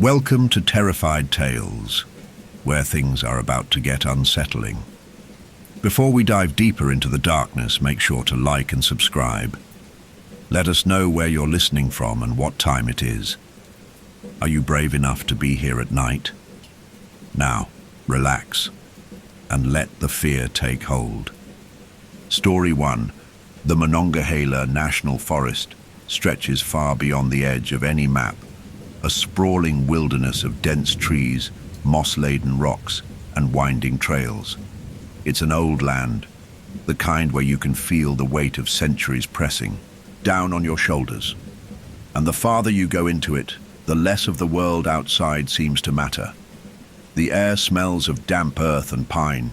Welcome to Terrified Tales, where things are about to get unsettling. Before we dive deeper into the darkness, make sure to like and subscribe. Let us know where you're listening from and what time it is. Are you brave enough to be here at night? Now, relax and let the fear take hold. Story 1. The Monongahela National Forest stretches far beyond the edge of any map, a sprawling wilderness of dense trees, moss-laden rocks, and winding trails. It's an old land, the kind where you can feel the weight of centuries pressing down on your shoulders. And the farther you go into it, the less of the world outside seems to matter. The air smells of damp earth and pine,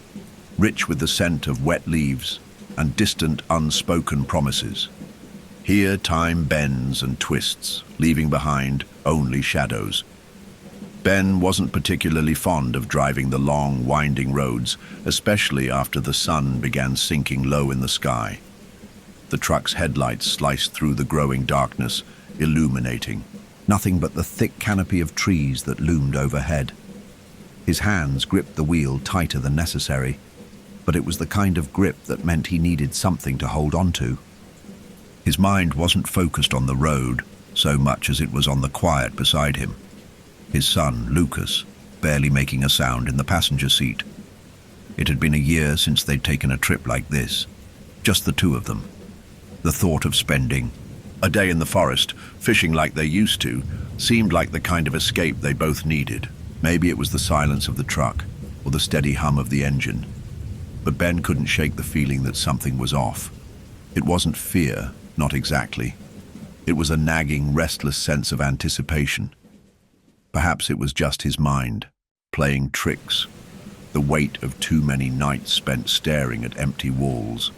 rich with the scent of wet leaves and distant unspoken promises. Here time bends and twists, leaving behind only shadows. Ben wasn't particularly fond of driving the long, winding roads, especially after the sun began sinking low in the sky. The truck's headlights sliced through the growing darkness, illuminating nothing but the thick canopy of trees that loomed overhead. His hands gripped the wheel tighter than necessary, but it was the kind of grip that meant he needed something to hold on to. His mind wasn't focused on the road so much as it was on the quiet beside him. His son, Lucas, barely making a sound in the passenger seat. It had been a year since they'd taken a trip like this, just the two of them. The thought of spending a day in the forest, fishing like they used to, seemed like the kind of escape they both needed. Maybe it was the silence of the truck, or the steady hum of the engine. But Ben couldn't shake the feeling that something was off. It wasn't fear, not exactly. It was a nagging, restless sense of anticipation. Perhaps it was just his mind, playing tricks, the weight of too many nights spent staring at empty walls.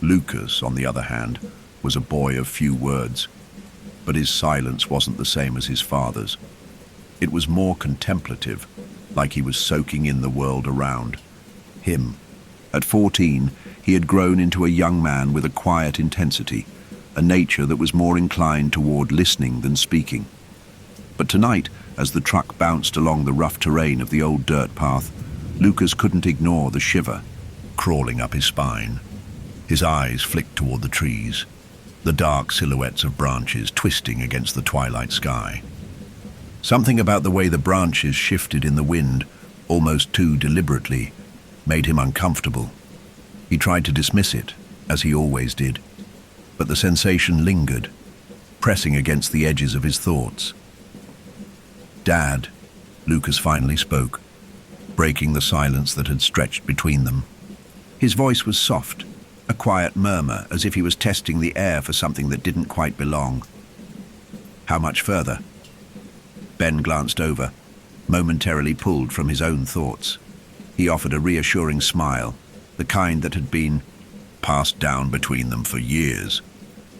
Lucas, on the other hand, was a boy of few words, but his silence wasn't the same as his father's. It was more contemplative, like he was soaking in the world around him. At 14, he had grown into a young man with a quiet intensity, a nature that was more inclined toward listening than speaking. But tonight, as the truck bounced along the rough terrain of the old dirt path, Lucas couldn't ignore the shiver crawling up his spine. His eyes flicked toward the trees, the dark silhouettes of branches twisting against the twilight sky. Something about the way the branches shifted in the wind, almost too deliberately, made him uncomfortable. He tried to dismiss it, as he always did, but the sensation lingered, pressing against the edges of his thoughts. "Dad," Lucas finally spoke, breaking the silence that had stretched between them. His voice was soft, a quiet murmur, as if he was testing the air for something that didn't quite belong. "How much further?" Ben glanced over, momentarily pulled from his own thoughts. He offered a reassuring smile, the kind that had been passed down between them for years,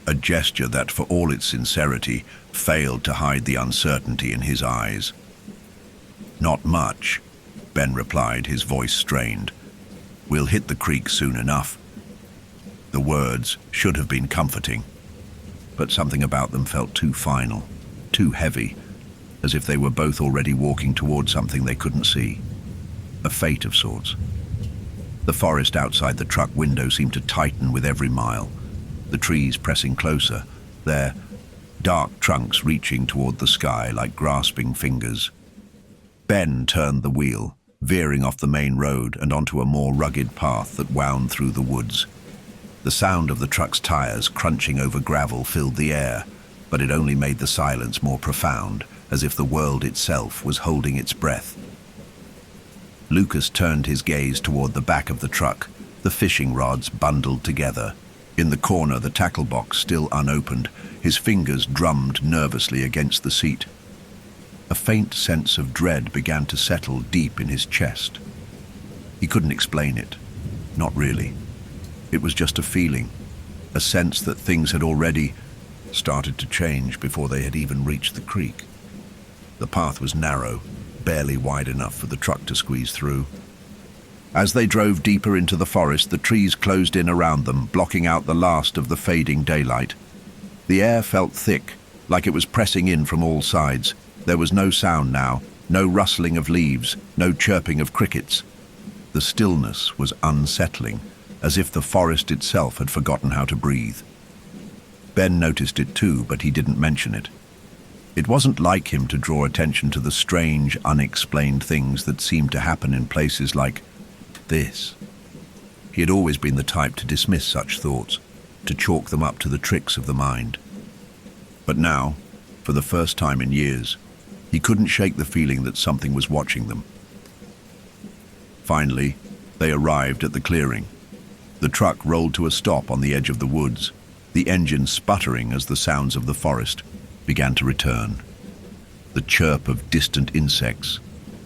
a gesture that, for all its sincerity, failed to hide the uncertainty in his eyes. "Not much," Ben replied, his voice strained. "We'll hit the creek soon enough." The words should have been comforting, but something about them felt too final, too heavy, as if they were both already walking toward something they couldn't see. A fate of sorts. The forest outside the truck window seemed to tighten with every mile, the trees pressing closer, their dark trunks reaching toward the sky like grasping fingers. Ben turned the wheel, veering off the main road and onto a more rugged path that wound through the woods. The sound of the truck's tires crunching over gravel filled the air, but it only made the silence more profound, as if the world itself was holding its breath. Lucas turned his gaze toward the back of the truck, the fishing rods bundled together. In the corner, the tackle box still unopened, his fingers drummed nervously against the seat. A faint sense of dread began to settle deep in his chest. He couldn't explain it. Not really. It was just a feeling, a sense that things had already started to change before they had even reached the creek. The path was narrow, barely wide enough for the truck to squeeze through. As they drove deeper into the forest, the trees closed in around them, blocking out the last of the fading daylight. The air felt thick, like it was pressing in from all sides, There was no sound now, no rustling of leaves, no chirping of crickets. The stillness was unsettling, as if the forest itself had forgotten how to breathe. Ben noticed it too, but he didn't mention it. It wasn't like him to draw attention to the strange, unexplained things that seemed to happen in places like this. He had always been the type to dismiss such thoughts, to chalk them up to the tricks of the mind. But now, for the first time in years, he couldn't shake the feeling that something was watching them. Finally, they arrived at the clearing. The truck rolled to a stop on the edge of the woods, the engine sputtering as the sounds of the forest began to return. The chirp of distant insects,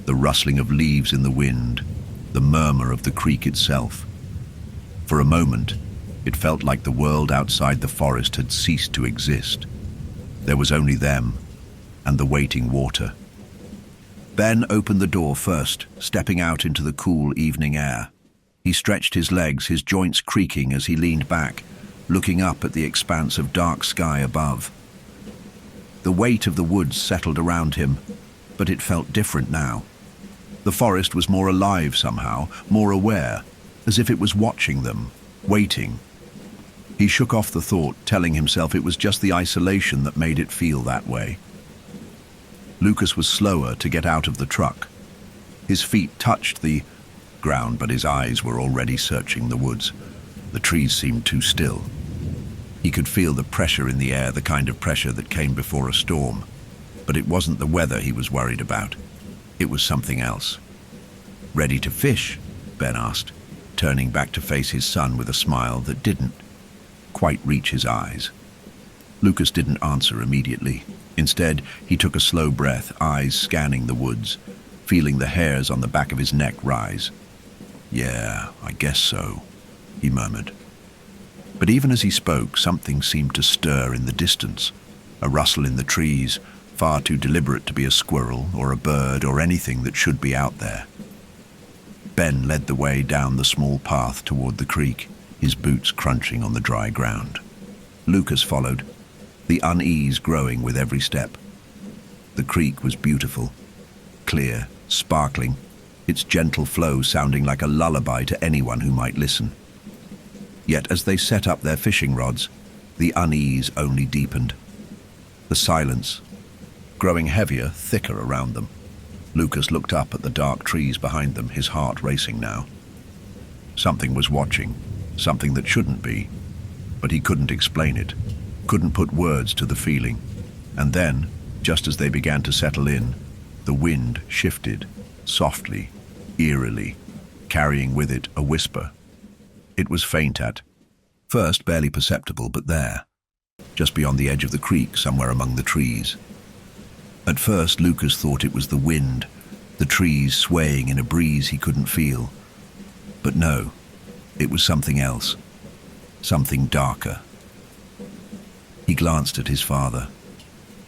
the rustling of leaves in the wind, the murmur of the creek itself. For a moment, it felt like the world outside the forest had ceased to exist. There was only them and the waiting water. Ben opened the door first, stepping out into the cool evening air. He stretched his legs, his joints creaking as he leaned back, looking up at the expanse of dark sky above. The weight of the woods settled around him, but it felt different now. The forest was more alive somehow, more aware, as if it was watching them, waiting. He shook off the thought, telling himself it was just the isolation that made it feel that way. Lucas was slower to get out of the truck. His feet touched the ground, but his eyes were already searching the woods. The trees seemed too still. He could feel the pressure in the air, the kind of pressure that came before a storm. But it wasn't the weather he was worried about. It was something else. "Ready to fish?" Ben asked, turning back to face his son with a smile that didn't quite reach his eyes. Lucas didn't answer immediately. Instead, he took a slow breath, eyes scanning the woods, feeling the hairs on the back of his neck rise. "Yeah, I guess so," he murmured. But even as he spoke, something seemed to stir in the distance, a rustle in the trees, far too deliberate to be a squirrel or a bird or anything that should be out there. Ben led the way down the small path toward the creek, his boots crunching on the dry ground. Lucas followed, the unease growing with every step. The creek was beautiful, clear, sparkling, its gentle flow sounding like a lullaby to anyone who might listen. Yet as they set up their fishing rods, the unease only deepened. The silence, growing heavier, thicker around them. Lucas looked up at the dark trees behind them, his heart racing now. Something was watching, something that shouldn't be, but he couldn't explain it, couldn't put words to the feeling. And then, just as they began to settle in, the wind shifted, softly, eerily, carrying with it a whisper. It was faint at first, barely perceptible, but there, just beyond the edge of the creek, somewhere among the trees. At first, Lucas thought it was the wind, the trees swaying in a breeze he couldn't feel. But no, it was something else, something darker. He glanced at his father.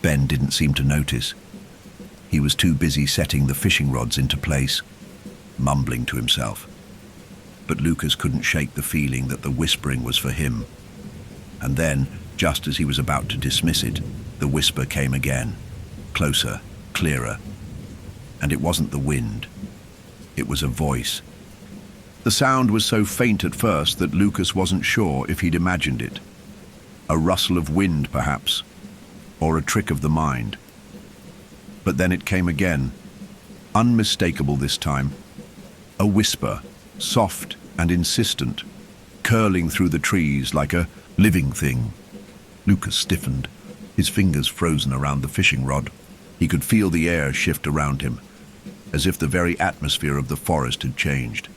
Ben didn't seem to notice. He was too busy setting the fishing rods into place, mumbling to himself. But Lucas couldn't shake the feeling that the whispering was for him. And then, just as he was about to dismiss it, the whisper came again, closer, clearer. And it wasn't the wind. It was a voice. The sound was so faint at first that Lucas wasn't sure if he'd imagined it. A rustle of wind, perhaps, or a trick of the mind. But then it came again, unmistakable this time. A whisper, soft and insistent, curling through the trees like a living thing. Lucas stiffened, his fingers frozen around the fishing rod. He could feel the air shift around him, as if the very atmosphere of the forest had changed.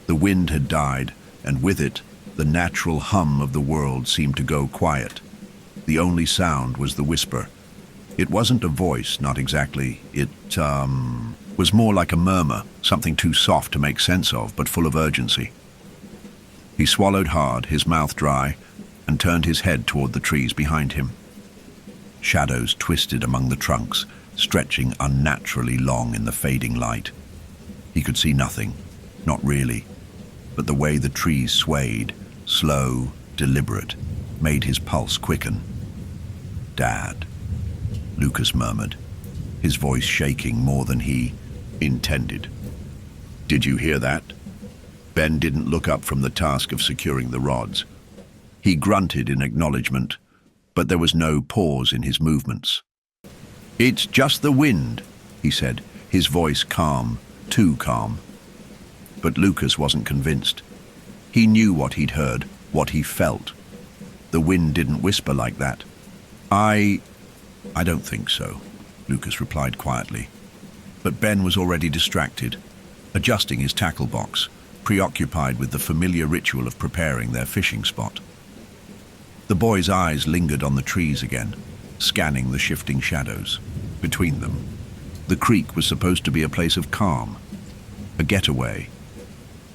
The wind had died, and with it, the natural hum of the world seemed to go quiet. The only sound was the whisper. It wasn't a voice, not exactly. It was more like a murmur, something too soft to make sense of, but full of urgency. He swallowed hard, his mouth dry, and turned his head toward the trees behind him. Shadows twisted among the trunks, stretching unnaturally long in the fading light. He could see nothing, not really, but the way the trees swayed, slow, deliberate, made his pulse quicken. "Dad," Lucas murmured. his voice shaking more than he intended. "Did you hear that?" Ben didn't look up from the task of securing the rods. He grunted in acknowledgement, but there was no pause in his movements. "It's just the wind," he said, his voice calm, too calm. But Lucas wasn't convinced. He knew what he'd heard, what he felt. The wind didn't whisper like that. I don't think so," Lucas replied quietly. But Ben was already distracted, adjusting his tackle box, preoccupied with the familiar ritual of preparing their fishing spot. The boy's eyes lingered on the trees again, scanning the shifting shadows between them. The creek was supposed to be a place of calm, a getaway,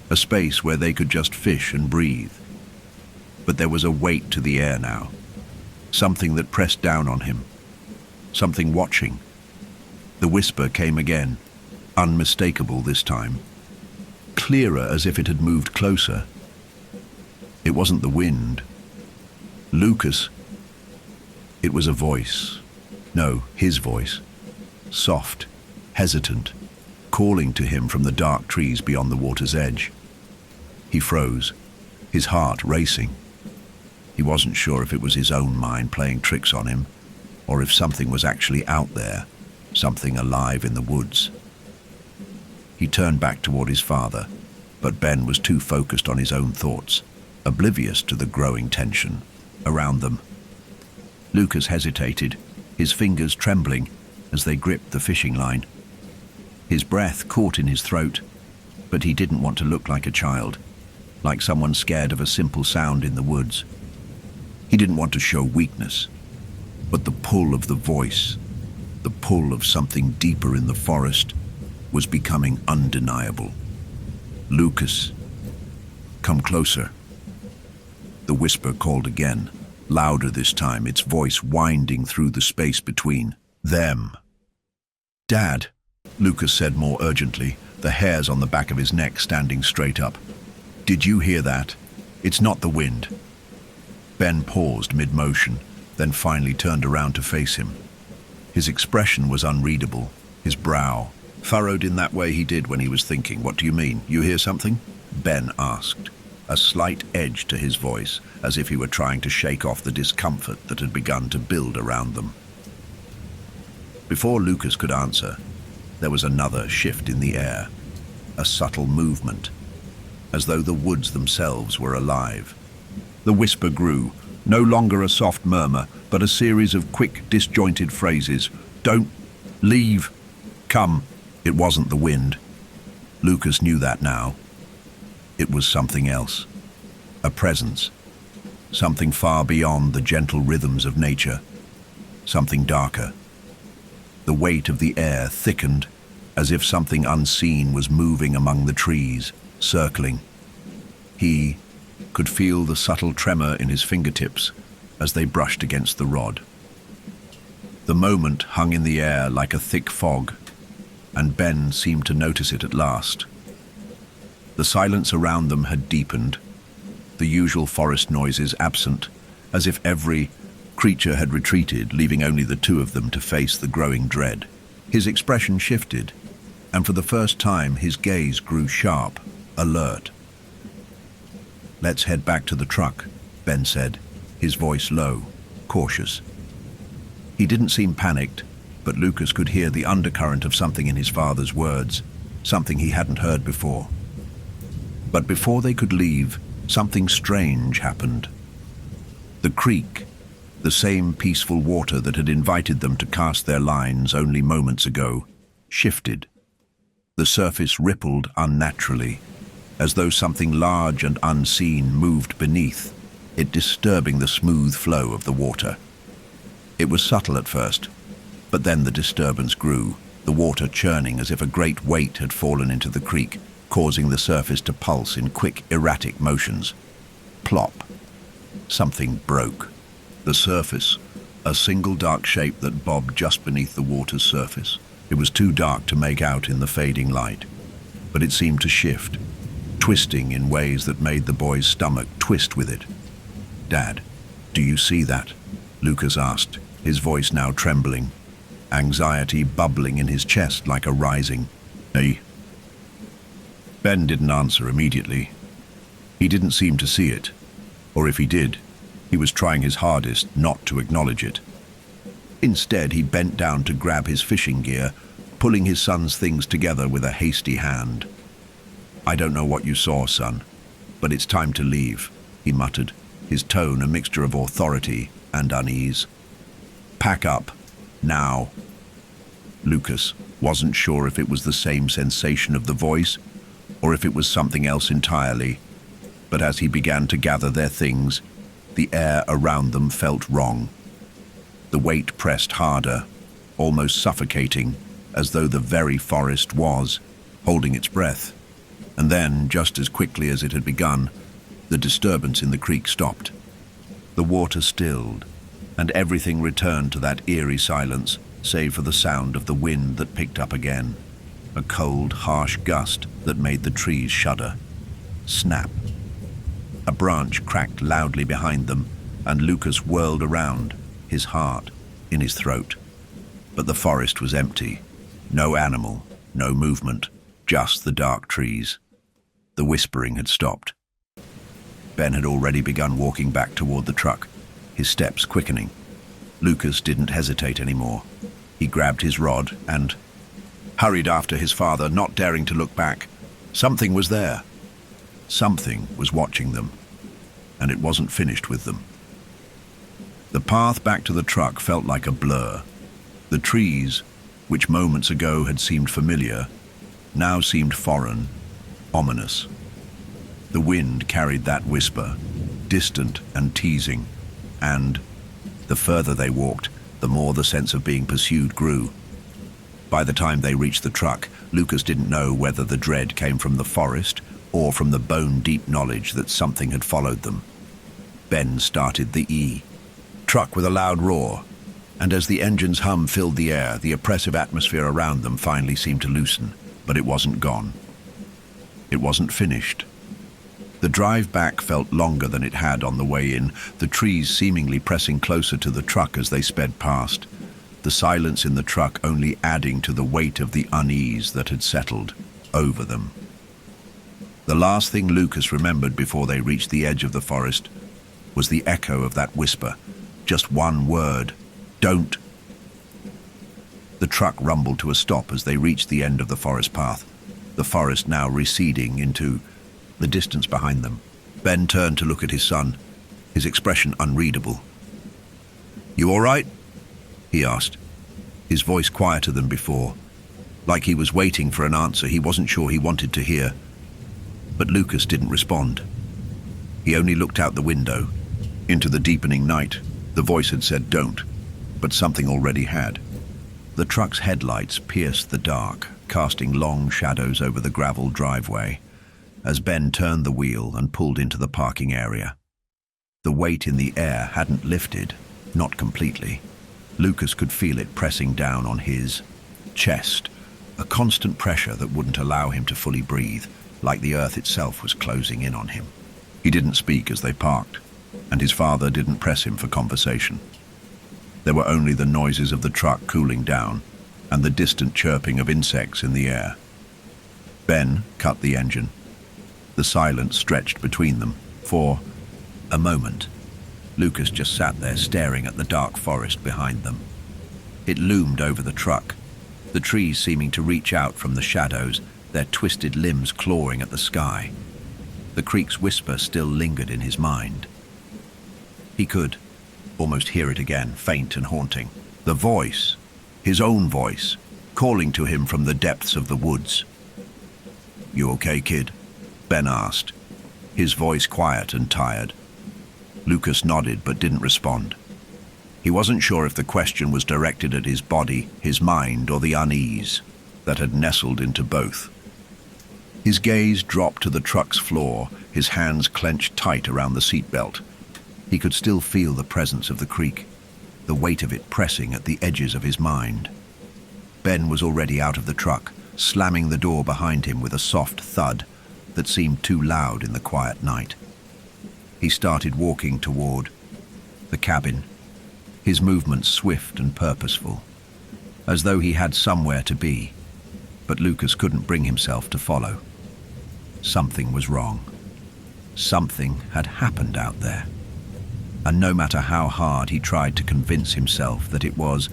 a space where they could just fish and breathe. But there was a weight to the air now, something that pressed down on him, something watching. The whisper came again, unmistakable this time, clearer as if it had moved closer. It wasn't the wind. Lucas. It was a voice. No, his voice. Soft, hesitant, calling to him from the dark trees beyond the water's edge. He froze, his heart racing. He wasn't sure if it was his own mind playing tricks on him, or if something was actually out there, something alive in the woods. He turned back toward his father, but Ben was too focused on his own thoughts, oblivious to the growing tension around them. Lucas hesitated, his fingers trembling as they gripped the fishing line. His breath caught in his throat, but he didn't want to look like a child, like someone scared of a simple sound in the woods. He didn't want to show weakness, but the pull of the voice, the pull of something deeper in the forest, was becoming undeniable. "Lucas, come closer." The whisper called again, louder this time, its voice winding through the space between them. "Dad," Lucas said more urgently, the hairs on the back of his neck standing straight up. "Did you hear that? It's not the wind." Ben paused mid-motion, then finally turned around to face him. His expression was unreadable, his brow furrowed in that way he did when he was thinking. "What do you mean? You hear something?" Ben asked, a slight edge to his voice, as if he were trying to shake off the discomfort that had begun to build around them. Before Lucas could answer, there was another shift in the air, a subtle movement, as though the woods themselves were alive. The whisper grew, no longer a soft murmur, but a series of quick, disjointed phrases. "Don't leave. Come." It wasn't the wind. Lucas knew that now. It was something else, a presence, something far beyond the gentle rhythms of nature, something darker. The weight of the air thickened, as if something unseen was moving among the trees, circling. He could feel the subtle tremor in his fingertips as they brushed against the rod. The moment hung in the air like a thick fog, and Ben seemed to notice it at last. The silence around them had deepened, the usual forest noises absent, as if every creature had retreated, leaving only the two of them to face the growing dread. His expression shifted, and for the first time his gaze grew sharp, alert. "Let's head back to the truck," Ben said, his voice low, cautious. He didn't seem panicked, but Lucas could hear the undercurrent of something in his father's words, something he hadn't heard before. But before they could leave, something strange happened. The creek, the same peaceful water that had invited them to cast their lines only moments ago, shifted. The surface rippled unnaturally, as though something large and unseen moved beneath, it disturbing the smooth flow of the water. It was subtle at first, but then the disturbance grew, the water churning as if a great weight had fallen into the creek, causing the surface to pulse in quick, erratic motions. Plop. Something broke. The surface, a single dark shape that bobbed just beneath the water's surface. It was too dark to make out in the fading light, but it seemed to shift, twisting in ways that made the boy's stomach twist with it. "Dad, do you see that?" Lucas asked, his voice now trembling. anxiety bubbling in his chest like a rising. Hey. Ben didn't answer immediately. He didn't seem to see it, or if he did, he was trying his hardest not to acknowledge it. Instead, he bent down to grab his fishing gear, pulling his son's things together with a hasty hand. "I don't know what you saw, son, but it's time to leave," he muttered, his tone a mixture of authority and unease. "Pack up, now." Lucas wasn't sure if it was the same sensation of the voice, or if it was something else entirely, but as he began to gather their things, the air around them felt wrong. The weight pressed harder, almost suffocating, as though the very forest was holding its breath. And then, just as quickly as it had begun, the disturbance in the creek stopped. The water stilled, and everything returned to that eerie silence, save for the sound of the wind that picked up again, a cold, harsh gust that made the trees shudder. Snap. A branch cracked loudly behind them, and Lucas whirled around, his heart in his throat. But the forest was empty. No animal, no movement, just the dark trees. The whispering had stopped. Ben had already begun walking back toward the truck, his steps quickening. Lucas didn't hesitate anymore. He grabbed his rod and hurried after his father, not daring to look back. Something was there. Something was watching them, and it wasn't finished with them. The path back to the truck felt like a blur. The trees, which moments ago had seemed familiar, now seemed foreign, ominous. The wind carried that whisper, distant and teasing, and the further they walked, the more the sense of being pursued grew. By the time they reached the truck, Lucas didn't know whether the dread came from the forest or from the bone-deep knowledge that something had followed them. Ben started the truck with a loud roar, and as the engine's hum filled the air, the oppressive atmosphere around them finally seemed to loosen, but it wasn't gone. It wasn't finished. The drive back felt longer than it had on the way in, the trees seemingly pressing closer to the truck as they sped past, the silence in the truck only adding to the weight of the unease that had settled over them. The last thing Lucas remembered before they reached the edge of the forest was the echo of that whisper, just one word: "Don't." The truck rumbled to a stop as they reached the end of the forest path, the forest now receding into the distance behind them. Ben turned to look at his son, his expression unreadable. "You all right?" he asked, his voice quieter than before, like he was waiting for an answer he wasn't sure he wanted to hear. But Lucas didn't respond. He only looked out the window, into the deepening night. The voice had said don't, but something already had. The truck's headlights pierced the dark, casting long shadows over the gravel driveway, as Ben turned the wheel and pulled into the parking area. The weight in the air hadn't lifted, not completely. Lucas could feel it pressing down on his chest, a constant pressure that wouldn't allow him to fully breathe, like the earth itself was closing in on him. He didn't speak as they parked, and his father didn't press him for conversation. There were only the noises of the truck cooling down and the distant chirping of insects in the air. Ben cut the engine. The silence stretched between them. For a moment, Lucas just sat there staring at the dark forest behind them. It loomed over the truck, the trees seeming to reach out from the shadows, their twisted limbs clawing at the sky. The creek's whisper still lingered in his mind. He could almost hear it again, faint and haunting. The voice, his own voice, calling to him from the depths of the woods. "You okay, kid?" Ben asked, his voice quiet and tired. Lucas nodded but didn't respond. He wasn't sure if the question was directed at his body, his mind, or the unease that had nestled into both. His gaze dropped to the truck's floor, his hands clenched tight around the seatbelt. He could still feel the presence of the creek, the weight of it pressing at the edges of his mind. Ben was already out of the truck, slamming the door behind him with a soft thud that seemed too loud in the quiet night. He started walking toward the cabin, his movements swift and purposeful. as though he had somewhere to be, but Lucas couldn't bring himself to follow. Something was wrong. Something had happened out there. And no matter how hard he tried to convince himself that it was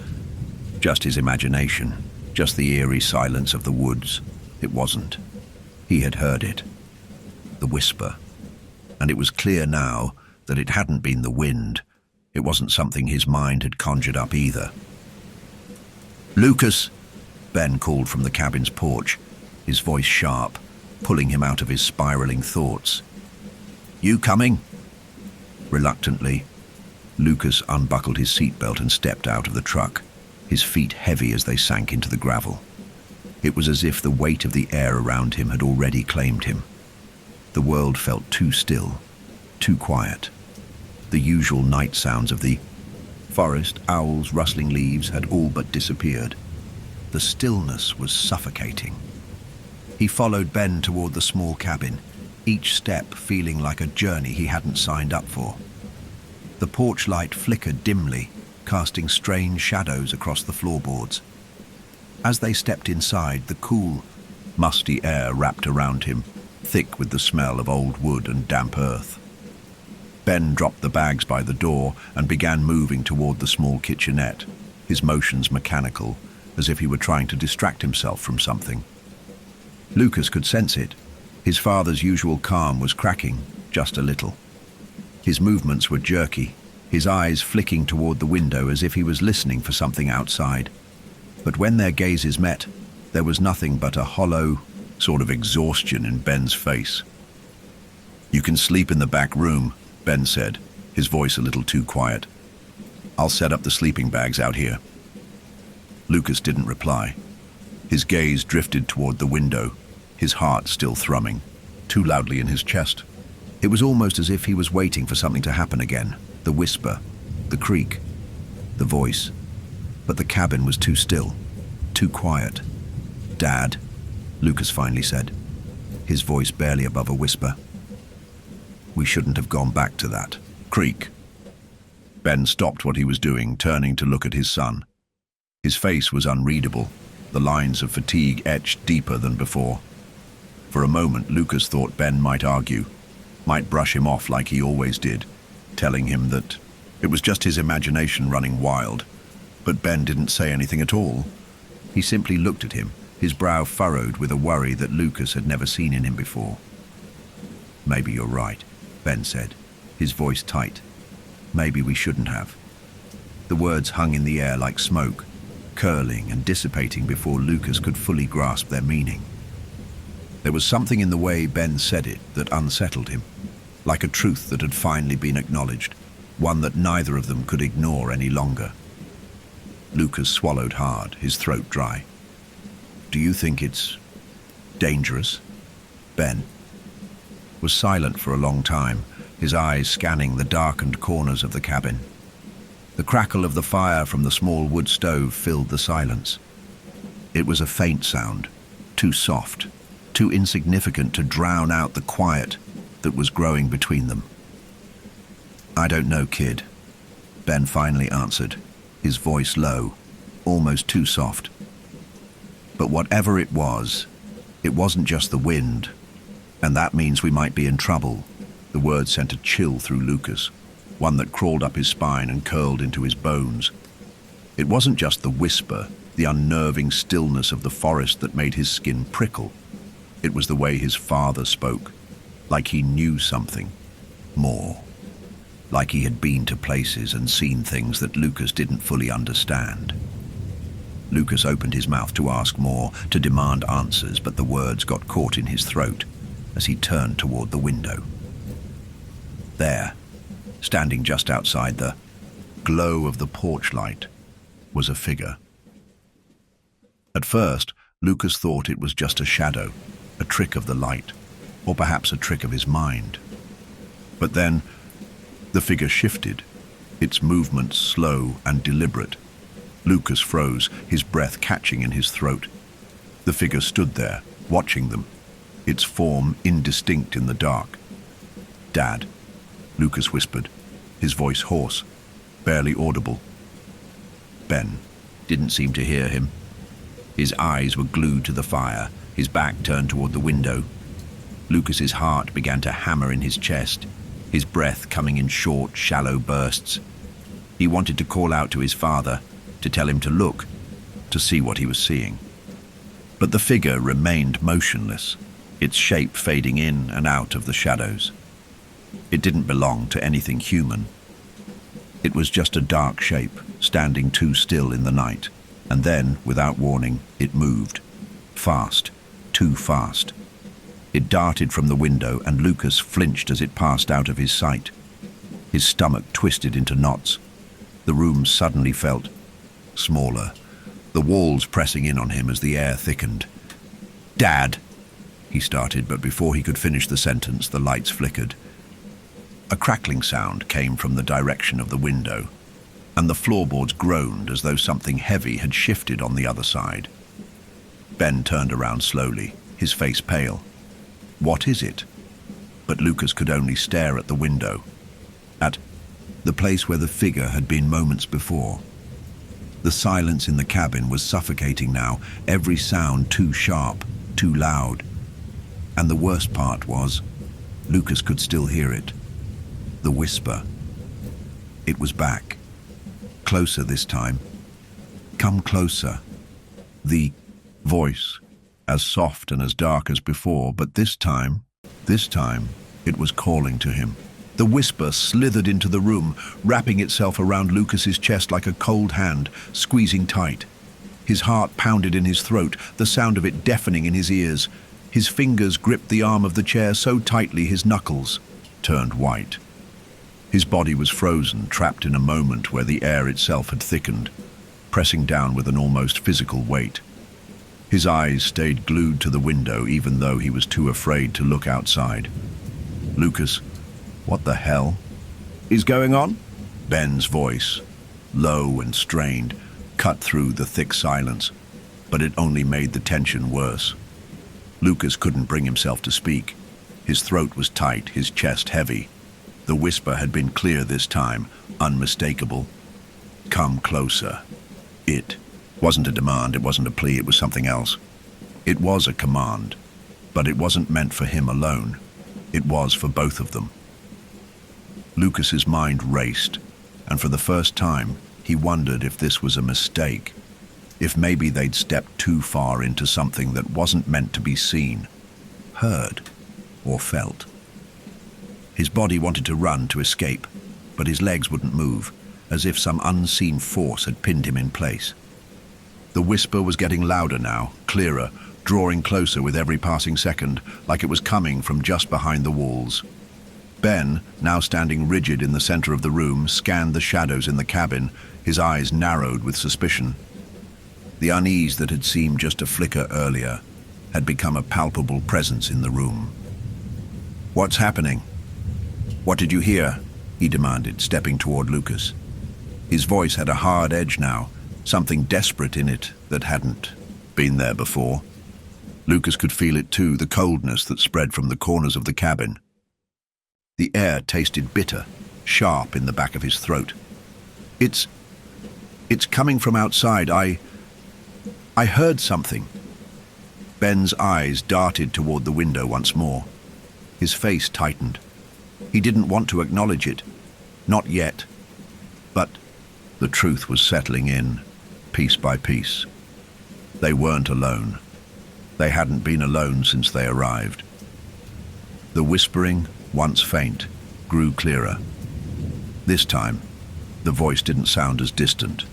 just his imagination, just the eerie silence of the woods, it wasn't. He had heard it. The whisper. And it was clear now that it hadn't been the wind. It wasn't something his mind had conjured up either. "Lucas," Ben called from the cabin's porch, his voice sharp, pulling him out of his spiraling thoughts. "You coming?" Reluctantly, Lucas unbuckled his seatbelt and stepped out of the truck, his feet heavy as they sank into the gravel. It was as if the weight of the air around him had already claimed him. The world felt too still, too quiet. The usual night sounds of the forest, owls, rustling leaves had all but disappeared. The stillness was suffocating. He followed Ben toward the small cabin, each step feeling like a journey he hadn't signed up for. The porch light flickered dimly, casting strange shadows across the floorboards. As they stepped inside, the cool, musty air wrapped around him, thick with the smell of old wood and damp earth. Ben dropped the bags by the door and began moving toward the small kitchenette, his motions mechanical, as if he were trying to distract himself from something. Lucas could sense it. His father's usual calm was cracking, just a little. His movements were jerky, his eyes flicking toward the window as if he was listening for something outside. But when their gazes met, there was nothing but a hollow sort of exhaustion in Ben's face. "You can sleep in the back room," Ben said, his voice a little too quiet. "I'll set up the sleeping bags out here." Lucas didn't reply. His gaze drifted toward the window, his heart still thrumming, too loudly in his chest. It was almost as if he was waiting for something to happen again. The whisper, the creak, the voice. But the cabin was too still, too quiet. "Dad," Lucas finally said, his voice barely above a whisper. "We shouldn't have gone back to that creek." Ben stopped what he was doing, turning to look at his son. His face was unreadable, the lines of fatigue etched deeper than before. For a moment, Lucas thought Ben might argue, might brush him off like he always did, telling him that it was just his imagination running wild. But Ben didn't say anything at all. He simply looked at him, his brow furrowed with a worry that Lucas had never seen in him before. "Maybe you're right," Ben said, his voice tight. "Maybe we shouldn't have." The words hung in the air like smoke, curling and dissipating before Lucas could fully grasp their meaning. There was something in the way Ben said it that unsettled him, like a truth that had finally been acknowledged, one that neither of them could ignore any longer. Lucas swallowed hard, his throat dry. "Do you think it's dangerous?" Ben was silent for a long time, his eyes scanning the darkened corners of the cabin. The crackle of the fire from the small wood stove filled the silence. It was a faint sound, too soft, too insignificant to drown out the quiet that was growing between them. "I don't know, kid," Ben finally answered, his voice low, almost too soft. "But whatever it wasn't just the wind, and that means we might be in trouble." The word sent a chill through Lucas, one that crawled up his spine and curled into his bones. It wasn't just the whisper, the unnerving stillness of the forest that made his skin prickle. It was the way his father spoke, like he knew something more, like he had been to places and seen things that Lucas didn't fully understand. Lucas opened his mouth to ask more, to demand answers, but the words got caught in his throat as he turned toward the window. There, standing just outside the glow of the porch light, was a figure. At first, Lucas thought it was just a shadow, a trick of the light, or perhaps a trick of his mind. But then, the figure shifted, its movements slow and deliberate. Lucas froze, his breath catching in his throat. The figure stood there, watching them, its form indistinct in the dark. "Dad," Lucas whispered, his voice hoarse, barely audible. Ben didn't seem to hear him. His eyes were glued to the fire, his back turned toward the window. Lucas's heart began to hammer in his chest, his breath coming in short, shallow bursts. He wanted to call out to his father, to tell him to look, to see what he was seeing. But the figure remained motionless, its shape fading in and out of the shadows. It didn't belong to anything human. It was just a dark shape, standing too still in the night, and then, without warning, it moved. Fast, too fast. It darted from the window, and Lucas flinched as it passed out of his sight. His stomach twisted into knots. The room suddenly felt smaller, the walls pressing in on him as the air thickened. "Dad," he started, but before he could finish the sentence, the lights flickered. A crackling sound came from the direction of the window, and the floorboards groaned as though something heavy had shifted on the other side. Ben turned around slowly, his face pale. "What is it?" But Lucas could only stare at the window, at the place where the figure had been moments before. The silence in the cabin was suffocating now, every sound too sharp, too loud. And the worst part was, Lucas could still hear it. The whisper. It was back. Closer this time. "Come closer." The voice, as soft and as dark as before, but this time, it was calling to him. The whisper slithered into the room, wrapping itself around Lucas's chest like a cold hand, squeezing tight. His heart pounded in his throat, the sound of it deafening in his ears. His fingers gripped the arm of the chair so tightly his knuckles turned white. His body was frozen, trapped in a moment where the air itself had thickened, pressing down with an almost physical weight. His eyes stayed glued to the window even though he was too afraid to look outside. "Lucas, what the hell is going on?" Ben's voice, low and strained, cut through the thick silence, but it only made the tension worse. Lucas couldn't bring himself to speak. His throat was tight, his chest heavy. The whisper had been clear this time, unmistakable. "Come closer." It wasn't a demand, it wasn't a plea, it was something else. It was a command, but it wasn't meant for him alone. It was for both of them. Lucas's mind raced, and for the first time, he wondered if this was a mistake, if maybe they'd stepped too far into something that wasn't meant to be seen, heard, or felt. His body wanted to run, to escape, but his legs wouldn't move, as if some unseen force had pinned him in place. The whisper was getting louder now, clearer, drawing closer with every passing second, like it was coming from just behind the walls. Ben, now standing rigid in the center of the room, scanned the shadows in the cabin, his eyes narrowed with suspicion. The unease that had seemed just a flicker earlier had become a palpable presence in the room. "What's happening? What did you hear?" he demanded, stepping toward Lucas. His voice had a hard edge now, something desperate in it that hadn't been there before. Lucas could feel it too, the coldness that spread from the corners of the cabin. The air tasted bitter, sharp in the back of his throat. It's coming from outside. I heard something." Ben's eyes darted toward the window once more. His face tightened. He didn't want to acknowledge it. Not yet. But the truth was settling in, piece by piece. They weren't alone. They hadn't been alone since they arrived. The whispering, once faint, grew clearer. This time, the voice didn't sound as distant.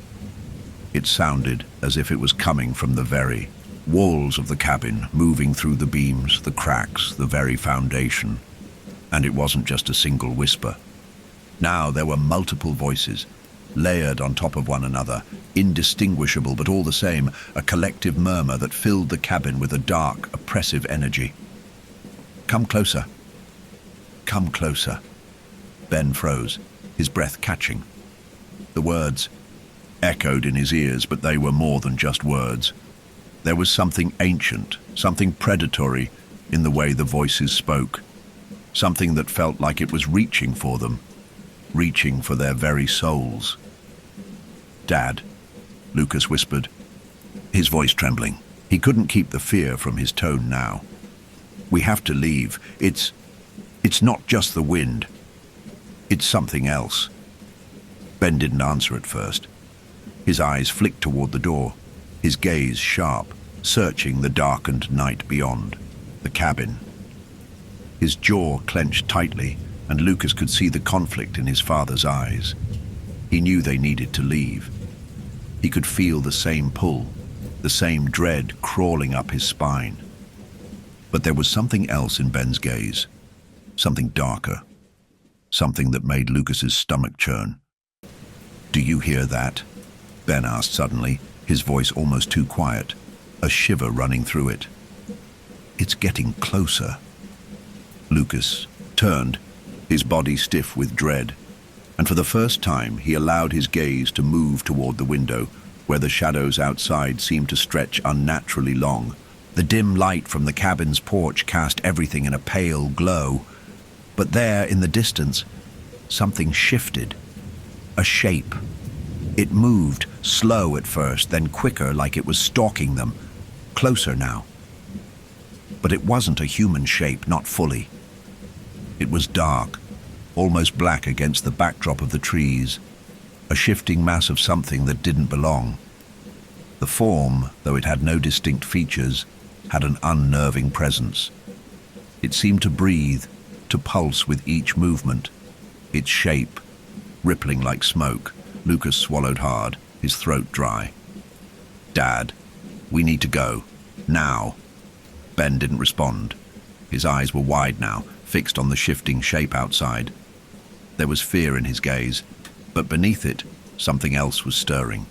It sounded as if it was coming from the very walls of the cabin, moving through the beams, the cracks, the very foundation. And it wasn't just a single whisper. Now there were multiple voices, layered on top of one another, indistinguishable but all the same, a collective murmur that filled the cabin with a dark, oppressive energy. "Come closer. Come closer." Ben froze, his breath catching. The words echoed in his ears, but they were more than just words. There was something ancient, something predatory in the way the voices spoke, something that felt like it was reaching for them, reaching for their very souls. "Dad, Lucas whispered, his voice trembling. He couldn't keep the fear from his tone now. We have to leave. It's not just the wind. It's something else. Ben didn't answer at first. His eyes flicked toward the door, his gaze sharp, searching the darkened night beyond, the cabin. His jaw clenched tightly, and Lucas could see the conflict in his father's eyes. He knew they needed to leave. He could feel the same pull, the same dread crawling up his spine. But there was something else in Ben's gaze, something darker, something that made Lucas's stomach churn. "Do you hear that?" Ben asked suddenly, his voice almost too quiet, a shiver running through it. "It's getting closer." Lucas turned, his body stiff with dread, and for the first time he allowed his gaze to move toward the window, where the shadows outside seemed to stretch unnaturally long. The dim light from the cabin's porch cast everything in a pale glow, but there in the distance, something shifted. A shape. It moved, slow at first, then quicker, like it was stalking them, closer now. But it wasn't a human shape, not fully. It was dark, almost black against the backdrop of the trees, a shifting mass of something that didn't belong. The form, though it had no distinct features, had an unnerving presence. It seemed to breathe, to pulse with each movement. Its shape, rippling like smoke. Lucas swallowed hard, his throat dry. "Dad, we need to go. Now." Ben didn't respond. His eyes were wide now, fixed on the shifting shape outside. There was fear in his gaze, but beneath it, something else was stirring.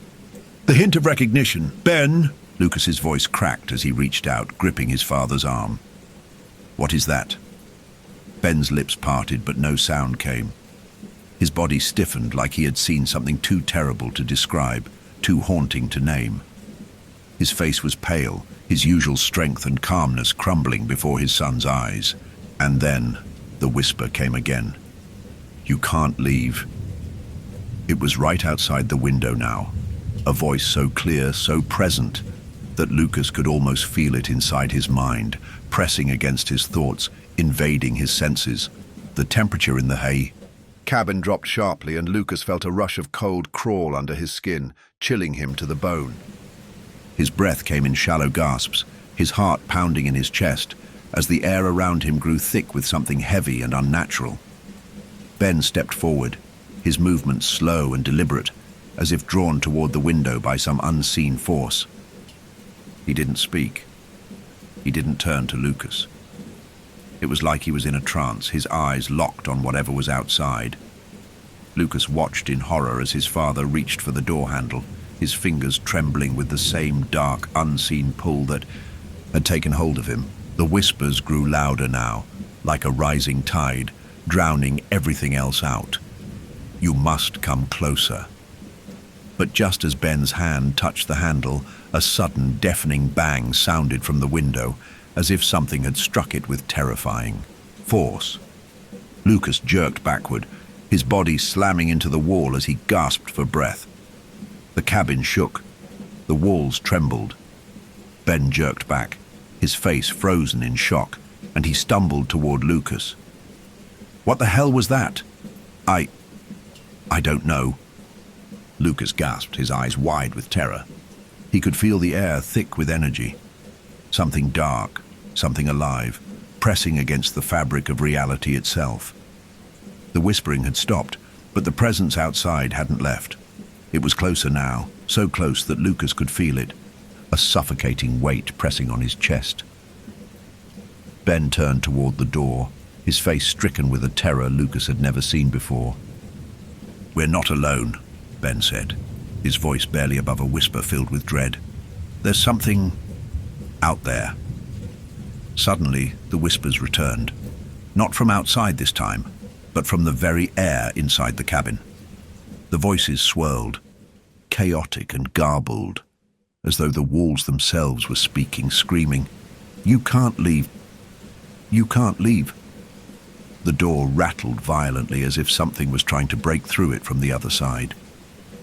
"The hint of recognition. Ben!" Lucas's voice cracked as he reached out, gripping his father's arm. "What is that?" Ben's lips parted, but no sound came. His body stiffened like he had seen something too terrible to describe, too haunting to name. His face was pale, his usual strength and calmness crumbling before his son's eyes. And then the whisper came again. "You can't leave." It was right outside the window now, a voice so clear, so present, that Lucas could almost feel it inside his mind, pressing against his thoughts, invading his senses. The temperature in the cabin dropped sharply, and Lucas felt a rush of cold crawl under his skin, chilling him to the bone. His breath came in shallow gasps, his heart pounding in his chest, as the air around him grew thick with something heavy and unnatural. Ben stepped forward, his movements slow and deliberate, as if drawn toward the window by some unseen force. He didn't speak. He didn't turn to Lucas. It was like he was in a trance, his eyes locked on whatever was outside. Lucas watched in horror as his father reached for the door handle, his fingers trembling with the same dark, unseen pull that had taken hold of him. The whispers grew louder now, like a rising tide, drowning everything else out. "You must come closer." But just as Ben's hand touched the handle, a sudden, deafening bang sounded from the window, as if something had struck it with terrifying force. Lucas jerked backward, his body slamming into the wall as he gasped for breath. The cabin shook. The walls trembled. Ben jerked back, his face frozen in shock, and he stumbled toward Lucas. "What the hell was that?" I don't know." Lucas gasped, his eyes wide with terror. He could feel the air thick with energy. Something dark, something alive, pressing against the fabric of reality itself. The whispering had stopped, but the presence outside hadn't left. It was closer now, so close that Lucas could feel it, a suffocating weight pressing on his chest. Ben turned toward the door, his face stricken with a terror Lucas had never seen before. "We're not alone," Ben said, his voice barely above a whisper filled with dread. "There's something out there." Suddenly, the whispers returned, not from outside this time, but from the very air inside the cabin. The voices swirled, chaotic and garbled, as though the walls themselves were speaking, screaming, "You can't leave. You can't leave." The door rattled violently as if something was trying to break through it from the other side.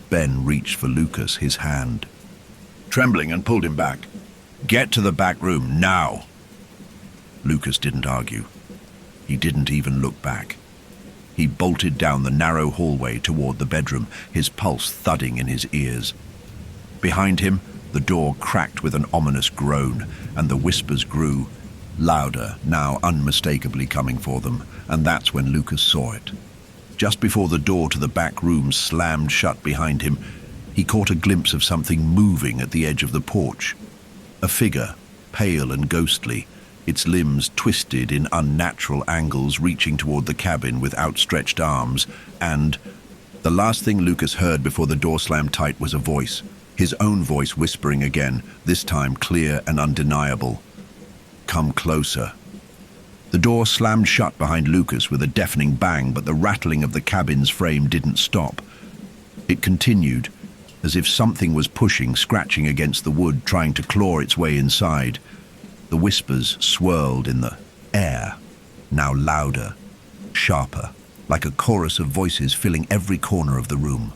Ben reached for Lucas, his hand trembling, and pulled him back. "Get to the back room, now!" Lucas didn't argue. He didn't even look back. He bolted down the narrow hallway toward the bedroom, his pulse thudding in his ears. Behind him, the door cracked with an ominous groan, and the whispers grew, louder, now unmistakably coming for them, and that's when Lucas saw it. Just before the door to the back room slammed shut behind him, he caught a glimpse of something moving at the edge of the porch. A figure, pale and ghostly, its limbs twisted in unnatural angles, reaching toward the cabin with outstretched arms, and the last thing Lucas heard before the door slammed tight was a voice, his own voice whispering again, this time clear and undeniable. "Come closer." The door slammed shut behind Lucas with a deafening bang, but the rattling of the cabin's frame didn't stop. It continued, as if something was pushing, scratching against the wood, trying to claw its way inside. The whispers swirled in the air, now louder, sharper, like a chorus of voices filling every corner of the room.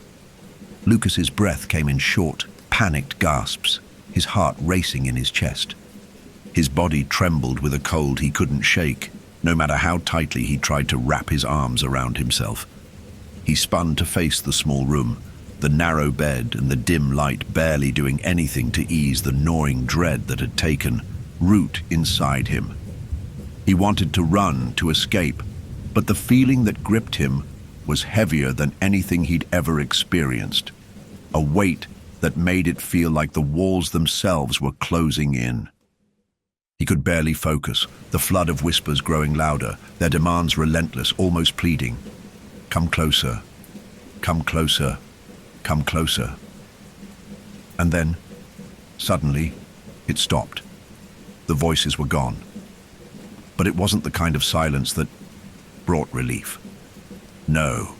Lucas's breath came in short, panicked gasps, his heart racing in his chest. His body trembled with a cold he couldn't shake, no matter how tightly he tried to wrap his arms around himself. He spun to face the small room, the narrow bed and the dim light barely doing anything to ease the gnawing dread that had taken root inside him. He wanted to run, to escape, but the feeling that gripped him was heavier than anything he'd ever experienced, a weight that made it feel like the walls themselves were closing in. He could barely focus, the flood of whispers growing louder, their demands relentless, almost pleading. "Come closer, come closer, come closer." And then, suddenly, it stopped. The voices were gone. But it wasn't the kind of silence that brought relief. No.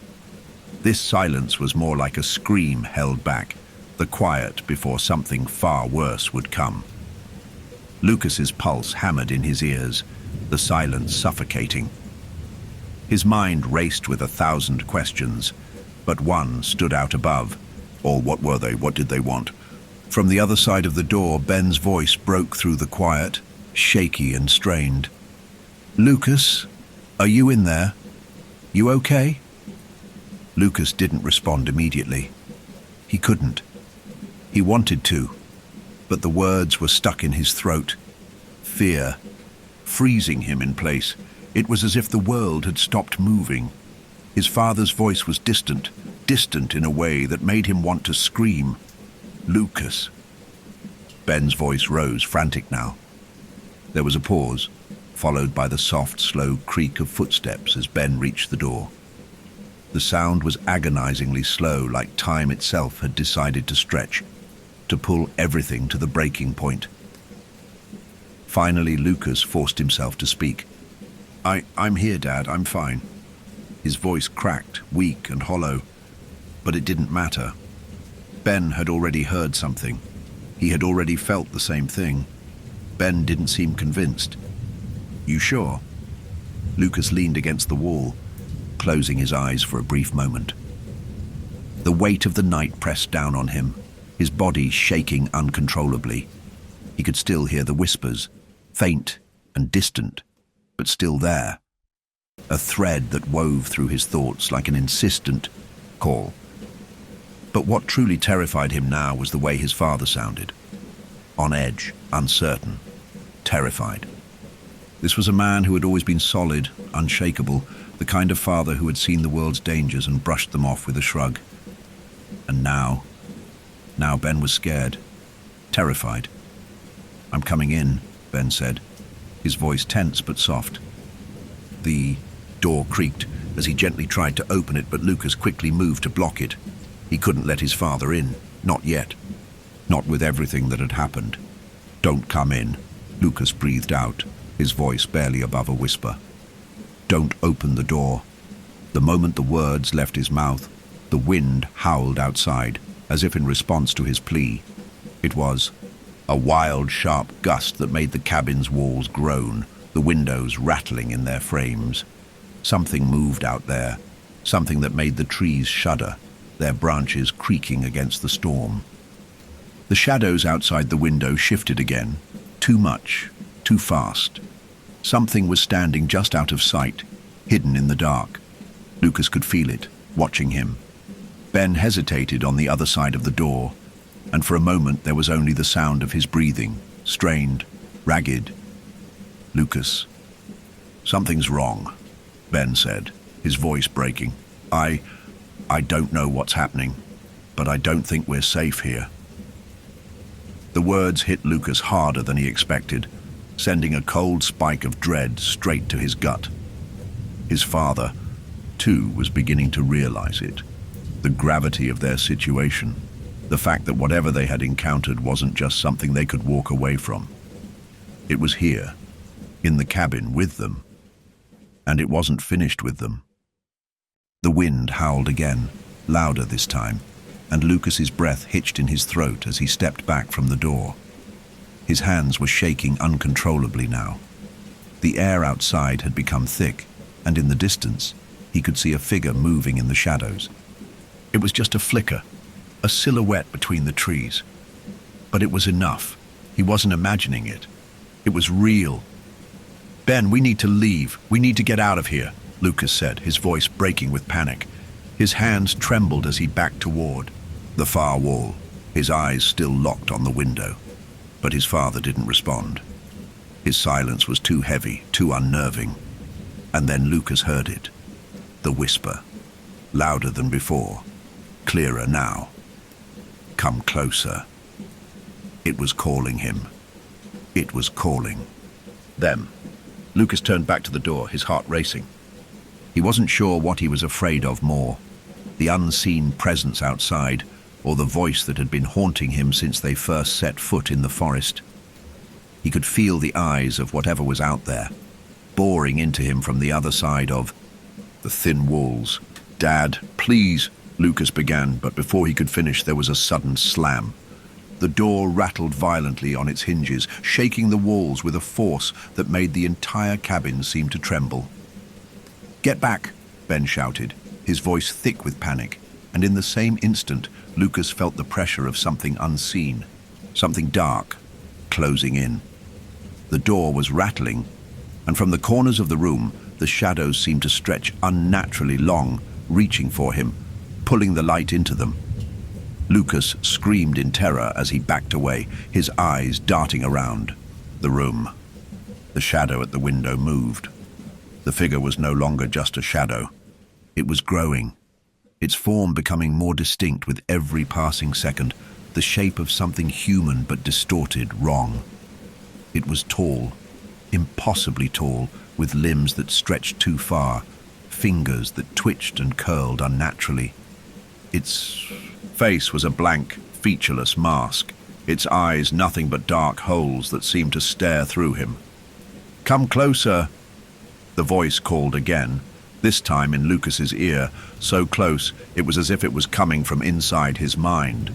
This silence was more like a scream held back, the quiet before something far worse would come. Lucas's pulse hammered in his ears, the silence suffocating. His mind raced with 1,000 questions, but one stood out above. Or what were they? What did they want? From the other side of the door, Ben's voice broke through the quiet, shaky and strained. "Lucas, are you in there? You okay?" Lucas didn't respond immediately. He couldn't. He wanted to, but the words were stuck in his throat. Fear, freezing him in place. It was as if the world had stopped moving. His father's voice was distant, distant in a way that made him want to scream. "Lucas." Ben's voice rose, frantic now. There was a pause, followed by the soft, slow creak of footsteps as Ben reached the door. The sound was agonizingly slow, like time itself had decided to stretch, to pull everything to the breaking point. Finally, Lucas forced himself to speak. I'm here, Dad, I'm fine." His voice cracked, weak and hollow, but it didn't matter. Ben had already heard something. He had already felt the same thing. Ben didn't seem convinced. "You sure?" Lucas leaned against the wall, closing his eyes for a brief moment. The weight of the night pressed down on him, his body shaking uncontrollably. He could still hear the whispers, faint and distant, but still there. A thread that wove through his thoughts like an insistent call. But what truly terrified him now was the way his father sounded. On edge, uncertain, terrified. This was a man who had always been solid, unshakable, the kind of father who had seen the world's dangers and brushed them off with a shrug. And now Ben was scared, terrified. "I'm coming in," Ben said, his voice tense but soft. The door creaked as he gently tried to open it, but Lucas quickly moved to block it. He couldn't let his father in, not yet. Not with everything that had happened. "Don't come in," Lucas breathed out, his voice barely above a whisper. "Don't open the door." The moment the words left his mouth, the wind howled outside, as if in response to his plea. It was a wild, sharp gust that made the cabin's walls groan, the windows rattling in their frames. Something moved out there, something that made the trees shudder, their branches creaking against the storm. The shadows outside the window shifted again, too much, too fast. Something was standing just out of sight, hidden in the dark. Lucas could feel it, watching him. Ben hesitated on the other side of the door, and for a moment there was only the sound of his breathing, strained, ragged. Lucas. "Something's wrong," Ben said, his voice breaking. I don't know what's happening, but I don't think we're safe here." The words hit Lucas harder than he expected, sending a cold spike of dread straight to his gut. His father, too, was beginning to realize it. The gravity of their situation. The fact that whatever they had encountered wasn't just something they could walk away from. It was here, in the cabin with them. And it wasn't finished with them. The wind howled again, louder this time, and Lucas's breath hitched in his throat as he stepped back from the door. His hands were shaking uncontrollably now. The air outside had become thick, and in the distance, he could see a figure moving in the shadows. It was just a flicker, a silhouette between the trees. But it was enough. He wasn't imagining it. It was real. "Ben, we need to leave. We need to get out of here," Lucas said, his voice breaking with panic. His hands trembled as he backed toward the far wall, his eyes still locked on the window. But his father didn't respond. His silence was too heavy, too unnerving. And then Lucas heard it. The whisper, louder than before, clearer now. "Come closer." It was calling him. It was calling them. Lucas turned back to the door, his heart racing. He wasn't sure what he was afraid of more, the unseen presence outside, or the voice that had been haunting him since they first set foot in the forest. He could feel the eyes of whatever was out there, boring into him from the other side of the thin walls. "Dad, please," Lucas began, but before he could finish there was a sudden slam. The door rattled violently on its hinges, shaking the walls with a force that made the entire cabin seem to tremble. "Get back," Ben shouted, his voice thick with panic, and in the same instant, Lucas felt the pressure of something unseen, something dark, closing in. The door was rattling, and from the corners of the room, the shadows seemed to stretch unnaturally long, reaching for him, pulling the light into them. Lucas screamed in terror as he backed away, his eyes darting around the room. The shadow at the window moved. The figure was no longer just a shadow. It was growing, its form becoming more distinct with every passing second, the shape of something human but distorted, wrong. It was tall, impossibly tall, with limbs that stretched too far, fingers that twitched and curled unnaturally. Its face was a blank, featureless mask, its eyes nothing but dark holes that seemed to stare through him. "Come closer," the voice called again, this time in Lucas's ear, so close it was as if it was coming from inside his mind.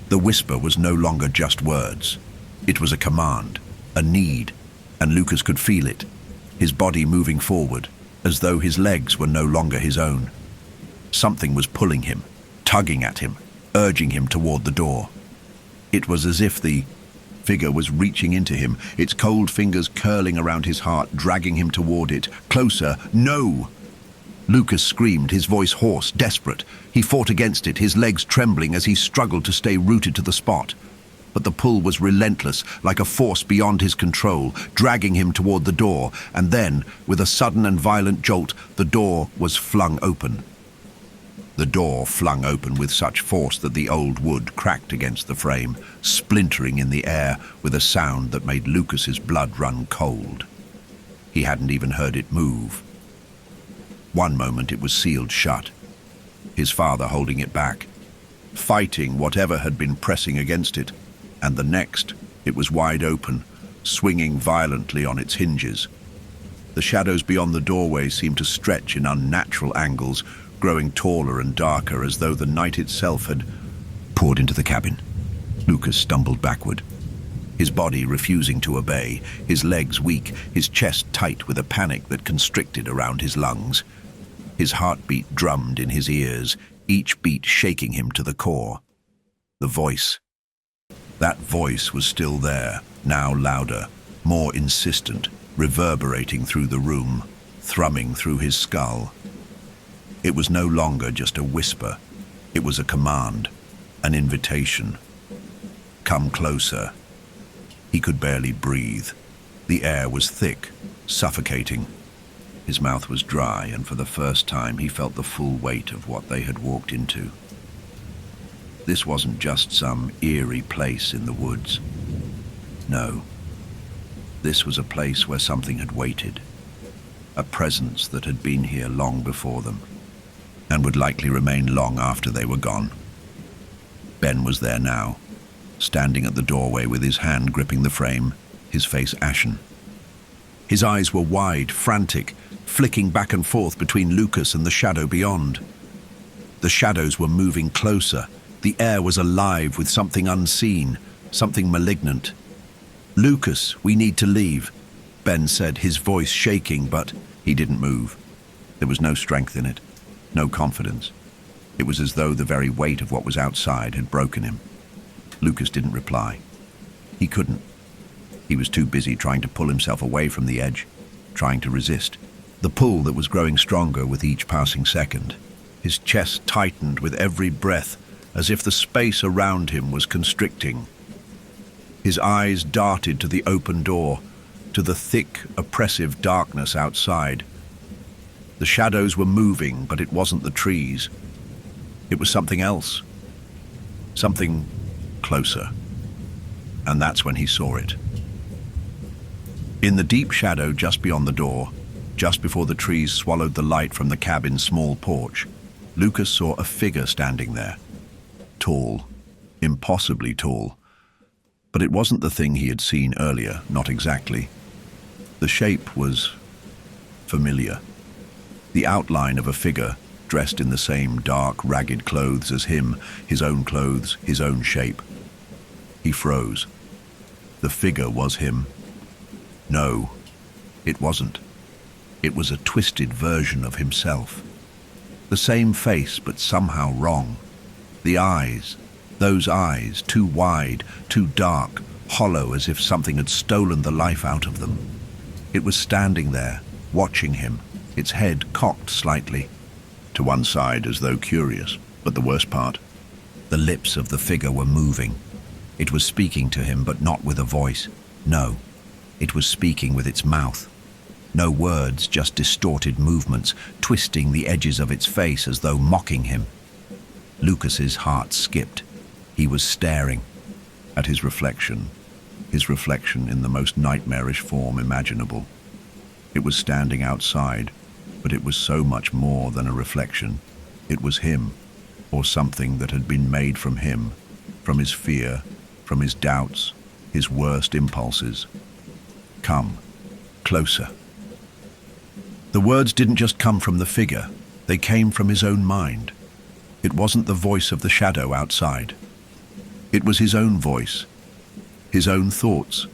The whisper was no longer just words. It was a command, a need, and Lucas could feel it, his body moving forward, as though his legs were no longer his own. Something was pulling him, tugging at him, urging him toward the door. It was as if the figure was reaching into him, its cold fingers curling around his heart, dragging him toward it. Closer, no! Lucas screamed, his voice hoarse, desperate. He fought against it, his legs trembling as he struggled to stay rooted to the spot. But the pull was relentless, like a force beyond his control, dragging him toward the door, and then, with a sudden and violent jolt, the door was flung open. The door flung open with such force that the old wood cracked against the frame, splintering in the air with a sound that made Lucas's blood run cold. He hadn't even heard it move. One moment it was sealed shut, his father holding it back, fighting whatever had been pressing against it, and the next it was wide open, swinging violently on its hinges. The shadows beyond the doorway seemed to stretch in unnatural angles, growing taller and darker as though the night itself had poured into the cabin. Lucas stumbled backward, his body refusing to obey, his legs weak, his chest tight with a panic that constricted around his lungs. His heartbeat drummed in his ears, each beat shaking him to the core. The voice. That voice was still there, now louder, more insistent, reverberating through the room, thrumming through his skull. It was no longer just a whisper. It was a command, an invitation. Come closer. He could barely breathe. The air was thick, suffocating. His mouth was dry, and for the first time he felt the full weight of what they had walked into. This wasn't just some eerie place in the woods. No. This was a place where something had waited. A presence that had been here long before them, and would likely remain long after they were gone. Ben was there now, standing at the doorway with his hand gripping the frame, his face ashen. His eyes were wide, frantic, flicking back and forth between Lucas and the shadow beyond. The shadows were moving closer. The air was alive with something unseen, something malignant. "Lucas, we need to leave," Ben said, his voice shaking, but he didn't move. There was no strength in it, no confidence. It was as though the very weight of what was outside had broken him. Lucas didn't reply. He couldn't. He was too busy trying to pull himself away from the edge, trying to resist. The pull that was growing stronger with each passing second. His chest tightened with every breath, as if the space around him was constricting. His eyes darted to the open door, to the thick, oppressive darkness outside. The shadows were moving, but it wasn't the trees. It was something else. Something closer. And that's when he saw it. In the deep shadow just beyond the door, just before the trees swallowed the light from the cabin's small porch, Lucas saw a figure standing there. Tall, impossibly tall. But it wasn't the thing he had seen earlier, not exactly. The shape was familiar. The outline of a figure dressed in the same dark, ragged clothes as him, his own clothes, his own shape. He froze. The figure was him. No, it wasn't. It was a twisted version of himself. The same face, but somehow wrong. The eyes, those eyes, too wide, too dark, hollow as if something had stolen the life out of them. It was standing there, watching him, its head cocked slightly, to one side as though curious. But the worst part, the lips of the figure were moving. It was speaking to him, but not with a voice. No, it was speaking with its mouth. No words, just distorted movements, twisting the edges of its face as though mocking him. Lucas's heart skipped. He was staring at his reflection in the most nightmarish form imaginable. It was standing outside, but it was so much more than a reflection. It was him, or something that had been made from him, from his fear, from his doubts, his worst impulses. Come, closer. The words didn't just come from the figure, they came from his own mind. It wasn't the voice of the shadow outside. It was his own voice, his own thoughts,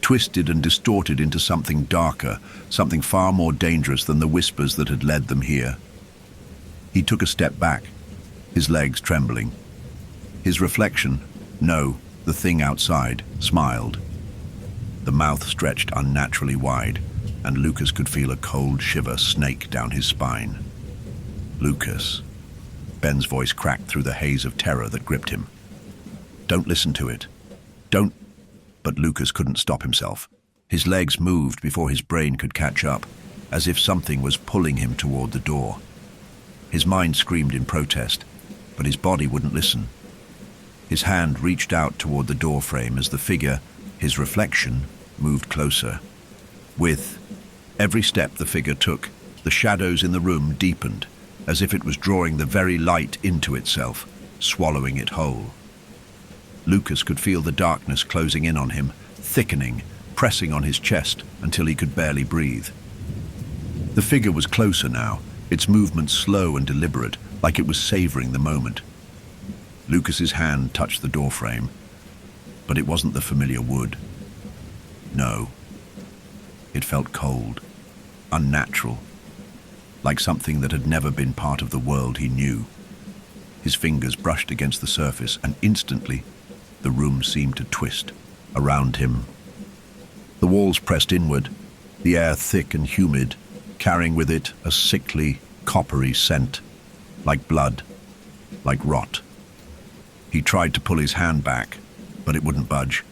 twisted and distorted into something darker, something far more dangerous than the whispers that had led them here. He took a step back, his legs trembling. His reflection, no, the thing outside, smiled. The mouth stretched unnaturally wide, and Lucas could feel a cold shiver snake down his spine. Lucas. Ben's voice cracked through the haze of terror that gripped him. Don't listen to it. Don't. But Lucas couldn't stop himself. His legs moved before his brain could catch up, as if something was pulling him toward the door. His mind screamed in protest, but his body wouldn't listen. His hand reached out toward the door frame as the figure, his reflection, moved closer. With every step the figure took, the shadows in the room deepened, as if it was drawing the very light into itself, swallowing it whole. Lucas could feel the darkness closing in on him, thickening, pressing on his chest until he could barely breathe. The figure was closer now, its movements slow and deliberate, like it was savoring the moment. Lucas's hand touched the doorframe, but it wasn't the familiar wood. No. It felt cold, unnatural, like something that had never been part of the world he knew. His fingers brushed against the surface, and instantly, the room seemed to twist around him. The walls pressed inward, the air thick and humid, carrying with it a sickly, coppery scent, like blood, like rot. He tried to pull his hand back, but it wouldn't budge.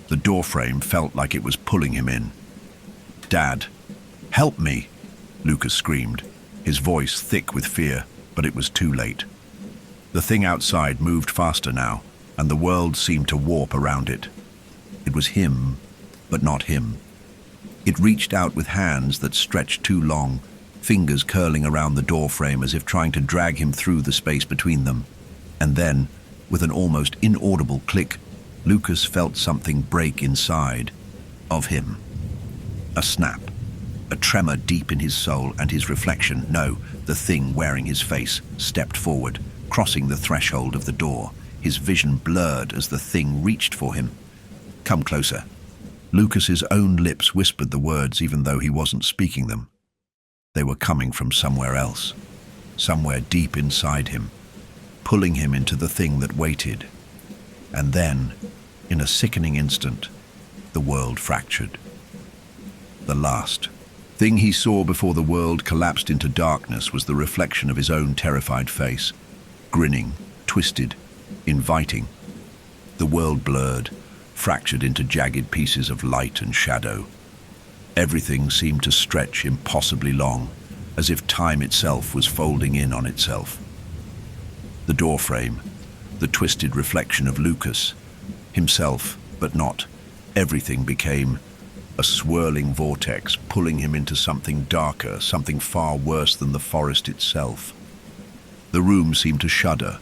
The doorframe felt like it was pulling him in. "Dad, help me!" Lucas screamed, his voice thick with fear, but it was too late. The thing outside moved faster now, and the world seemed to warp around it. It was him, but not him. It reached out with hands that stretched too long, fingers curling around the doorframe as if trying to drag him through the space between them. And then, with an almost inaudible click, Lucas felt something break inside of him. A snap, a tremor deep in his soul, and his reflection, no, the thing wearing his face, stepped forward, crossing the threshold of the door, his vision blurred as the thing reached for him. "Come closer." Lucas's own lips whispered the words even though he wasn't speaking them. They were coming from somewhere else, somewhere deep inside him, pulling him into the thing that waited. And then, in a sickening instant, the world fractured. The last thing he saw before the world collapsed into darkness was the reflection of his own terrified face, grinning, twisted, inviting. The world blurred, fractured into jagged pieces of light and shadow. Everything seemed to stretch impossibly long, as if time itself was folding in on itself. The doorframe, the twisted reflection of Lucas, himself, but not, everything became a swirling vortex, pulling him into something darker, something far worse than the forest itself. The room seemed to shudder,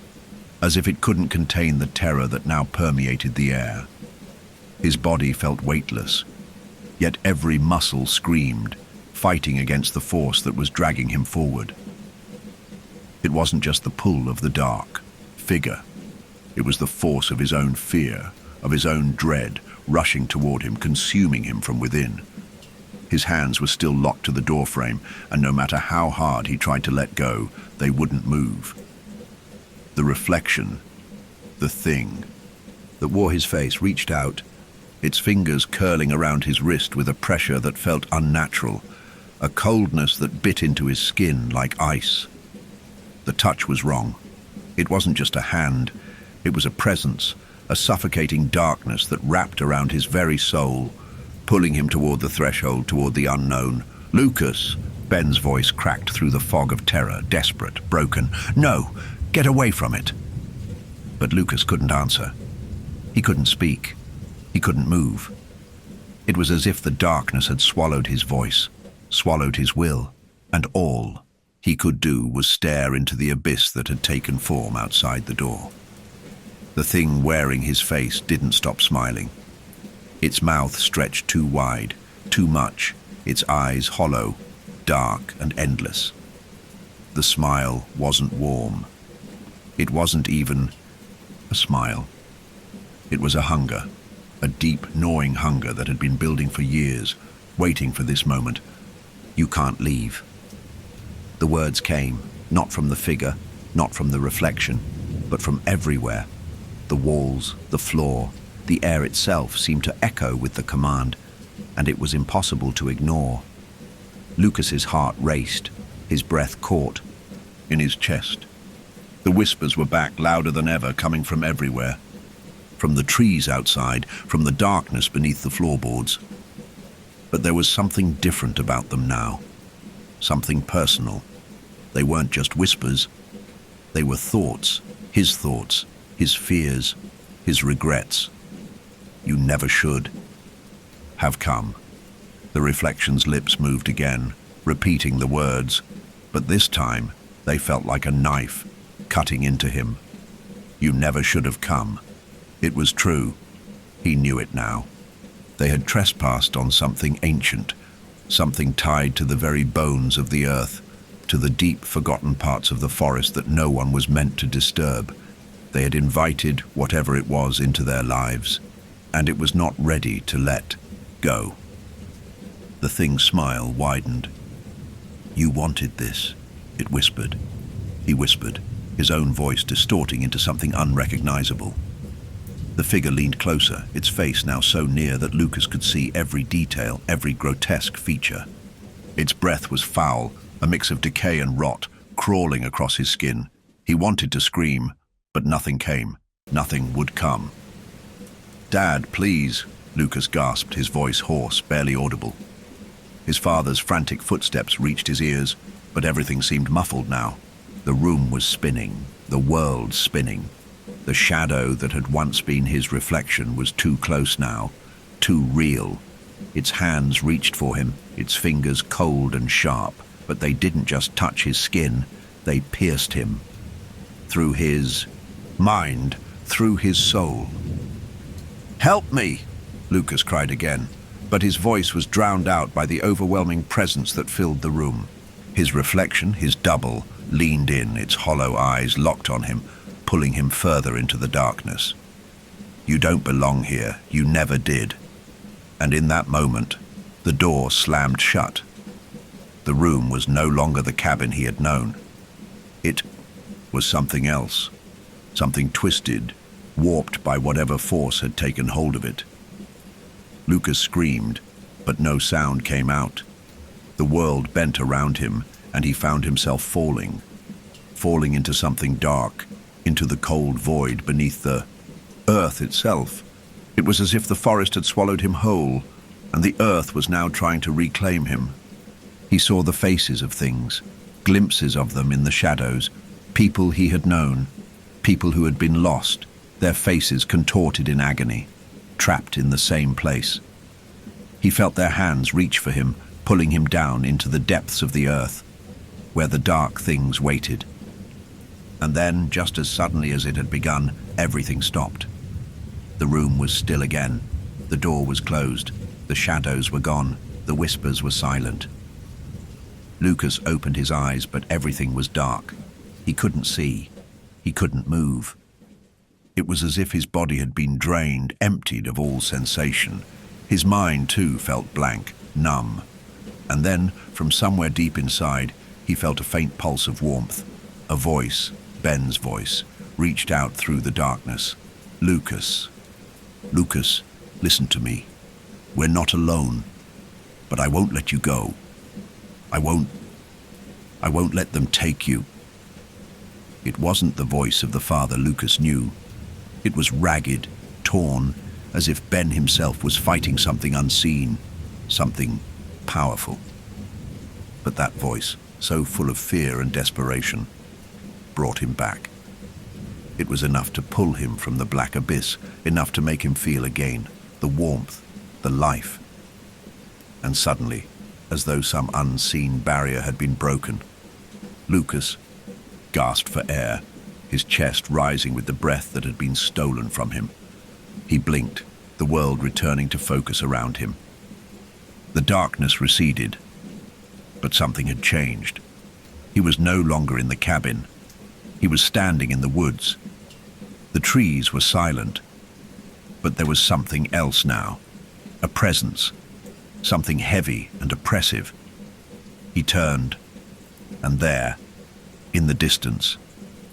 as if it couldn't contain the terror that now permeated the air. His body felt weightless, yet every muscle screamed, fighting against the force that was dragging him forward. It wasn't just the pull of the dark figure. It was the force of his own fear, of his own dread, rushing toward him, consuming him from within. His hands were still locked to the doorframe, and no matter how hard he tried to let go, they wouldn't move. The reflection, the thing that wore his face, reached out, its fingers curling around his wrist with a pressure that felt unnatural, a coldness that bit into his skin like ice. The touch was wrong. It wasn't just a hand, it was a presence, a suffocating darkness that wrapped around his very soul, pulling him toward the threshold, toward the unknown. "Lucas!" Ben's voice cracked through the fog of terror, desperate, broken. "No! Get away from it!" But Lucas couldn't answer. He couldn't speak. He couldn't move. It was as if the darkness had swallowed his voice, swallowed his will, and all he could do was stare into the abyss that had taken form outside the door. The thing wearing his face didn't stop smiling. Its mouth stretched too wide, too much, its eyes hollow, dark and endless. The smile wasn't warm. It wasn't even a smile. It was a hunger, a deep, gnawing hunger that had been building for years, waiting for this moment. "You can't leave." The words came, not from the figure, not from the reflection, but from everywhere. The walls, the floor, the air itself seemed to echo with the command, and it was impossible to ignore. Lucas's heart raced, his breath caught in his chest. The whispers were back, louder than ever, coming from everywhere. From the trees outside, from the darkness beneath the floorboards. But there was something different about them now. Something personal. They weren't just whispers. They were thoughts, his fears, his regrets. "You never should have come." The reflection's lips moved again, repeating the words, but this time they felt like a knife cutting into him. "You never should have come." It was true. He knew it now. They had trespassed on something ancient, something tied to the very bones of the earth, to the deep forgotten parts of the forest that no one was meant to disturb. They had invited whatever it was into their lives, and it was not ready to let go. The thing's smile widened. "You wanted this," it whispered. He whispered, his own voice distorting into something unrecognizable. The figure leaned closer, its face now so near that Lucas could see every detail, every grotesque feature. Its breath was foul, a mix of decay and rot, crawling across his skin. He wanted to scream, but nothing came. Nothing would come. "Dad, please," Lucas gasped, his voice hoarse, barely audible. His father's frantic footsteps reached his ears, but everything seemed muffled now. The room was spinning, the world spinning. The shadow that had once been his reflection was too close now, too real. Its hands reached for him, its fingers cold and sharp, but they didn't just touch his skin, they pierced him. Through his mind, through his soul. "Help me!" Lucas cried again, but his voice was drowned out by the overwhelming presence that filled the room. His reflection, his double, leaned in, its hollow eyes locked on him, pulling him further into the darkness. "You don't belong here, you never did." And in that moment, the door slammed shut. The room was no longer the cabin he had known. It was something else, something twisted, warped by whatever force had taken hold of it. Lucas screamed, but no sound came out. The world bent around him, and he found himself falling into something dark, into the cold void beneath the earth itself. It was as if the forest had swallowed him whole, and the earth was now trying to reclaim him. He saw the faces of things, glimpses of them in the shadows, people he had known, people who had been lost, their faces contorted in agony, trapped in the same place. He felt their hands reach for him, pulling him down into the depths of the earth, where the dark things waited. And then, just as suddenly as it had begun, everything stopped. The room was still again. The door was closed. The shadows were gone. The whispers were silent. Lucas opened his eyes, but everything was dark. He couldn't see. He couldn't move. It was as if his body had been drained, emptied of all sensation. His mind, too, felt blank, numb. And then, from somewhere deep inside, he felt a faint pulse of warmth. A voice, Ben's voice, reached out through the darkness. "Lucas. Lucas, listen to me. We're not alone, but I won't let you go. I won't let them take you." It wasn't the voice of the father Lucas knew. It was ragged, torn, as if Ben himself was fighting something unseen, something powerful. But that voice, so full of fear and desperation, brought him back. It was enough to pull him from the black abyss, enough to make him feel again the warmth, the life. And suddenly, as though some unseen barrier had been broken, Lucas gasped for air, his chest rising with the breath that had been stolen from him. He blinked, the world returning to focus around him. The darkness receded, but something had changed. He was no longer in the cabin. He was standing in the woods. The trees were silent, but there was something else now, a presence, something heavy and oppressive. He turned, and there, in the distance,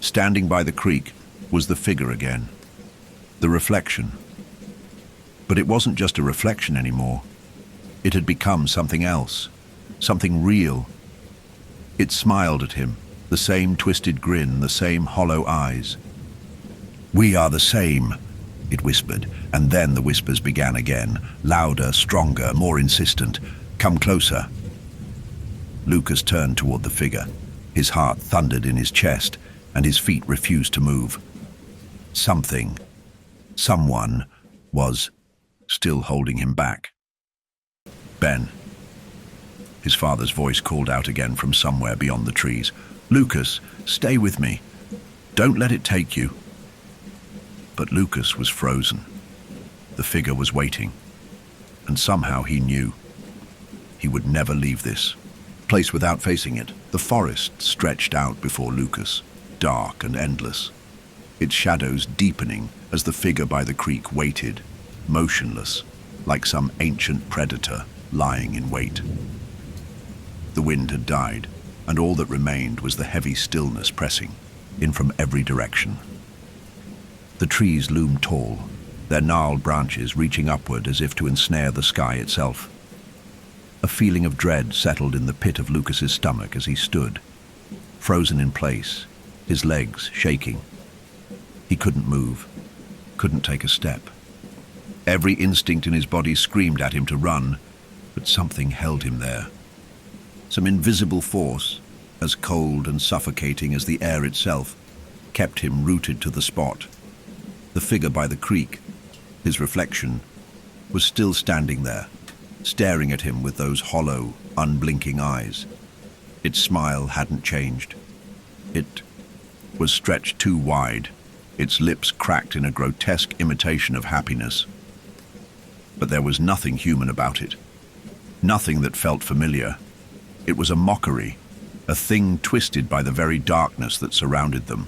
standing by the creek, was the figure again, the reflection. But it wasn't just a reflection anymore. It had become something else, something real. It smiled at him, the same twisted grin, the same hollow eyes. "We are the same," it whispered, and then the whispers began again, louder, stronger, more insistent. "Come closer." Lucas turned toward the figure. His heart thundered in his chest, and his feet refused to move. Someone was still holding him back. "Ben." His father's voice called out again from somewhere beyond the trees. "Lucas, stay with me. Don't let it take you." But Lucas was frozen. The figure was waiting, and somehow he knew he would never leave this place without facing it. The forest stretched out before Lucas, dark and endless, its shadows deepening as the figure by the creek waited, motionless, like some ancient predator lying in wait. The wind had died, and all that remained was the heavy stillness pressing. in from every direction. The trees loomed tall, their gnarled branches reaching upward as if to ensnare the sky itself. A feeling of dread settled in the pit of Lucas's stomach as he stood, frozen in place, his legs shaking. He couldn't move, couldn't take a step. Every instinct in his body screamed at him to run, but something held him there. Some invisible force, as cold and suffocating as the air itself, kept him rooted to the spot. The figure by the creek, his reflection, was still standing there, staring at him with those hollow, unblinking eyes. Its smile hadn't changed. It was stretched too wide, its lips cracked in a grotesque imitation of happiness. But there was nothing human about it, nothing that felt familiar. It was a mockery, a thing twisted by the very darkness that surrounded them.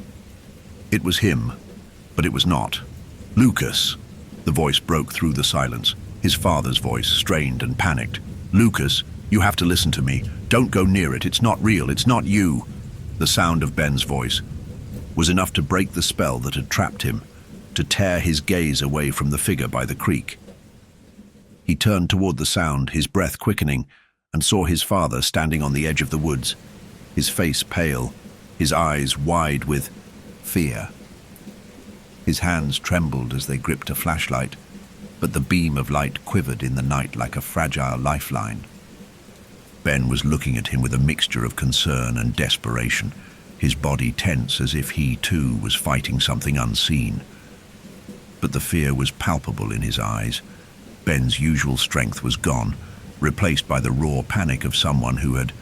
It was him, but it was not. "Lucas!" The voice broke through the silence, his father's voice, strained and panicked. "Lucas, you have to listen to me. Don't go near it. It's not real. It's not you." The sound of Ben's voice was enough to break the spell that had trapped him, to tear his gaze away from the figure by the creek. He turned toward the sound, his breath quickening, and saw his father standing on the edge of the woods, his face pale, his eyes wide with fear. His hands trembled as they gripped a flashlight, but the beam of light quivered in the night like a fragile lifeline. Ben was looking at him with a mixture of concern and desperation, his body tense as if he too was fighting something unseen. But the fear was palpable in his eyes. Ben's usual strength was gone, replaced by the raw panic of someone who had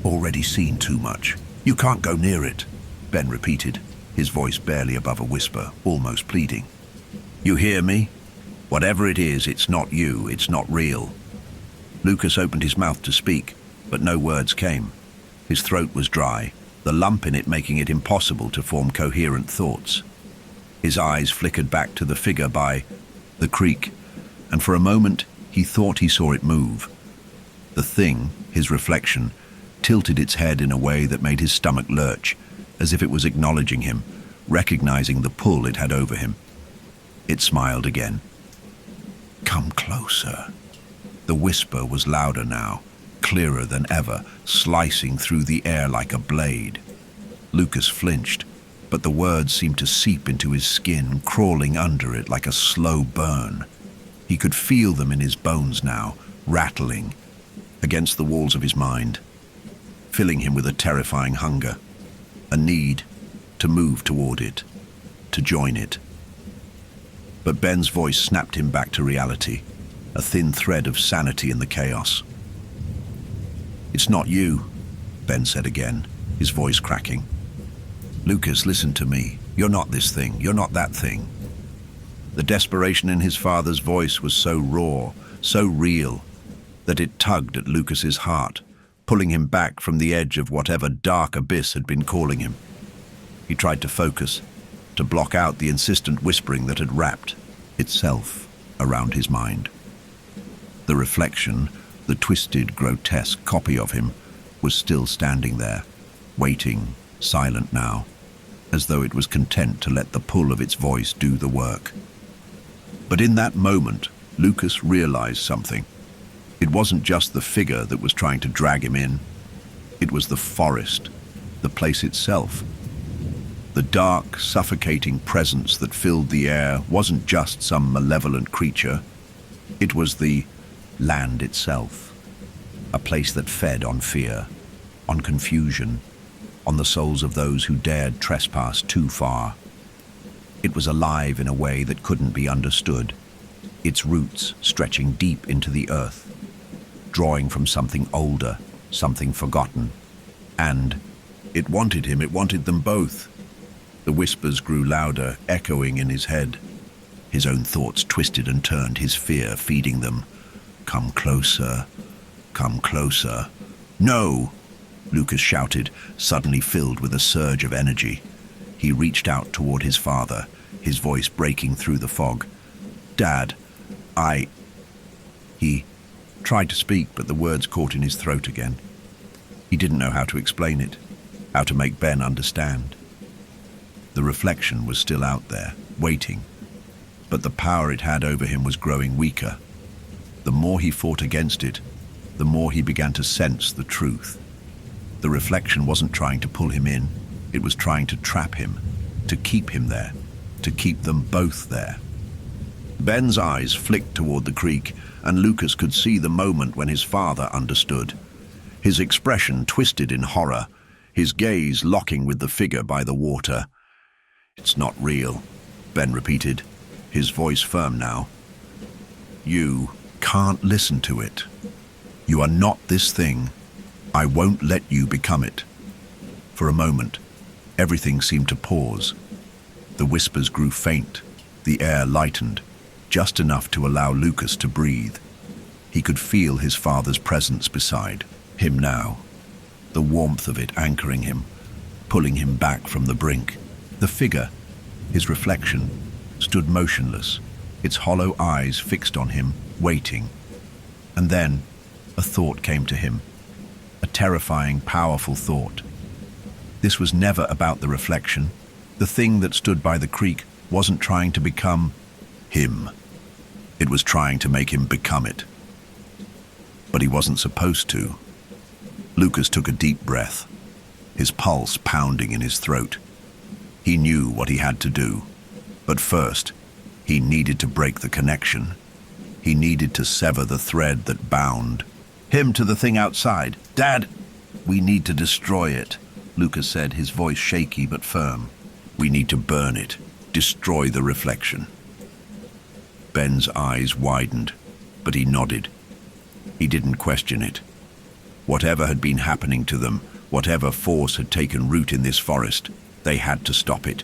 already seen too much. "You can't go near it," Ben repeated, his voice barely above a whisper, almost pleading. "You hear me? Whatever it is, it's not you, it's not real." Lucas opened his mouth to speak, but no words came. His throat was dry, the lump in it making it impossible to form coherent thoughts. His eyes flickered back to the figure by the creek, and for a moment he thought he saw it move. The thing, his reflection, tilted its head in a way that made his stomach lurch, as if it was acknowledging him, recognizing the pull it had over him. It smiled again. "Come closer." The whisper was louder now, clearer than ever, slicing through the air like a blade. Lucas flinched, but the words seemed to seep into his skin, crawling under it like a slow burn. He could feel them in his bones now, rattling against the walls of his mind, filling him with a terrifying hunger, a need to move toward it, to join it. But Ben's voice snapped him back to reality, a thin thread of sanity in the chaos. "It's not you," Ben said again, his voice cracking. "Lucas, listen to me. You're not this thing. You're not that thing." The desperation in his father's voice was so raw, so real, that it tugged at Lucas's heart, pulling him back from the edge of whatever dark abyss had been calling him. He tried to focus, to block out the insistent whispering that had wrapped itself around his mind. The reflection, the twisted, grotesque copy of him, was still standing there, waiting, silent now, as though it was content to let the pull of its voice do the work. But in that moment, Lucas realized something. It wasn't just the figure that was trying to drag him in. It was the forest, the place itself. The dark, suffocating presence that filled the air wasn't just some malevolent creature. It was the land itself, a place that fed on fear, on confusion, on the souls of those who dared trespass too far. It was alive in a way that couldn't be understood, its roots stretching deep into the earth, drawing from something older, something forgotten. And it wanted him, it wanted them both. The whispers grew louder, echoing in his head. His own thoughts twisted and turned, his fear feeding them. "Come closer, come closer." "No!" Lucas shouted, suddenly filled with a surge of energy. He reached out toward his father, his voice breaking through the fog. "Dad, He tried to speak, but the words caught in his throat again. He didn't know how to explain it, how to make Ben understand. The reflection was still out there, waiting, but the power it had over him was growing weaker. The more he fought against it, the more he began to sense the truth. The reflection wasn't trying to pull him in, it was trying to trap him, to keep him there, to keep them both there. Ben's eyes flicked toward the creek, and Lucas could see the moment when his father understood. His expression twisted in horror, his gaze locking with the figure by the water. "It's not real," Ben repeated, his voice firm now. "You can't listen to it. You are not this thing. I won't let you become it." For a moment, everything seemed to pause. The whispers grew faint, the air lightened, just enough to allow Lucas to breathe. He could feel his father's presence beside him now, the warmth of it anchoring him, pulling him back from the brink. The figure, his reflection, stood motionless, its hollow eyes fixed on him, waiting. And then a thought came to him, a terrifying, powerful thought. This was never about the reflection. The thing that stood by the creek wasn't trying to become him. It was trying to make him become it. But he wasn't supposed to. Lucas took a deep breath, his pulse pounding in his throat. He knew what he had to do. But first, he needed to break the connection. He needed to sever the thread that bound him to the thing outside. "Dad, we need to destroy it," Lucas said, his voice shaky but firm. "We need to burn it, destroy the reflection." Ben's eyes widened, but he nodded. He didn't question it. Whatever had been happening to them, whatever force had taken root in this forest, they had to stop it.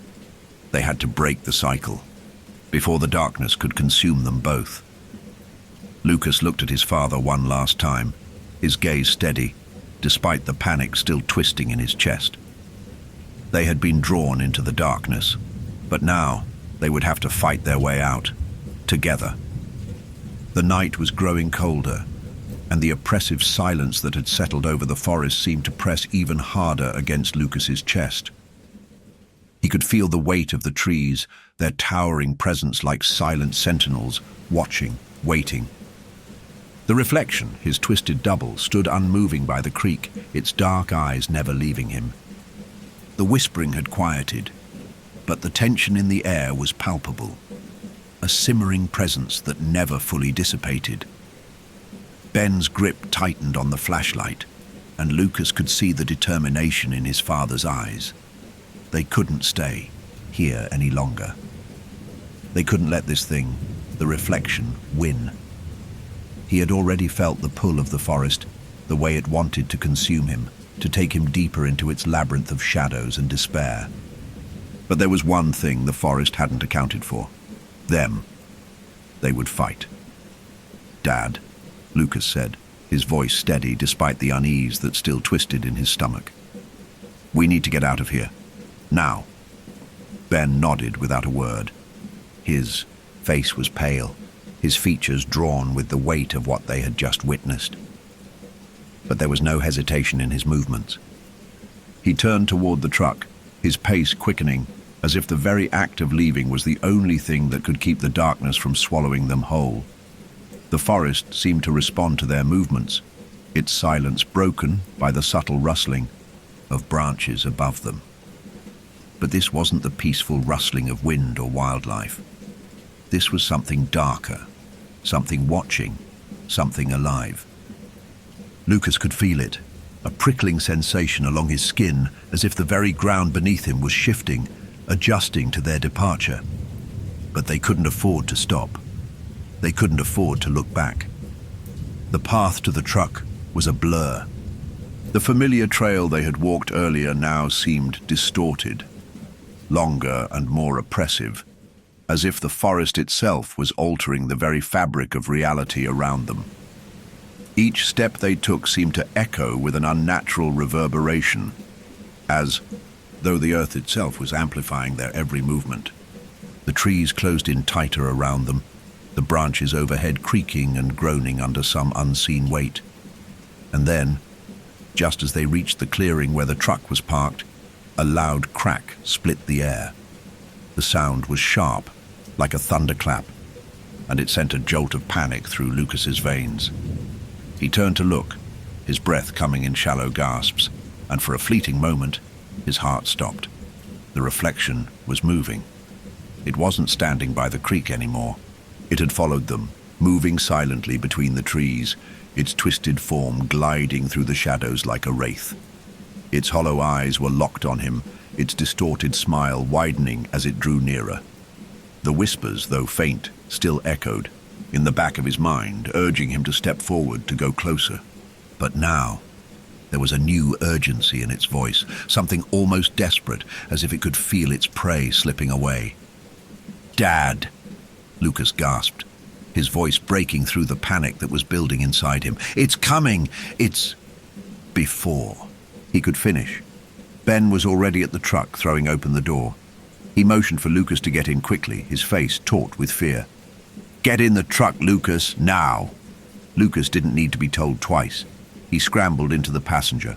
They had to break the cycle, before the darkness could consume them both. Lucas looked at his father one last time, his gaze steady, despite the panic still twisting in his chest. They had been drawn into the darkness, but now they would have to fight their way out, together. The night was growing colder, and the oppressive silence that had settled over the forest seemed to press even harder against Lucas's chest. He could feel the weight of the trees, their towering presence like silent sentinels, watching, waiting. The reflection, his twisted double, stood unmoving by the creek, its dark eyes never leaving him. The whispering had quieted, but the tension in the air was palpable, a simmering presence that never fully dissipated. Ben's grip tightened on the flashlight, and Lucas could see the determination in his father's eyes. They couldn't stay here any longer. They couldn't let this thing, the reflection, win. He had already felt the pull of the forest, the way it wanted to consume him, to take him deeper into its labyrinth of shadows and despair. But there was one thing the forest hadn't accounted for. Them. They would fight. "Dad," Lucas said, his voice steady despite the unease that still twisted in his stomach. "We need to get out of here. Now." Ben nodded without a word. His face was pale, his features drawn with the weight of what they had just witnessed. But there was no hesitation in his movements. He turned toward the truck, his pace quickening, as if the very act of leaving was the only thing that could keep the darkness from swallowing them whole. The forest seemed to respond to their movements, its silence broken by the subtle rustling of branches above them. But this wasn't the peaceful rustling of wind or wildlife. This was something darker, something watching, something alive. Lucas could feel it, a prickling sensation along his skin, as if the very ground beneath him was shifting, adjusting to their departure. But they couldn't afford to stop. They couldn't afford to look back. The path to the truck was a blur. The familiar trail they had walked earlier now seemed distorted, longer and more oppressive, as if the forest itself was altering the very fabric of reality around them. Each step they took seemed to echo with an unnatural reverberation, as though the earth itself was amplifying their every movement. The trees closed in tighter around them, the branches overhead creaking and groaning under some unseen weight. And then, just as they reached the clearing where the truck was parked, a loud crack split the air. The sound was sharp, like a thunderclap, and it sent a jolt of panic through Lucas's veins. He turned to look, his breath coming in shallow gasps, and for a fleeting moment, his heart stopped. The reflection was moving. It wasn't standing by the creek anymore. It had followed them, moving silently between the trees, its twisted form gliding through the shadows like a wraith. Its hollow eyes were locked on him, its distorted smile widening as it drew nearer. The whispers, though faint, still echoed, in the back of his mind, urging him to step forward, to go closer. But now, there was a new urgency in its voice, something almost desperate, as if it could feel its prey slipping away. "Dad!" Lucas gasped, his voice breaking through the panic that was building inside him. "It's coming! It's..." Before he could finish, Ben was already at the truck, throwing open the door. He motioned for Lucas to get in quickly, his face taut with fear. "Get in the truck, Lucas, now!" Lucas didn't need to be told twice. He scrambled into the passenger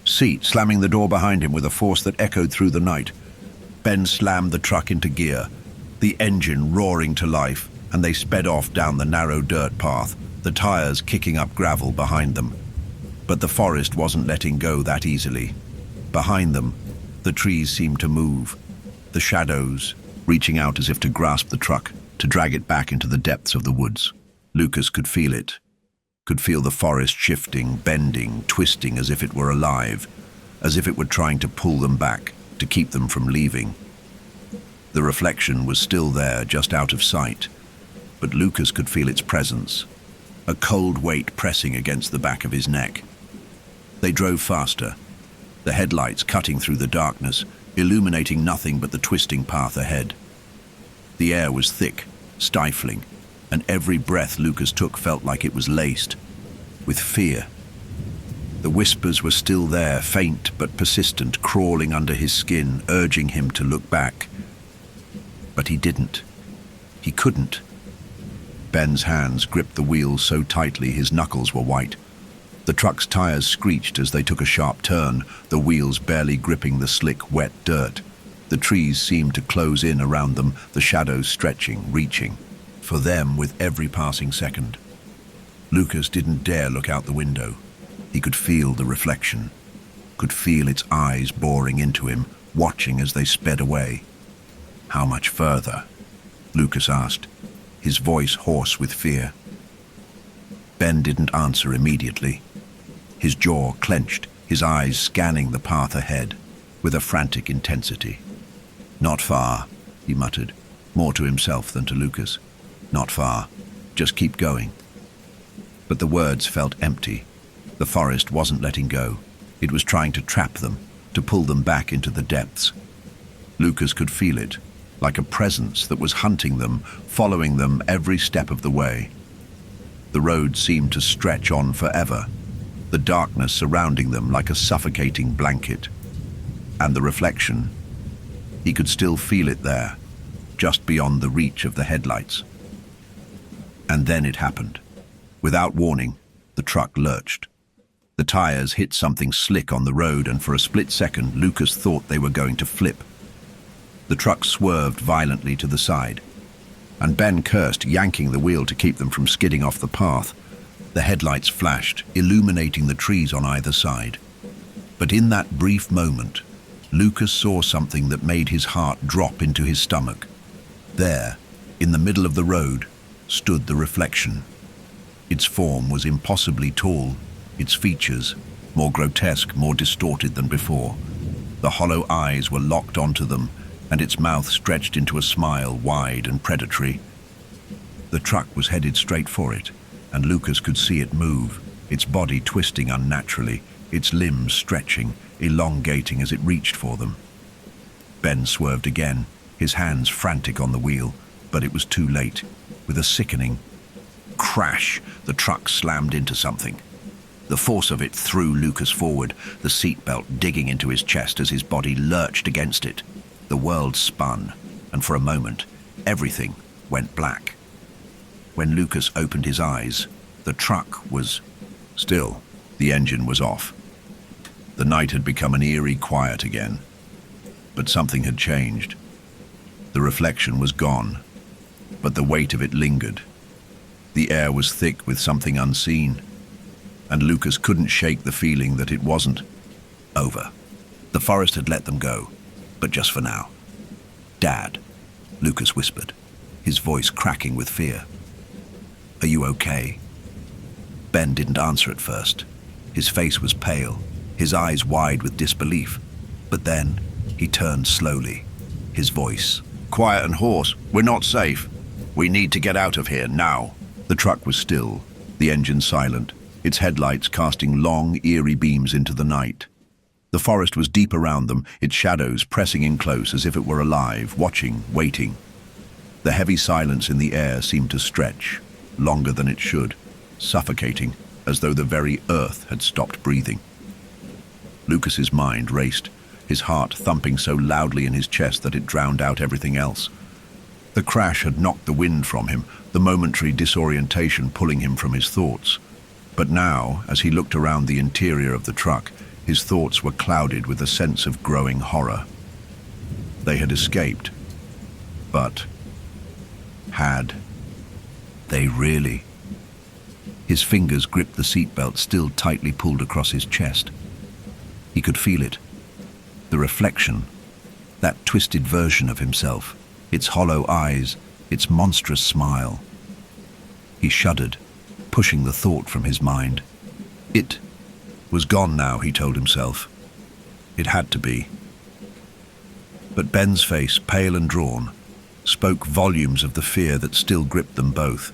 seat, slamming the door behind him with a force that echoed through the night. Ben slammed the truck into gear, the engine roaring to life, and they sped off down the narrow dirt path, the tires kicking up gravel behind them. But the forest wasn't letting go that easily. Behind them, the trees seemed to move, the shadows reaching out as if to grasp the truck, to drag it back into the depths of the woods. Lucas could feel it, could feel the forest shifting, bending, twisting as if it were alive, as if it were trying to pull them back, to keep them from leaving. The reflection was still there, just out of sight, but Lucas could feel its presence, a cold weight pressing against the back of his neck. They drove faster, the headlights cutting through the darkness, illuminating nothing but the twisting path ahead. The air was thick, stifling, and every breath Lucas took felt like it was laced with fear. The whispers were still there, faint but persistent, crawling under his skin, urging him to look back. But he didn't. He couldn't. Ben's hands gripped the wheels so tightly his knuckles were white. The truck's tires screeched as they took a sharp turn, the wheels barely gripping the slick, wet dirt. The trees seemed to close in around them, the shadows stretching, reaching for them with every passing second. Lucas didn't dare look out the window. He could feel the reflection, could feel its eyes boring into him, watching as they sped away. "How much further?" Lucas asked, his voice hoarse with fear. Ben didn't answer immediately. His jaw clenched, his eyes scanning the path ahead with a frantic intensity. "Not far," he muttered, more to himself than to Lucas. "Not far. Just keep going." But the words felt empty. The forest wasn't letting go. It was trying to trap them, to pull them back into the depths. Lucas could feel it, like a presence that was hunting them, following them every step of the way. The road seemed to stretch on forever, the darkness surrounding them like a suffocating blanket. And the reflection, he could still feel it there, just beyond the reach of the headlights. And then it happened. Without warning, the truck lurched. The tires hit something slick on the road, and for a split second, Lucas thought they were going to flip. The truck swerved violently to the side, and Ben cursed, yanking the wheel to keep them from skidding off the path. The headlights flashed, illuminating the trees on either side. But in that brief moment, Lucas saw something that made his heart drop into his stomach. There, in the middle of the road, stood the reflection. Its form was impossibly tall, its features more grotesque, more distorted than before. The hollow eyes were locked onto them, and its mouth stretched into a smile, wide and predatory. The truck was headed straight for it, and Lucas could see it move, its body twisting unnaturally, its limbs stretching, elongating as it reached for them. Ben swerved again, his hands frantic on the wheel, but it was too late. With a sickening crash, the truck slammed into something. The force of it threw Lucas forward, the seatbelt digging into his chest as his body lurched against it. The world spun, and for a moment, everything went black. When Lucas opened his eyes, the truck was still. The engine was off. The night had become an eerie quiet again. But something had changed. The reflection was gone, but the weight of it lingered. The air was thick with something unseen, and Lucas couldn't shake the feeling that it wasn't over. The forest had let them go, but just for now. "Dad," Lucas whispered, his voice cracking with fear. "Are you okay?" Ben didn't answer at first. His face was pale, his eyes wide with disbelief. But then he turned slowly, his voice quiet and hoarse. "We're not safe. We need to get out of here now." The truck was still, the engine silent, its headlights casting long, eerie beams into the night. The forest was deep around them, its shadows pressing in close as if it were alive, watching, waiting. The heavy silence in the air seemed to stretch, longer than it should, suffocating, as though the very earth had stopped breathing. Lucas's mind raced, his heart thumping so loudly in his chest that it drowned out everything else. The crash had knocked the wind from him, the momentary disorientation pulling him from his thoughts. But now, as he looked around the interior of the truck, his thoughts were clouded with a sense of growing horror. They had escaped, but had they really? His fingers gripped the seatbelt still tightly pulled across his chest. He could feel it. The reflection, that twisted version of himself, its hollow eyes, its monstrous smile. He shuddered, pushing the thought from his mind. It was gone now, he told himself. It had to be. But Ben's face, pale and drawn, spoke volumes of the fear that still gripped them both.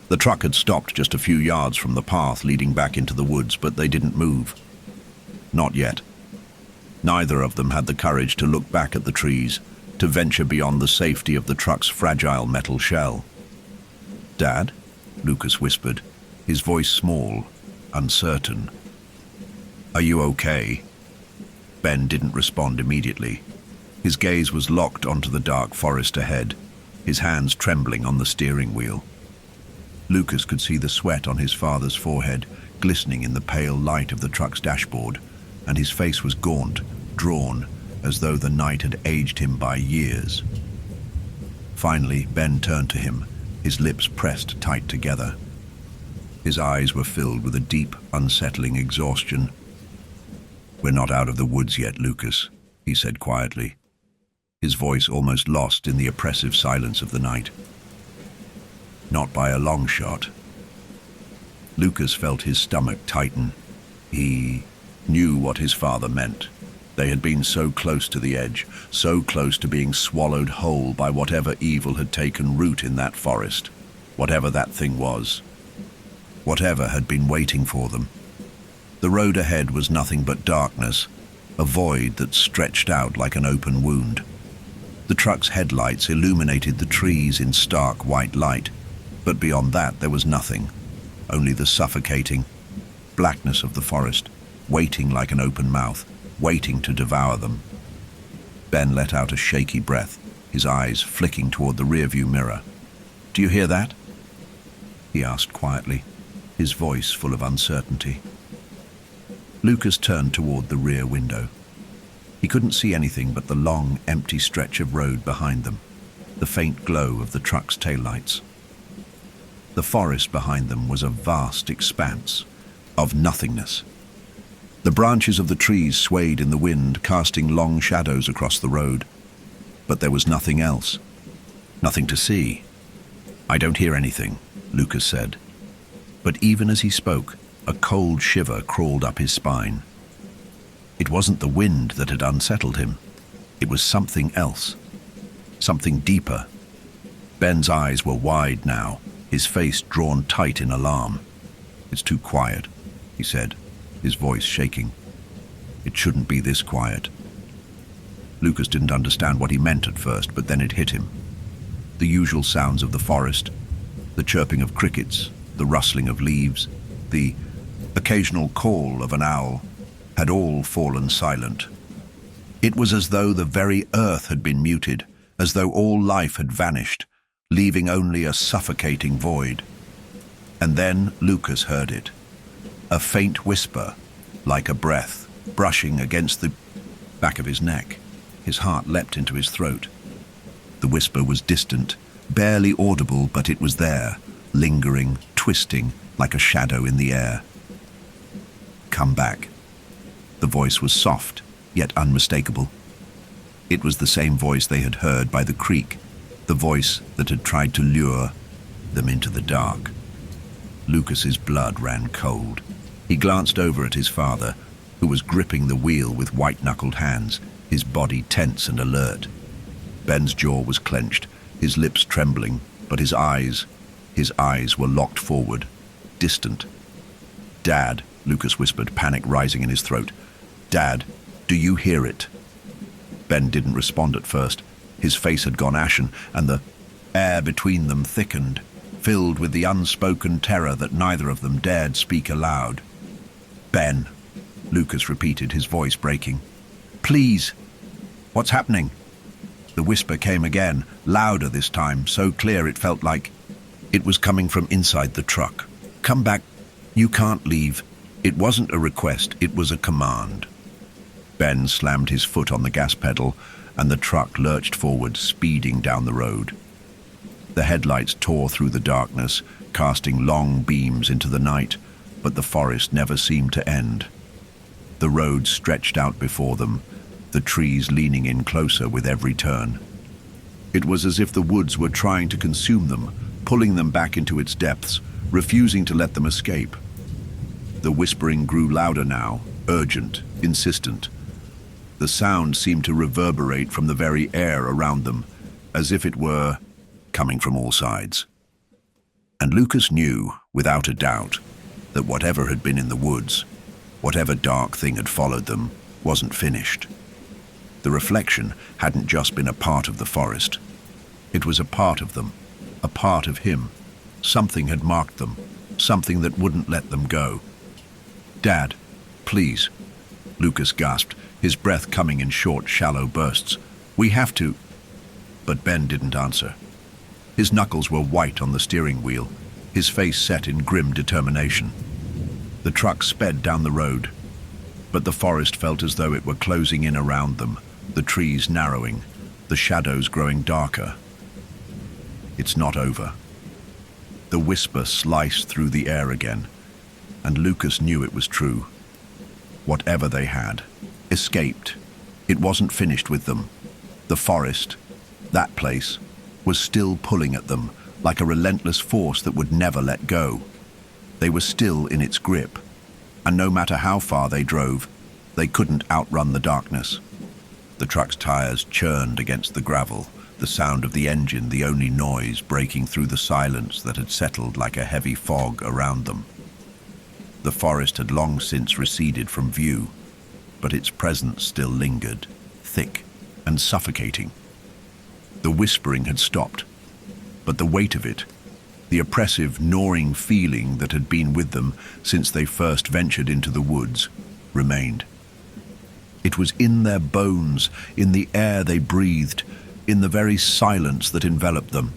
The truck had stopped just a few yards from the path leading back into the woods, but they didn't move. Not yet. Neither of them had the courage to look back at the trees, to venture beyond the safety of the truck's fragile metal shell. "Dad?" Lucas whispered, his voice small, uncertain. "Are you okay?" Ben didn't respond immediately. His gaze was locked onto the dark forest ahead, his hands trembling on the steering wheel. Lucas could see the sweat on his father's forehead, glistening in the pale light of the truck's dashboard, and his face was gaunt, drawn, as though the night had aged him by years. Finally, Ben turned to him, his lips pressed tight together. His eyes were filled with a deep, unsettling exhaustion. "We're not out of the woods yet, Lucas," he said quietly, his voice almost lost in the oppressive silence of the night. "Not by a long shot." Lucas felt his stomach tighten. He knew what his father meant. They had been so close to the edge, so close to being swallowed whole by whatever evil had taken root in that forest, whatever that thing was, whatever had been waiting for them. The road ahead was nothing but darkness, a void that stretched out like an open wound. The truck's headlights illuminated the trees in stark white light, but beyond that there was nothing, only the suffocating blackness of the forest, waiting like an open mouth, waiting to devour them. Ben let out a shaky breath, his eyes flicking toward the rearview mirror. "Do you hear that?" he asked quietly, his voice full of uncertainty. Lucas turned toward the rear window. He couldn't see anything but the long, empty stretch of road behind them, the faint glow of the truck's taillights. The forest behind them was a vast expanse of nothingness. The branches of the trees swayed in the wind, casting long shadows across the road. But there was nothing else. Nothing to see. "I don't hear anything," Lucas said. But even as he spoke, a cold shiver crawled up his spine. It wasn't the wind that had unsettled him. It was something else. Something deeper. Ben's eyes were wide now, his face drawn tight in alarm. "It's too quiet," he said, his voice shaking. "It shouldn't be this quiet." Lucas didn't understand what he meant at first, but then it hit him. The usual sounds of the forest, the chirping of crickets, the rustling of leaves, the occasional call of an owl, had all fallen silent. It was as though the very earth had been muted, as though all life had vanished, leaving only a suffocating void. And then Lucas heard it. A faint whisper, like a breath, brushing against the back of his neck. His heart leapt into his throat. The whisper was distant, barely audible, but it was there, lingering, twisting, like a shadow in the air. "Come back." The voice was soft, yet unmistakable. It was the same voice they had heard by the creek, the voice that had tried to lure them into the dark. Lucas's blood ran cold. He glanced over at his father, who was gripping the wheel with white-knuckled hands, his body tense and alert. Ben's jaw was clenched, his lips trembling, but his eyes were locked forward, distant. "Dad," Lucas whispered, panic rising in his throat. "Dad, do you hear it?" Ben didn't respond at first. His face had gone ashen, and the air between them thickened, filled with the unspoken terror that neither of them dared speak aloud. "Ben," Lucas repeated, his voice breaking. "Please, what's happening?" The whisper came again, louder this time, so clear it felt like it was coming from inside the truck. "Come back. You can't leave." It wasn't a request, it was a command. Ben slammed his foot on the gas pedal, and the truck lurched forward, speeding down the road. The headlights tore through the darkness, casting long beams into the night, but the forest never seemed to end. The road stretched out before them, the trees leaning in closer with every turn. It was as if the woods were trying to consume them, pulling them back into its depths, refusing to let them escape. The whispering grew louder now, urgent, insistent. The sound seemed to reverberate from the very air around them, as if it were coming from all sides. And Lucas knew, without a doubt, that whatever had been in the woods, whatever dark thing had followed them, wasn't finished. The reflection hadn't just been a part of the forest. It was a part of them, a part of him. Something had marked them, something that wouldn't let them go. "Dad, please," Lucas gasped, his breath coming in short, shallow bursts. "We have to." But Ben didn't answer. His knuckles were white on the steering wheel, his face set in grim determination. The truck sped down the road, but the forest felt as though it were closing in around them, the trees narrowing, the shadows growing darker. "It's not over." The whisper sliced through the air again, and Lucas knew it was true. Whatever they had escaped. It wasn't finished with them. The forest, that place, was still pulling at them like a relentless force that would never let go. They were still in its grip, and no matter how far they drove, they couldn't outrun the darkness. The truck's tires churned against the gravel, the sound of the engine the only noise breaking through the silence that had settled like a heavy fog around them. The forest had long since receded from view, but its presence still lingered, thick and suffocating. The whispering had stopped, but the weight of it, the oppressive, gnawing feeling that had been with them since they first ventured into the woods, remained. It was in their bones, in the air they breathed, in the very silence that enveloped them.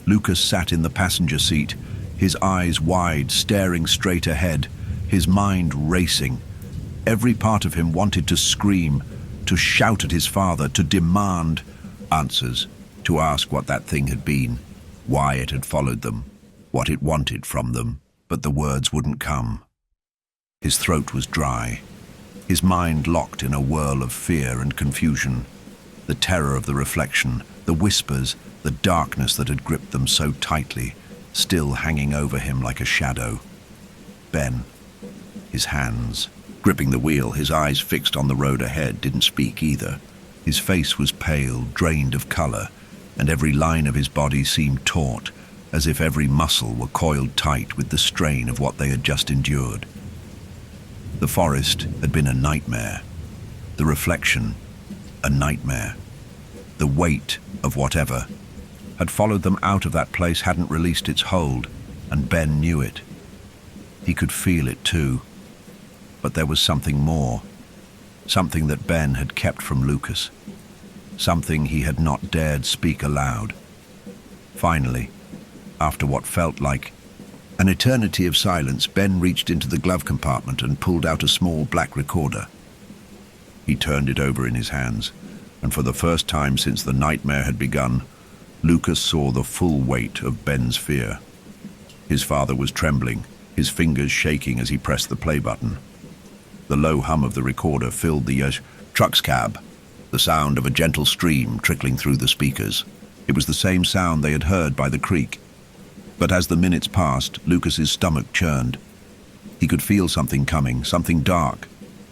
Lucas sat in the passenger seat, his eyes wide, staring straight ahead, his mind racing. Every part of him wanted to scream, to shout at his father, to demand answers, to ask what that thing had been, why it had followed them, what it wanted from them, but the words wouldn't come. His throat was dry, his mind locked in a whirl of fear and confusion. The terror of the reflection, the whispers, the darkness that had gripped them so tightly, still hanging over him like a shadow. Ben, his hands gripping the wheel, his eyes fixed on the road ahead, didn't speak either. His face was pale, drained of color, and every line of his body seemed taut, as if every muscle were coiled tight with the strain of what they had just endured. The forest had been a nightmare. The reflection, a nightmare. The weight of whatever had followed them out of that place hadn't released its hold, and Ben knew it. He could feel it too. But there was something more, something that Ben had kept from Lucas, something he had not dared speak aloud. Finally, after what felt like an eternity of silence, Ben reached into the glove compartment and pulled out a small black recorder. He turned it over in his hands, and for the first time since the nightmare had begun, Lucas saw the full weight of Ben's fear. His father was trembling, his fingers shaking as he pressed the play button. The low hum of the recorder filled the truck's cab, the sound of a gentle stream trickling through the speakers. It was the same sound they had heard by the creek. But as the minutes passed, Lucas's stomach churned. He could feel something coming, something dark,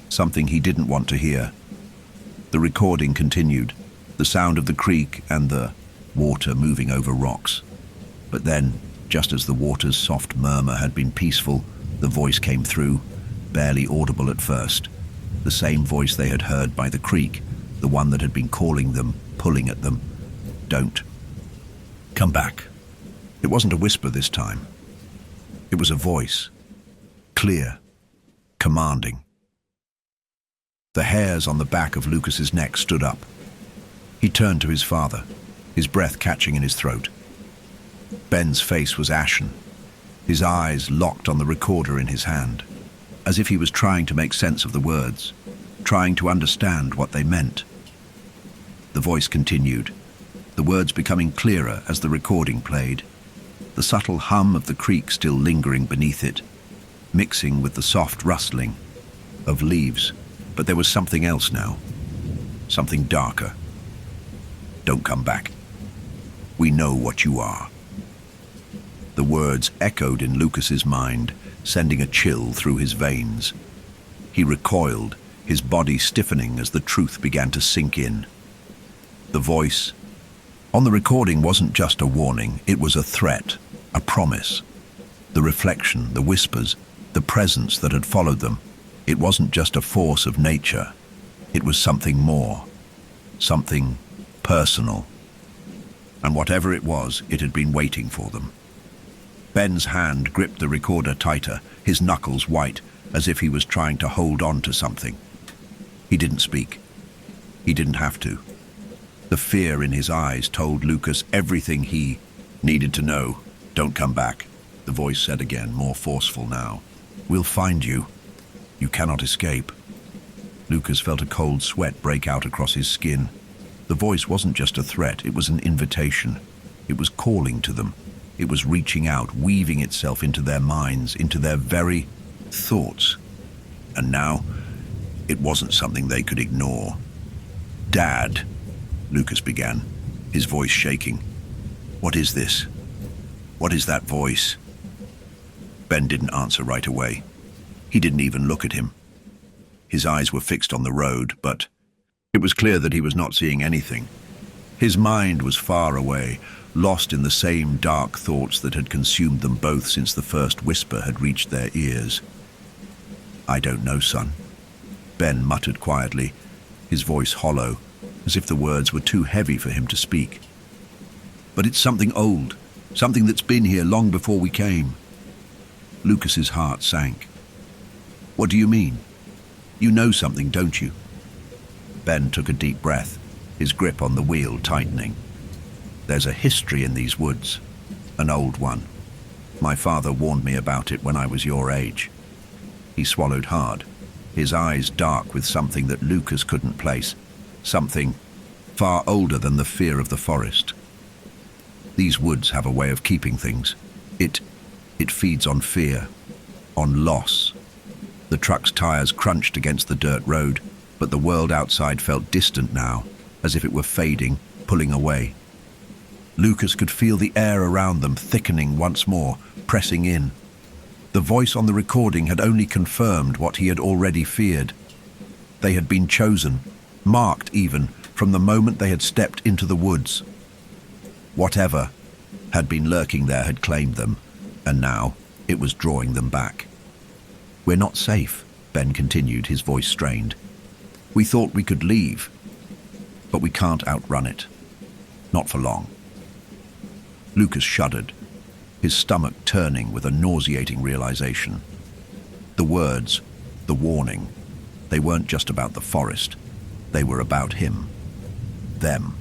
something he didn't want to hear. The recording continued, the sound of the creek and the water moving over rocks. But then, just as the water's soft murmur had been peaceful, the voice came through, barely audible at first. The same voice they had heard by the creek, the one that had been calling them, pulling at them. Don't. Come back. It wasn't a whisper this time. It was a voice. Clear. Commanding. The hairs on the back of Lucas's neck stood up. He turned to his father, his breath catching in his throat. Ben's face was ashen, his eyes locked on the recorder in his hand, as if he was trying to make sense of the words, trying to understand what they meant. The voice continued, the words becoming clearer as the recording played, the subtle hum of the creek still lingering beneath it, mixing with the soft rustling of leaves. But there was something else now, something darker. Don't come back. We know what you are. The words echoed in Lucas's mind, sending a chill through his veins. He recoiled, his body stiffening as the truth began to sink in. The voice on the recording wasn't just a warning, it was a threat, a promise. The reflection, the whispers, the presence that had followed them. It wasn't just a force of nature. It was something more, something personal. And whatever it was, it had been waiting for them. Ben's hand gripped the recorder tighter, his knuckles white, as if he was trying to hold on to something. He didn't speak. He didn't have to. The fear in his eyes told Lucas everything he needed to know. Don't come back, the voice said again, more forceful now. We'll find you. You cannot escape. Lucas felt a cold sweat break out across his skin. The voice wasn't just a threat, it was an invitation. It was calling to them. It was reaching out, weaving itself into their minds, into their very thoughts. And now, it wasn't something they could ignore. Dad, Lucas began, his voice shaking. What is this? What is that voice? Ben didn't answer right away. He didn't even look at him. His eyes were fixed on the road, but it was clear that he was not seeing anything. His mind was far away, lost in the same dark thoughts that had consumed them both since the first whisper had reached their ears. I don't know, son, Ben muttered quietly, his voice hollow, as if the words were too heavy for him to speak. But it's something old, something that's been here long before we came. Lucas's heart sank. What do you mean? You know something, don't you? Ben took a deep breath, his grip on the wheel tightening. There's a history in these woods, an old one. My father warned me about it when I was your age. He swallowed hard, his eyes dark with something that Lucas couldn't place, something far older than the fear of the forest. These woods have a way of keeping things. It feeds on fear, on loss. The truck's tires crunched against the dirt road, but the world outside felt distant now, as if it were fading, pulling away. Lucas could feel the air around them thickening once more, pressing in. The voice on the recording had only confirmed what he had already feared. They had been chosen, marked even, from the moment they had stepped into the woods. Whatever had been lurking there had claimed them, and now it was drawing them back. We're not safe, Ben continued, his voice strained. We thought we could leave, but we can't outrun it. Not for long. Lucas shuddered, his stomach turning with a nauseating realization. The words, the warning, they weren't just about the forest. They were about him. Them.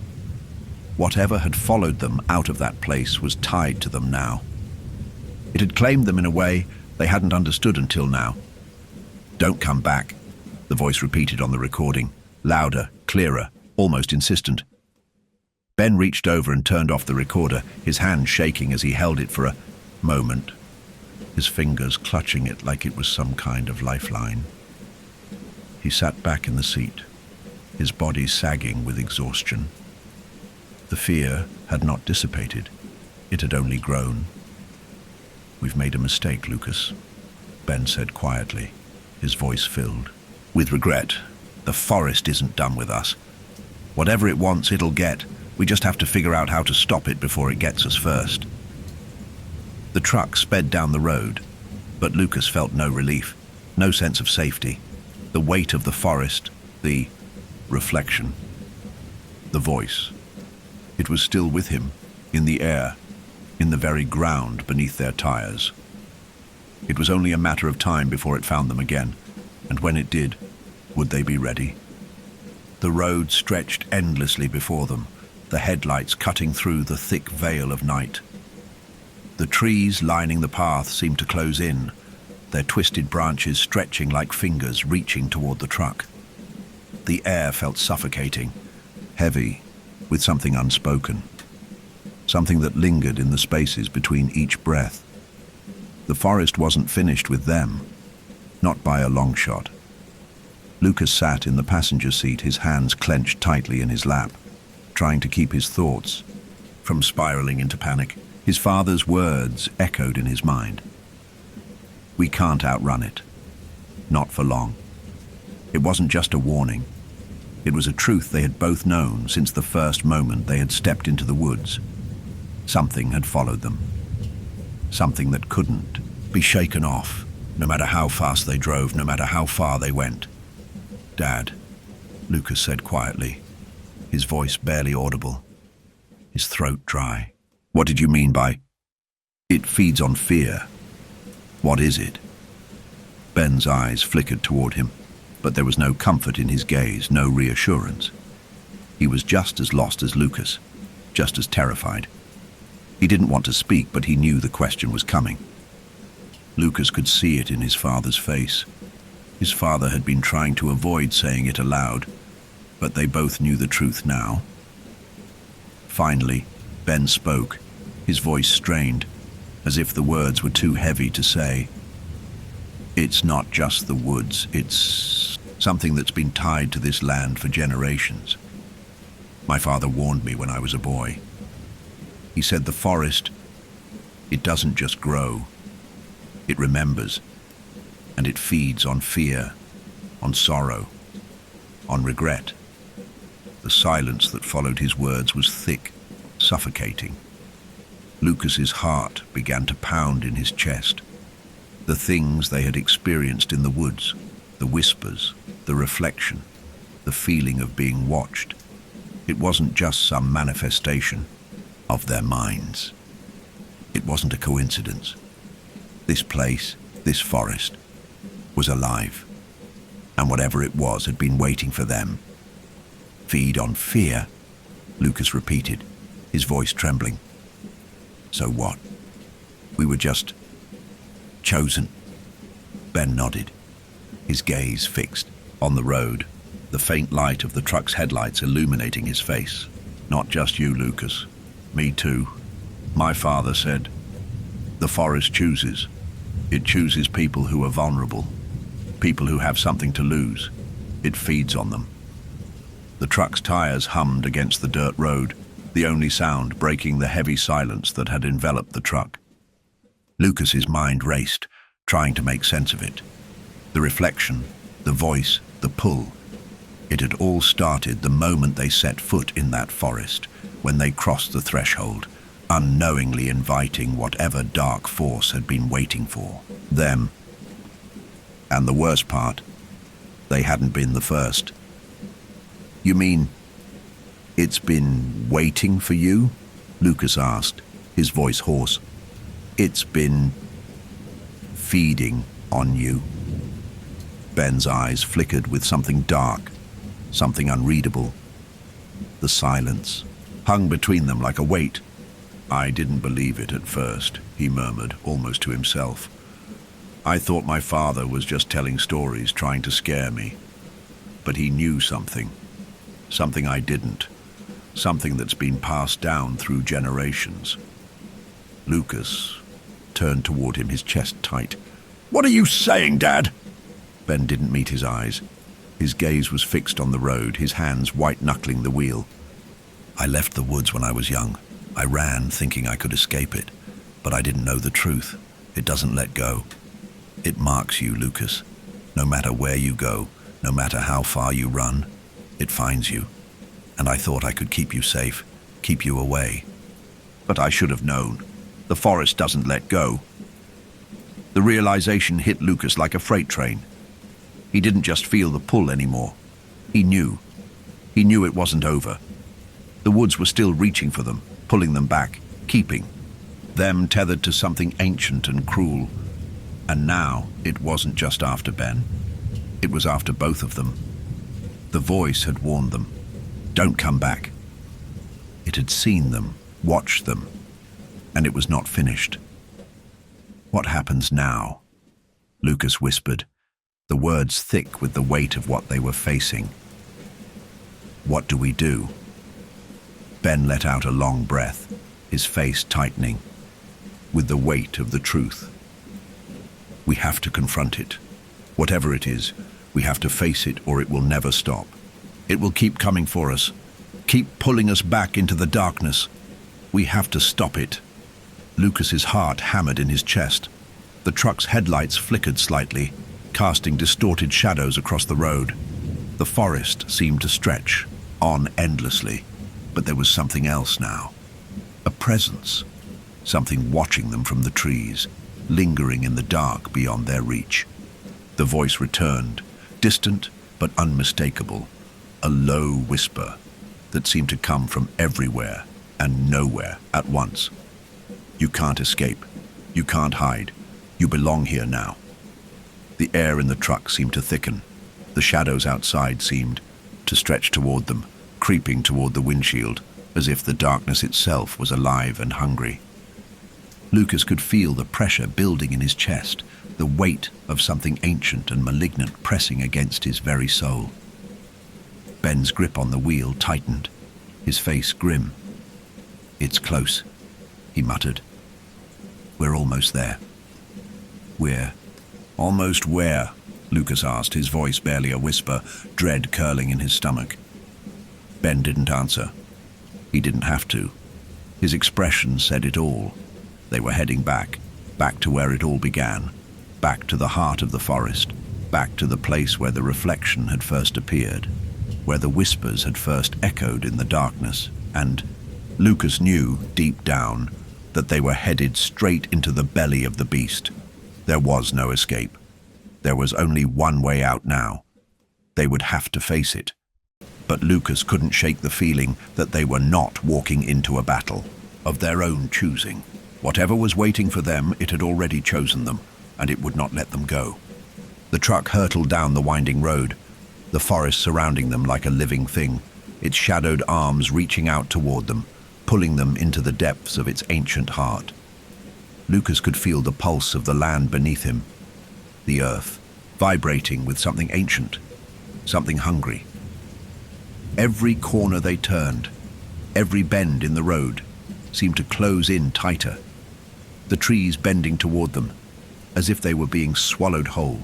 Whatever had followed them out of that place was tied to them now. It had claimed them in a way they hadn't understood until now. Don't come back, the voice repeated on the recording, louder, clearer, almost insistent. Ben reached over and turned off the recorder, his hand shaking as he held it for a moment, his fingers clutching it like it was some kind of lifeline. He sat back in the seat, his body sagging with exhaustion. The fear had not dissipated. It had only grown. "We've made a mistake, Lucas," Ben said quietly, his voice filled with regret. "The forest isn't done with us. Whatever it wants, it'll get. We just have to figure out how to stop it before it gets us first." The truck sped down the road, but Lucas felt no relief, no sense of safety. The weight of the forest, the reflection, the voice. It was still with him, in the air, in the very ground beneath their tires. It was only a matter of time before it found them again, and when it did, would they be ready? The road stretched endlessly before them, the headlights cutting through the thick veil of night. The trees lining the path seemed to close in, their twisted branches stretching like fingers reaching toward the truck. The air felt suffocating, heavy, with something unspoken, something that lingered in the spaces between each breath. The forest wasn't finished with them, not by a long shot. Lucas sat in the passenger seat, his hands clenched tightly in his lap, trying to keep his thoughts from spiraling into panic. His father's words echoed in his mind. "We can't outrun it. Not for long." It wasn't just a warning. It was a truth they had both known since the first moment they had stepped into the woods. Something had followed them. Something that couldn't be shaken off, no matter how fast they drove, no matter how far they went. "Dad," Lucas said quietly, his voice barely audible, his throat dry. "What did you mean by, it feeds on fear? What is it?" Ben's eyes flickered toward him, but there was no comfort in his gaze, no reassurance. He was just as lost as Lucas, just as terrified. He didn't want to speak, but he knew the question was coming. Lucas could see it in his father's face. His father had been trying to avoid saying it aloud, but they both knew the truth now. Finally, Ben spoke, his voice strained, as if the words were too heavy to say. "It's not just the woods, it's something that's been tied to this land for generations. My father warned me when I was a boy. He said the forest, it doesn't just grow, it remembers, and it feeds on fear, on sorrow, on regret." The silence that followed his words was thick, suffocating. Lucas's heart began to pound in his chest. The things they had experienced in the woods, the whispers, the reflection, the feeling of being watched. It wasn't just some manifestation of their minds. It wasn't a coincidence. This place, this forest, was alive, and whatever it was had been waiting for them. "Feed on fear," Lucas repeated, his voice trembling. "So what? We were just chosen?" Ben nodded, his gaze fixed on the road, the faint light of the truck's headlights illuminating his face. "Not just you, Lucas. Me too. My father said, the forest chooses. It chooses people who are vulnerable, people who have something to lose. It feeds on them." The truck's tires hummed against the dirt road, the only sound breaking the heavy silence that had enveloped the truck. Lucas's mind raced, trying to make sense of it. The reflection, the voice, the pull. It had all started the moment they set foot in that forest, when they crossed the threshold, unknowingly inviting whatever dark force had been waiting for them. And the worst part, they hadn't been the first. "You mean, it's been waiting for you?" Lucas asked, his voice hoarse. "It's been feeding on you?" Ben's eyes flickered with something dark, something unreadable. The silence hung between them like a weight. "I didn't believe it at first," he murmured, almost to himself. "I thought my father was just telling stories, trying to scare me. But he knew something. something I didn't, something that's been passed down through generations. Lucas turned toward him, his chest tight. "What are you saying, Dad?" Ben didn't meet his eyes. His gaze was fixed on the road, his hands white-knuckling the wheel. "I left the woods when I was young. I ran thinking I could escape it, but I didn't know the truth. It doesn't let go. It marks you, Lucas. No matter where you go, no matter how far you run, it finds you. And I thought I could keep you safe, keep you away. But I should have known. The forest doesn't let go." The realization hit Lucas like a freight train. He didn't just feel the pull anymore. He knew. He knew it wasn't over. The woods were still reaching for them, pulling them back, keeping them tethered to something ancient and cruel. And now it wasn't just after Ben. It was after both of them. The voice had warned them. Don't come back. It had seen them, watched them, and it was not finished. What happens now? Lucas whispered, the words thick with the weight of what they were facing. What do we do? Ben let out a long breath, his face tightening, with the weight of the truth. We have to confront it. Whatever it is, we have to face it or it will never stop. It will keep coming for us, keep pulling us back into the darkness. We have to stop it. Lucas's heart hammered in his chest. The truck's headlights flickered slightly, casting distorted shadows across the road. The forest seemed to stretch on endlessly, but there was something else now. A presence, something watching them from the trees, lingering in the dark beyond their reach. The voice returned, distant but unmistakable, a low whisper that seemed to come from everywhere and nowhere at once. You can't escape. You can't hide. You belong here now. The air in the truck seemed to thicken. The shadows outside seemed to stretch toward them, creeping toward the windshield, as if the darkness itself was alive and hungry. Lucas could feel the pressure building in his chest, the weight of something ancient and malignant pressing against his very soul. Ben's grip on the wheel tightened, his face grim. It's close, he muttered. We're almost there. We're almost where? Lucas asked, his voice barely a whisper, dread curling in his stomach. Ben didn't answer. He didn't have to. His expression said it all. They were heading back to where it all began, back to the heart of the forest, back to the place where the reflection had first appeared, where the whispers had first echoed in the darkness, and Lucas knew, deep down, that they were headed straight into the belly of the beast. There was no escape. There was only one way out now. They would have to face it. But Lucas couldn't shake the feeling that they were not walking into a battle of their own choosing. Whatever was waiting for them, it had already chosen them, and it would not let them go. The truck hurtled down the winding road, the forest surrounding them like a living thing, its shadowed arms reaching out toward them, pulling them into the depths of its ancient heart. Lucas could feel the pulse of the land beneath him, the earth, vibrating with something ancient, something hungry. Every corner they turned, every bend in the road, seemed to close in tighter, the trees bending toward them, as if they were being swallowed whole.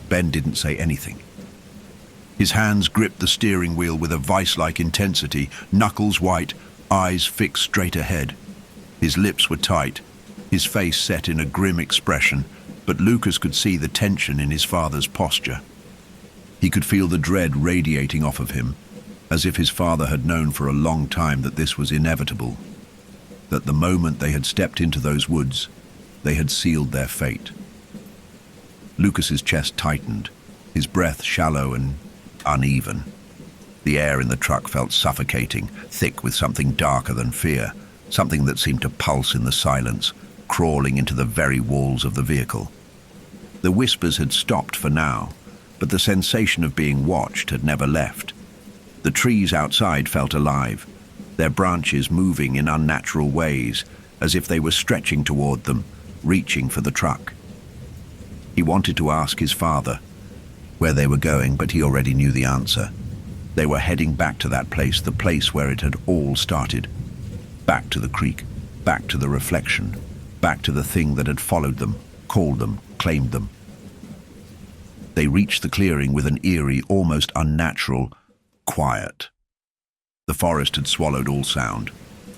Ben didn't say anything. His hands gripped the steering wheel with a vice-like intensity, knuckles white, eyes fixed straight ahead. His lips were tight, his face set in a grim expression, but Lucas could see the tension in his father's posture. He could feel the dread radiating off of him, as if his father had known for a long time that this was inevitable, that the moment they had stepped into those woods, they had sealed their fate. Lucas's chest tightened, his breath shallow and uneven. The air in the truck felt suffocating, thick with something darker than fear, something that seemed to pulse in the silence, crawling into the very walls of the vehicle. The whispers had stopped for now, but the sensation of being watched had never left. The trees outside felt alive, their branches moving in unnatural ways, as if they were stretching toward them, reaching for the truck. He wanted to ask his father where they were going, but he already knew the answer. They were heading back to that place, the place where it had all started. Back to the creek, back to the reflection, back to the thing that had followed them, called them, claimed them. They reached the clearing with an eerie, almost unnatural quiet. The forest had swallowed all sound,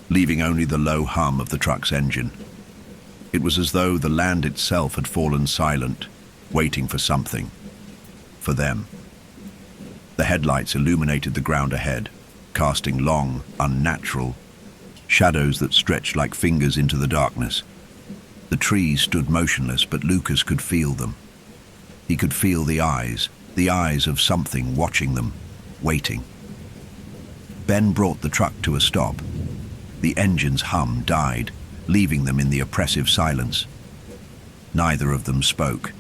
leaving only the low hum of the truck's engine. It was as though the land itself had fallen silent, waiting for something. For them. The headlights illuminated the ground ahead, casting long, unnatural shadows that stretched like fingers into the darkness. The trees stood motionless, but Lucas could feel them. He could feel the eyes of something watching them, waiting. Ben brought the truck to a stop. The engine's hum died, leaving them in the oppressive silence. Neither of them spoke.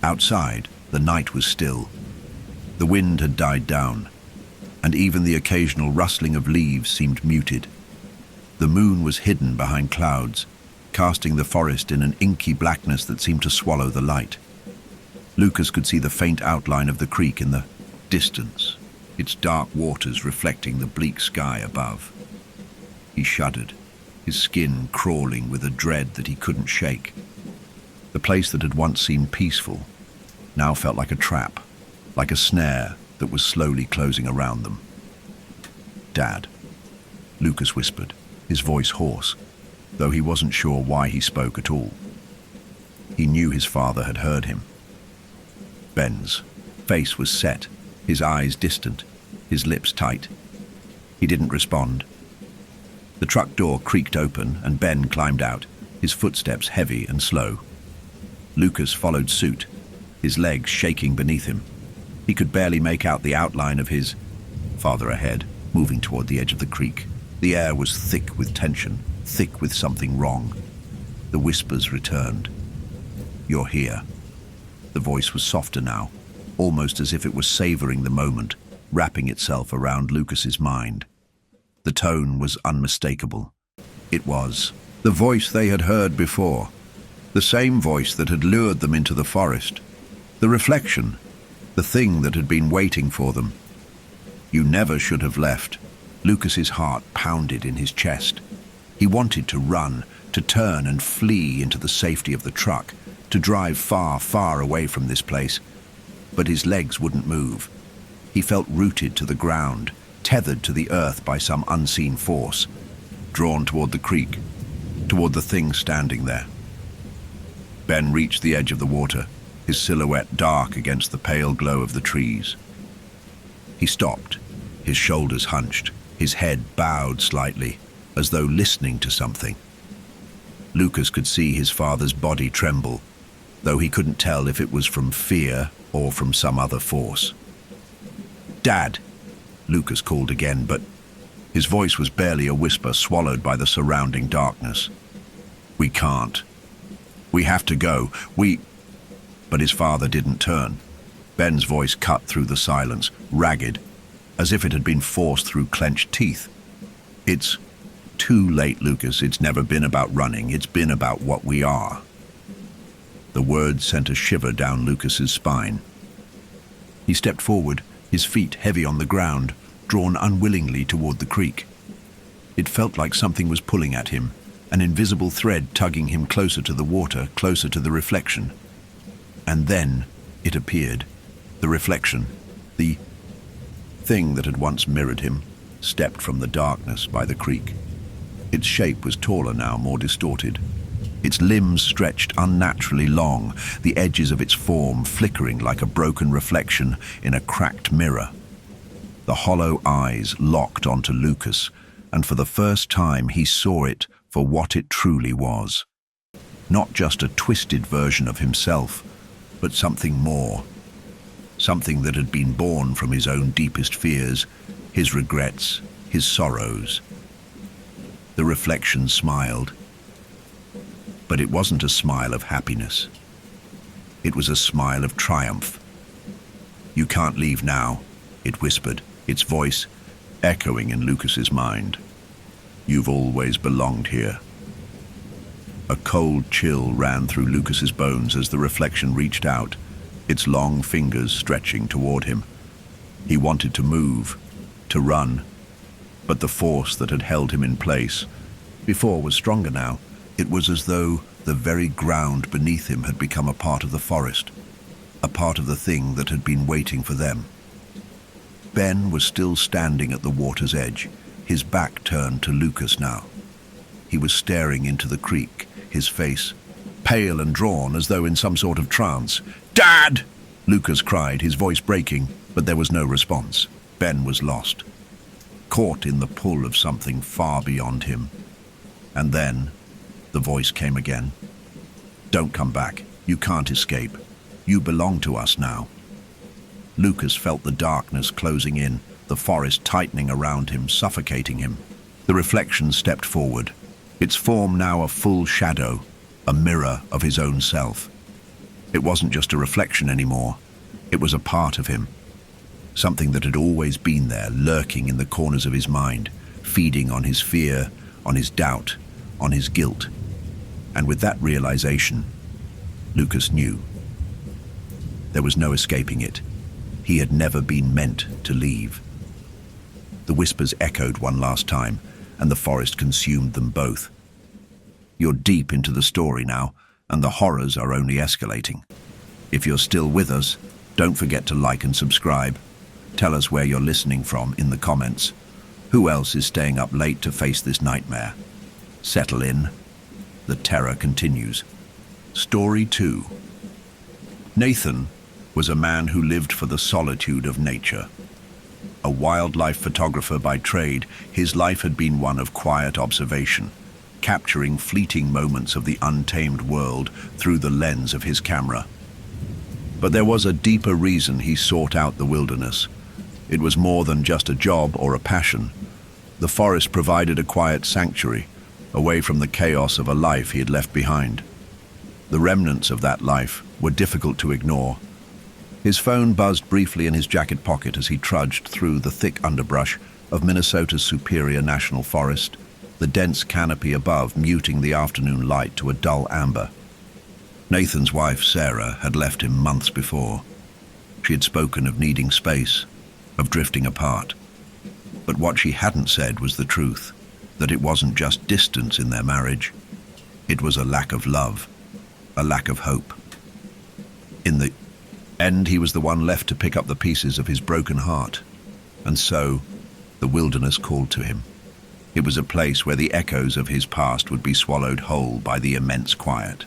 Outside, the night was still. The wind had died down, and even the occasional rustling of leaves seemed muted. The moon was hidden behind clouds, casting the forest in an inky blackness that seemed to swallow the light. Lucas could see the faint outline of the creek in the distance, its dark waters reflecting the bleak sky above. He shuddered, his skin crawling with a dread that he couldn't shake. The place that had once seemed peaceful now felt like a trap, like a snare that was slowly closing around them. "Dad," Lucas whispered, his voice hoarse, though he wasn't sure why he spoke at all. He knew his father had heard him. Ben's face was set, his eyes distant, his lips tight. He didn't respond. The truck door creaked open and Ben climbed out, his footsteps heavy and slow. Lucas followed suit, his legs shaking beneath him. He could barely make out the outline of his father ahead, moving toward the edge of the creek. The air was thick with tension, thick with something wrong. The whispers returned. "You're here." The voice was softer now, almost as if it was savoring the moment, wrapping itself around Lucas's mind. The tone was unmistakable. It was the voice they had heard before, the same voice that had lured them into the forest, the reflection, the thing that had been waiting for them. "You never should have left." Lucas's heart pounded in his chest. He wanted to run, to turn and flee into the safety of the truck, to drive far, far away from this place. But his legs wouldn't move. He felt rooted to the ground, tethered to the earth by some unseen force, drawn toward the creek, toward the thing standing there. Ben reached the edge of the water, his silhouette dark against the pale glow of the trees. He stopped, his shoulders hunched, his head bowed slightly, as though listening to something. Lucas could see his father's body tremble, though he couldn't tell if it was from fear or from some other force. "Dad!" Lucas called again, but his voice was barely a whisper, swallowed by the surrounding darkness. "We can't. We have to go. But his father didn't turn. Ben's voice cut through the silence, ragged, as if it had been forced through clenched teeth. "It's too late, Lucas. It's never been about running. It's been about what we are." The words sent a shiver down Lucas's spine. He stepped forward, his feet heavy on the ground, drawn unwillingly toward the creek. It felt like something was pulling at him, an invisible thread tugging him closer to the water, closer to the reflection. And then it appeared. The reflection, the thing that had once mirrored him, stepped from the darkness by the creek. Its shape was taller now, more distorted. Its limbs stretched unnaturally long, the edges of its form flickering like a broken reflection in a cracked mirror. The hollow eyes locked onto Lucas, and for the first time he saw it for what it truly was. Not just a twisted version of himself, but something more. Something that had been born from his own deepest fears, his regrets, his sorrows. The reflection smiled. But it wasn't a smile of happiness. It was a smile of triumph. "You can't leave now," it whispered, its voice echoing in Lucas's mind. "You've always belonged here." A cold chill ran through Lucas's bones as the reflection reached out, its long fingers stretching toward him. He wanted to move, to run, but the force that had held him in place before was stronger now. It was as though the very ground beneath him had become a part of the forest, a part of the thing that had been waiting for them. Ben was still standing at the water's edge, his back turned to Lucas now. He was staring into the creek, his face pale and drawn as though in some sort of trance. "Dad!" Lucas cried, his voice breaking, but there was no response. Ben was lost, caught in the pull of something far beyond him. And then the voice came again. "Don't come back. You can't escape. You belong to us now." Lucas felt the darkness closing in, the forest tightening around him, suffocating him. The reflection stepped forward, its form now a full shadow, a mirror of his own self. It wasn't just a reflection anymore. It was a part of him, something that had always been there, lurking in the corners of his mind, feeding on his fear, on his doubt, on his guilt. And with that realization, Lucas knew there was no escaping it. He had never been meant to leave. The whispers echoed one last time, and the forest consumed them both. You're deep into the story now, and the horrors are only escalating. If you're still with us, don't forget to like and subscribe. Tell us where you're listening from in the comments. Who else is staying up late to face this nightmare? Settle in. The terror continues. Story 2. Nathan was a man who lived for the solitude of nature. A wildlife photographer by trade, his life had been one of quiet observation, capturing fleeting moments of the untamed world through the lens of his camera. But there was a deeper reason he sought out the wilderness. It was more than just a job or a passion. The forest provided a quiet sanctuary, away from the chaos of a life he had left behind. The remnants of that life were difficult to ignore. His phone buzzed briefly in his jacket pocket as he trudged through the thick underbrush of Minnesota's Superior National Forest, the dense canopy above muting the afternoon light to a dull amber. Nathan's wife, Sarah, had left him months before. She had spoken of needing space, of drifting apart. But what she hadn't said was the truth, that it wasn't just distance in their marriage. It was a lack of love, a lack of hope. In the end, he was the one left to pick up the pieces of his broken heart. And so, the wilderness called to him. It was a place where the echoes of his past would be swallowed whole by the immense quiet.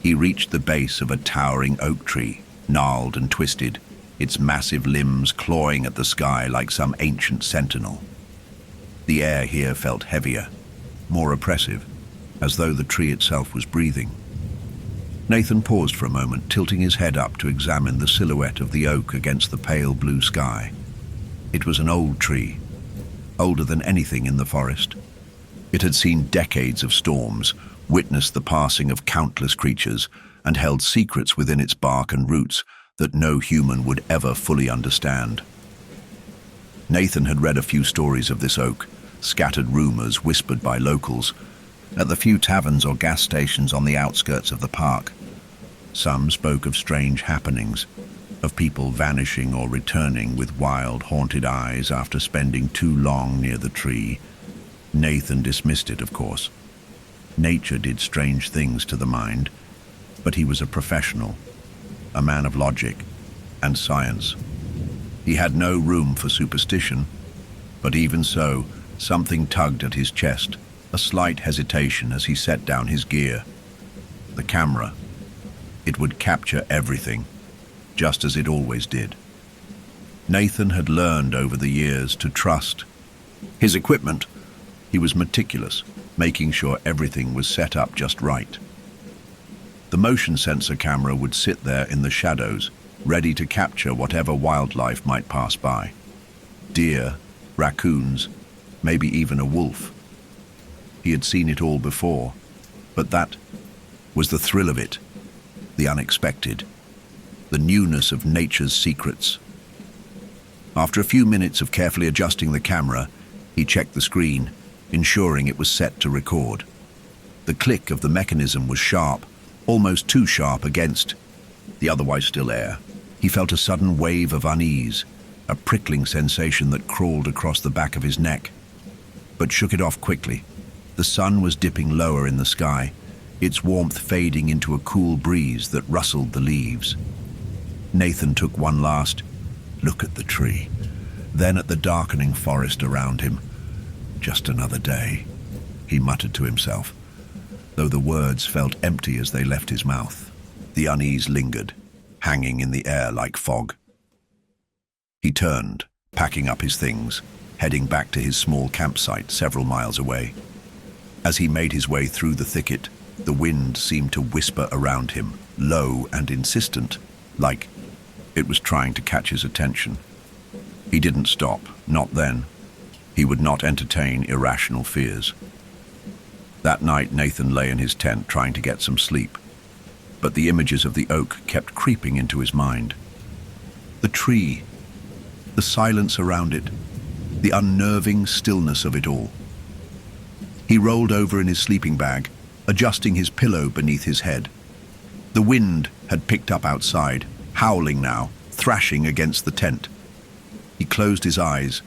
He reached the base of a towering oak tree, gnarled and twisted, its massive limbs clawing at the sky like some ancient sentinel. The air here felt heavier, more oppressive, as though the tree itself was breathing. Nathan paused for a moment, tilting his head up to examine the silhouette of the oak against the pale blue sky. It was an old tree, older than anything in the forest. It had seen decades of storms, witnessed the passing of countless creatures, and held secrets within its bark and roots that no human would ever fully understand. Nathan had read a few stories of this oak, scattered rumors whispered by locals, at the few taverns or gas stations on the outskirts of the park. Some spoke of strange happenings, of people vanishing or returning with wild, haunted eyes after spending too long near the tree. Nathan dismissed it, of course. Nature did strange things to the mind, but he was a professional, a man of logic and science. He had no room for superstition, but even so, something tugged at his chest, a slight hesitation as he set down his gear. The camera. It would capture everything, just as it always did. Nathan had learned over the years to trust his equipment. He was meticulous, making sure everything was set up just right. The motion sensor camera would sit there in the shadows, ready to capture whatever wildlife might pass by. Deer, raccoons, maybe even a wolf. He had seen it all before, but that was the thrill of it, the unexpected, the newness of nature's secrets. After a few minutes of carefully adjusting the camera, he checked the screen, ensuring it was set to record. The click of the mechanism was sharp, almost too sharp against the otherwise still air. He felt a sudden wave of unease, a prickling sensation that crawled across the back of his neck, but shook it off quickly. The sun was dipping lower in the sky, its warmth fading into a cool breeze that rustled the leaves. Nathan took one last look at the tree, then at the darkening forest around him. Just another day, he muttered to himself, though the words felt empty as they left his mouth. The unease lingered, hanging in the air like fog. He turned, packing up his things, heading back to his small campsite several miles away. As he made his way through the thicket, the wind seemed to whisper around him, low and insistent, like it was trying to catch his attention. He didn't stop, not then. He would not entertain irrational fears. That night, Nathan lay in his tent trying to get some sleep, but the images of the oak kept creeping into his mind. The tree, the silence around it, the unnerving stillness of it all. He rolled over in his sleeping bag, adjusting his pillow beneath his head. The wind had picked up outside, howling now, thrashing against the tent. He closed his eyes,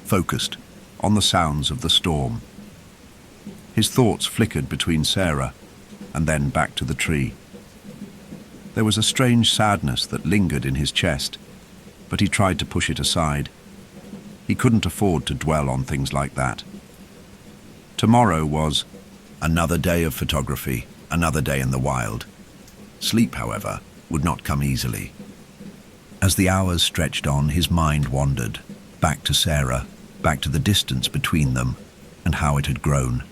focused on the sounds of the storm. His thoughts flickered between Sarah and then back to the tree. There was a strange sadness that lingered in his chest, but he tried to push it aside. He couldn't afford to dwell on things like that. Tomorrow was another day of photography, another day in the wild. Sleep, however, would not come easily. As the hours stretched on, his mind wandered, back to Sarah, back to the distance between them, and how it had grown.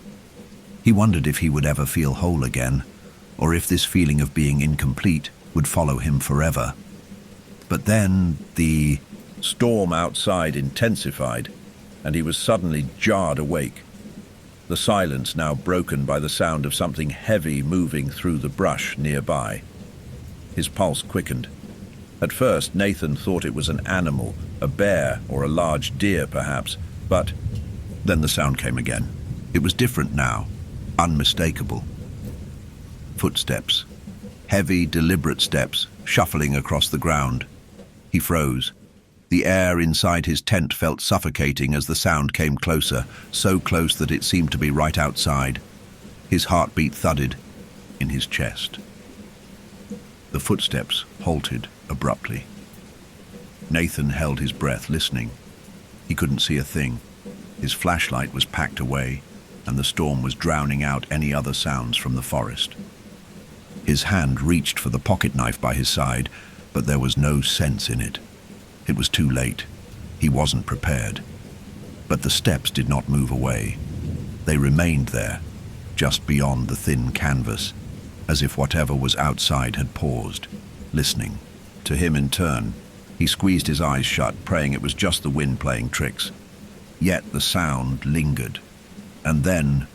He wondered if he would ever feel whole again, or if this feeling of being incomplete would follow him forever. But then the storm outside intensified, and he was suddenly jarred awake. The silence now broken by the sound of something heavy moving through the brush nearby. His pulse quickened. At first, Nathan thought it was an animal, a bear or a large deer perhaps, but then the sound came again. It was different now, unmistakable. Footsteps, heavy, deliberate steps, shuffling across the ground. He froze. The air inside his tent felt suffocating as the sound came closer, so close that it seemed to be right outside. His heartbeat thudded in his chest. The footsteps halted abruptly. Nathan held his breath, listening. He couldn't see a thing. His flashlight was packed away, and the storm was drowning out any other sounds from the forest. His hand reached for the pocket knife by his side, but there was no sense in it. It was too late. He wasn't prepared. But the steps did not move away. They remained there, just beyond the thin canvas, as if whatever was outside had paused, listening. To him in turn, he squeezed his eyes shut, praying it was just the wind playing tricks. Yet the sound lingered. And then,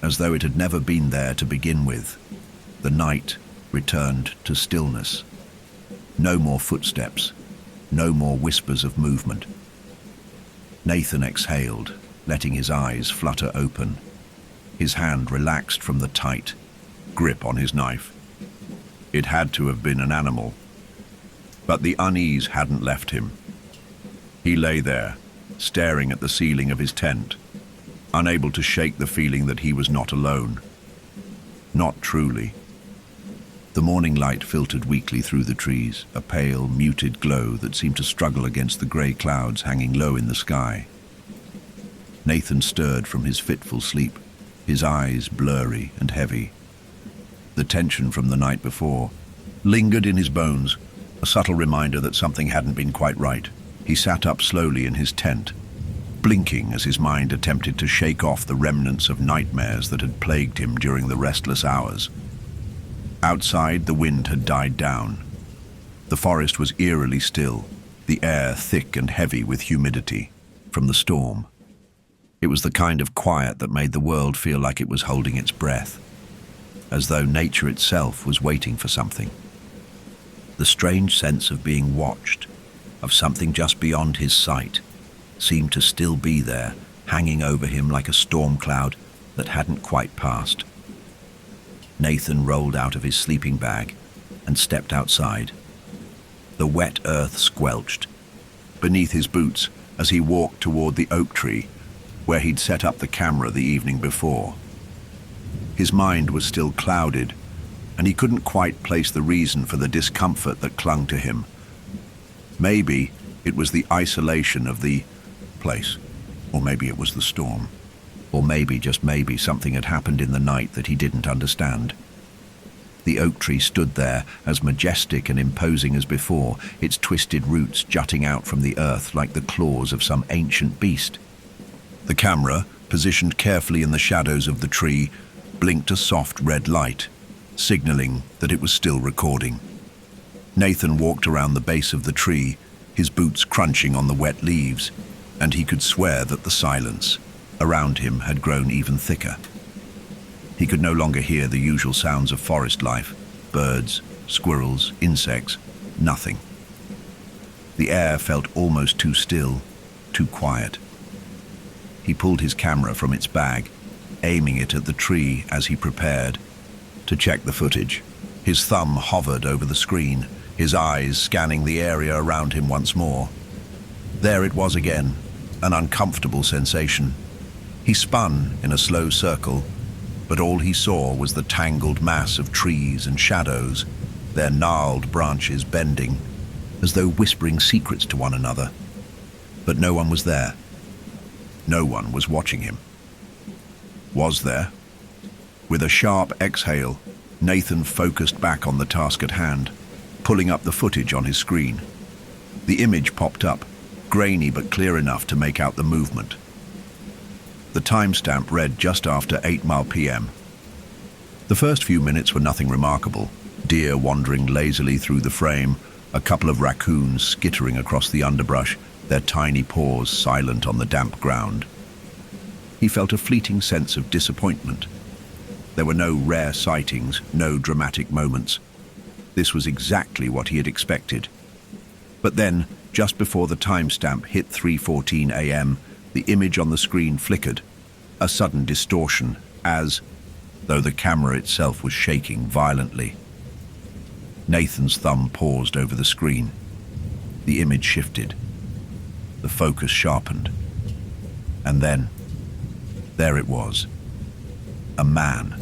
as though it had never been there to begin with, the night returned to stillness. No more footsteps, no more whispers of movement. Nathan exhaled, letting his eyes flutter open. His hand relaxed from the tight grip on his knife. It had to have been an animal, but the unease hadn't left him. He lay there, staring at the ceiling of his tent, unable to shake the feeling that he was not alone. Not truly. The morning light filtered weakly through the trees, a pale, muted glow that seemed to struggle against the grey clouds hanging low in the sky. Nathan stirred from his fitful sleep, his eyes blurry and heavy. The tension from the night before lingered in his bones, a subtle reminder that something hadn't been quite right. He sat up slowly in his tent, blinking as his mind attempted to shake off the remnants of nightmares that had plagued him during the restless hours. Outside, the wind had died down. The forest was eerily still, the air thick and heavy with humidity from the storm. It was the kind of quiet that made the world feel like it was holding its breath, as though nature itself was waiting for something. The strange sense of being watched, of something just beyond his sight, seemed to still be there, hanging over him like a storm cloud that hadn't quite passed. Nathan rolled out of his sleeping bag and stepped outside. The wet earth squelched, beneath his boots as he walked toward the oak tree where he'd set up the camera the evening before. His mind was still clouded, and he couldn't quite place the reason for the discomfort that clung to him. Maybe it was the isolation of the place, or maybe it was the storm, or maybe, just maybe, something had happened in the night that he didn't understand. The oak tree stood there, as majestic and imposing as before, its twisted roots jutting out from the earth like the claws of some ancient beast. The camera, positioned carefully in the shadows of the tree, blinked a soft red light, signaling that it was still recording. Nathan walked around the base of the tree, his boots crunching on the wet leaves, and he could swear that the silence around him had grown even thicker. He could no longer hear the usual sounds of forest life, birds, squirrels, insects, nothing. The air felt almost too still, too quiet. He pulled his camera from its bag, aiming it at the tree as he prepared to check the footage. His thumb hovered over the screen, his eyes scanning the area around him once more. There it was again, an uncomfortable sensation. He spun in a slow circle, but all he saw was the tangled mass of trees and shadows, their gnarled branches bending, as though whispering secrets to one another. But no one was there. No one was watching him. Was there? With a sharp exhale, Nathan focused back on the task at hand, pulling up the footage on his screen. The image popped up, grainy but clear enough to make out the movement. The timestamp read just after 8 p.m. The first few minutes were nothing remarkable. Deer wandering lazily through the frame, a couple of raccoons skittering across the underbrush, their tiny paws silent on the damp ground. He felt a fleeting sense of disappointment. There were no rare sightings, no dramatic moments. This was exactly what he had expected. But then, just before the timestamp hit 3:14 a.m., the image on the screen flickered, a sudden distortion, as though the camera itself was shaking violently. Nathan's thumb paused over the screen. The image shifted. The focus sharpened. And then, there it was. A man,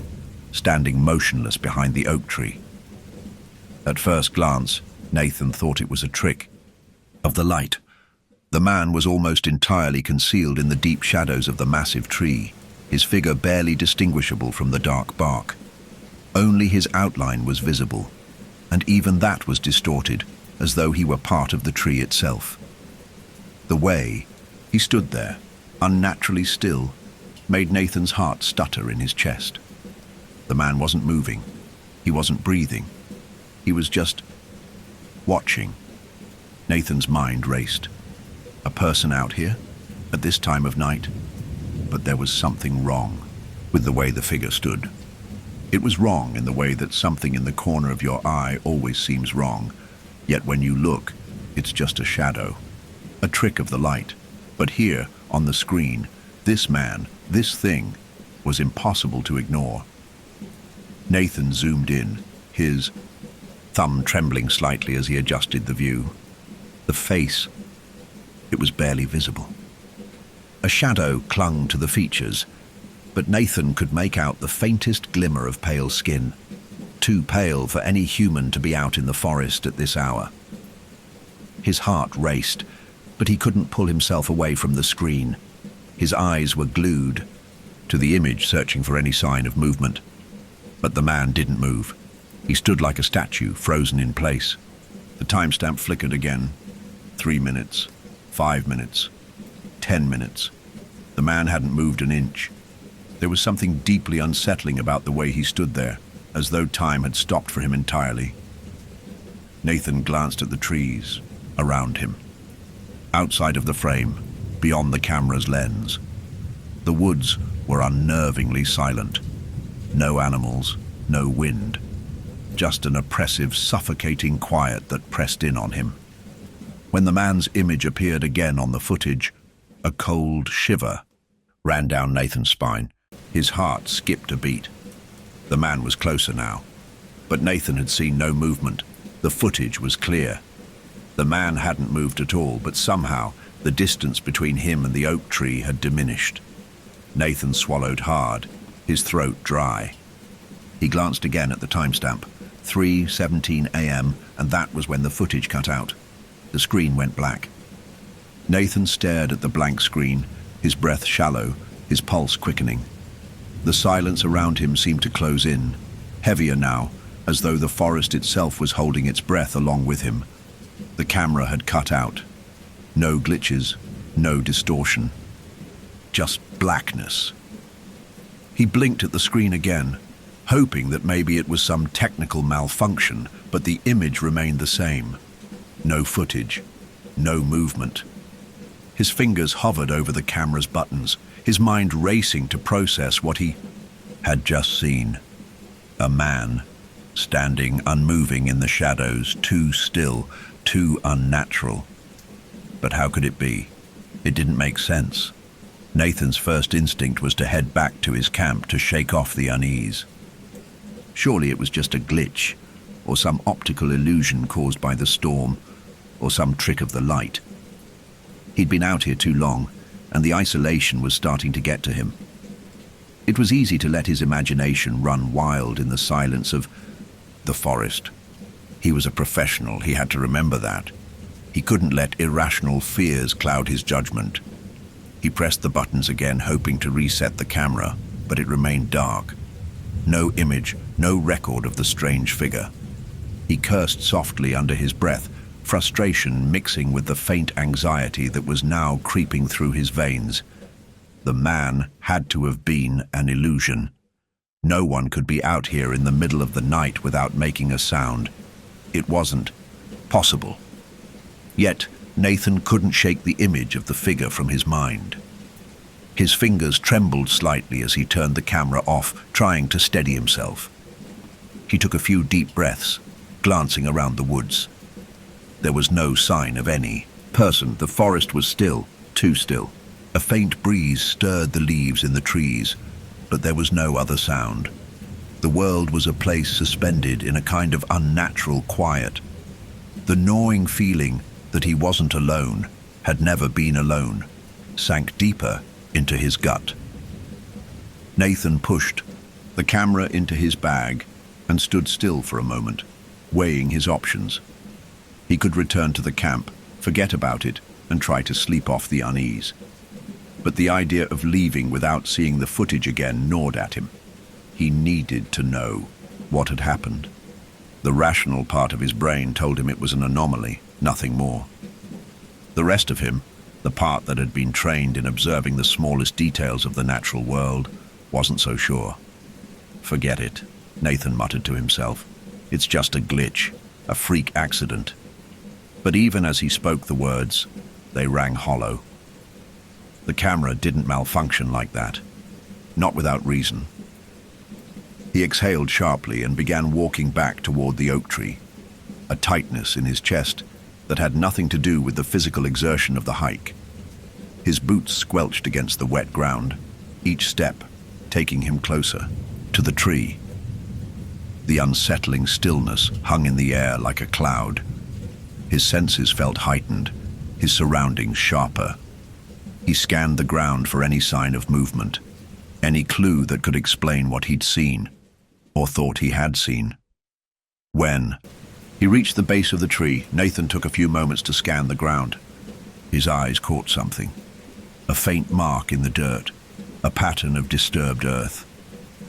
standing motionless behind the oak tree. At first glance, Nathan thought it was a trick of the light. The man was almost entirely concealed in the deep shadows of the massive tree, his figure barely distinguishable from the dark bark. Only his outline was visible, and even that was distorted, as though he were part of the tree itself. The way he stood there, unnaturally still, made Nathan's heart stutter in his chest. The man wasn't moving. He wasn't breathing. He was just watching. Nathan's mind raced. A person out here, at this time of night? But there was something wrong with the way the figure stood. It was wrong in the way that something in the corner of your eye always seems wrong, yet when you look, it's just a shadow, a trick of the light. But here, on the screen, this man, this thing, was impossible to ignore. Nathan zoomed in, his thumb trembling slightly as he adjusted the view. The face, it was barely visible. A shadow clung to the features, but Nathan could make out the faintest glimmer of pale skin, too pale for any human to be out in the forest at this hour. His heart raced, but he couldn't pull himself away from the screen. His eyes were glued to the image, searching for any sign of movement. But the man didn't move. He stood like a statue, frozen in place. The timestamp flickered again. 3 minutes, 5 minutes, 10 minutes. The man hadn't moved an inch. There was something deeply unsettling about the way he stood there, as though time had stopped for him entirely. Nathan glanced at the trees around him. Outside of the frame, beyond the camera's lens, the woods were unnervingly silent. No animals, no wind, just an oppressive, suffocating quiet that pressed in on him. When the man's image appeared again on the footage, a cold shiver ran down Nathan's spine. His heart skipped a beat. The man was closer now, but Nathan had seen no movement. The footage was clear. The man hadn't moved at all, but somehow the distance between him and the oak tree had diminished. Nathan swallowed hard, his throat dry. He glanced again at the timestamp, 3:17 a.m., and that was when the footage cut out. The screen went black. Nathan stared at the blank screen, his breath shallow, his pulse quickening. The silence around him seemed to close in, heavier now, as though the forest itself was holding its breath along with him. The camera had cut out. No glitches, no distortion. Just blackness. He blinked at the screen again, hoping that maybe it was some technical malfunction, but the image remained the same. No footage, no movement. His fingers hovered over the camera's buttons, his mind racing to process what he had just seen. A man, standing unmoving in the shadows, too still, too unnatural. But how could it be? It didn't make sense. Nathan's first instinct was to head back to his camp to shake off the unease. Surely it was just a glitch, or some optical illusion caused by the storm, or some trick of the light. He'd been out here too long, and the isolation was starting to get to him. It was easy to let his imagination run wild in the silence of the forest. He was a professional, he had to remember that. He couldn't let irrational fears cloud his judgment. He pressed the buttons again, hoping to reset the camera, but it remained dark. No image, no record of the strange figure. He cursed softly under his breath, frustration mixing with the faint anxiety that was now creeping through his veins. The man had to have been an illusion. No one could be out here in the middle of the night without making a sound. It wasn't possible. Yet, Nathan couldn't shake the image of the figure from his mind. His fingers trembled slightly as he turned the camera off, trying to steady himself. He took a few deep breaths, glancing around the woods. There was no sign of any person. The forest was still, too still. A faint breeze stirred the leaves in the trees, but there was no other sound. The world was a place suspended in a kind of unnatural quiet. The gnawing feeling that he wasn't alone, had never been alone, sank deeper into his gut. Nathan pushed the camera into his bag and stood still for a moment, weighing his options. He could return to the camp, forget about it, and try to sleep off the unease. But the idea of leaving without seeing the footage again gnawed at him. He needed to know what had happened. The rational part of his brain told him it was an anomaly, nothing more. The rest of him, the part that had been trained in observing the smallest details of the natural world, wasn't so sure. Forget it, Nathan muttered to himself. It's just a glitch, a freak accident. But even as he spoke the words, they rang hollow. The camera didn't malfunction like that, not without reason. He exhaled sharply and began walking back toward the oak tree, a tightness in his chest that had nothing to do with the physical exertion of the hike. His boots squelched against the wet ground, each step taking him closer to the tree. The unsettling stillness hung in the air like a cloud. His senses felt heightened, his surroundings sharper. He scanned the ground for any sign of movement, any clue that could explain what he'd seen, or thought he had seen. When he reached the base of the tree, Nathan took a few moments to scan the ground. His eyes caught something. A faint mark in the dirt, a pattern of disturbed earth.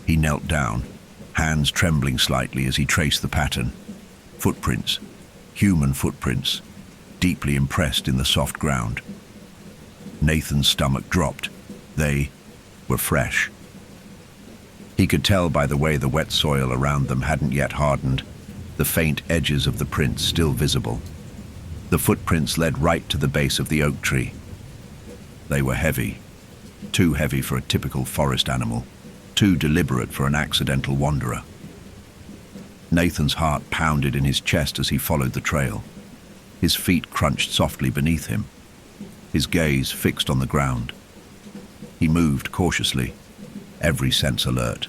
He knelt down, hands trembling slightly as he traced the pattern. Footprints, human footprints, deeply impressed in the soft ground. Nathan's stomach dropped. They were fresh. He could tell by the way the wet soil around them hadn't yet hardened, the faint edges of the prints still visible. The footprints led right to the base of the oak tree. They were heavy, too heavy for a typical forest animal, too deliberate for an accidental wanderer. Nathan's heart pounded in his chest as he followed the trail. His feet crunched softly beneath him, his gaze fixed on the ground. He moved cautiously, every sense alert.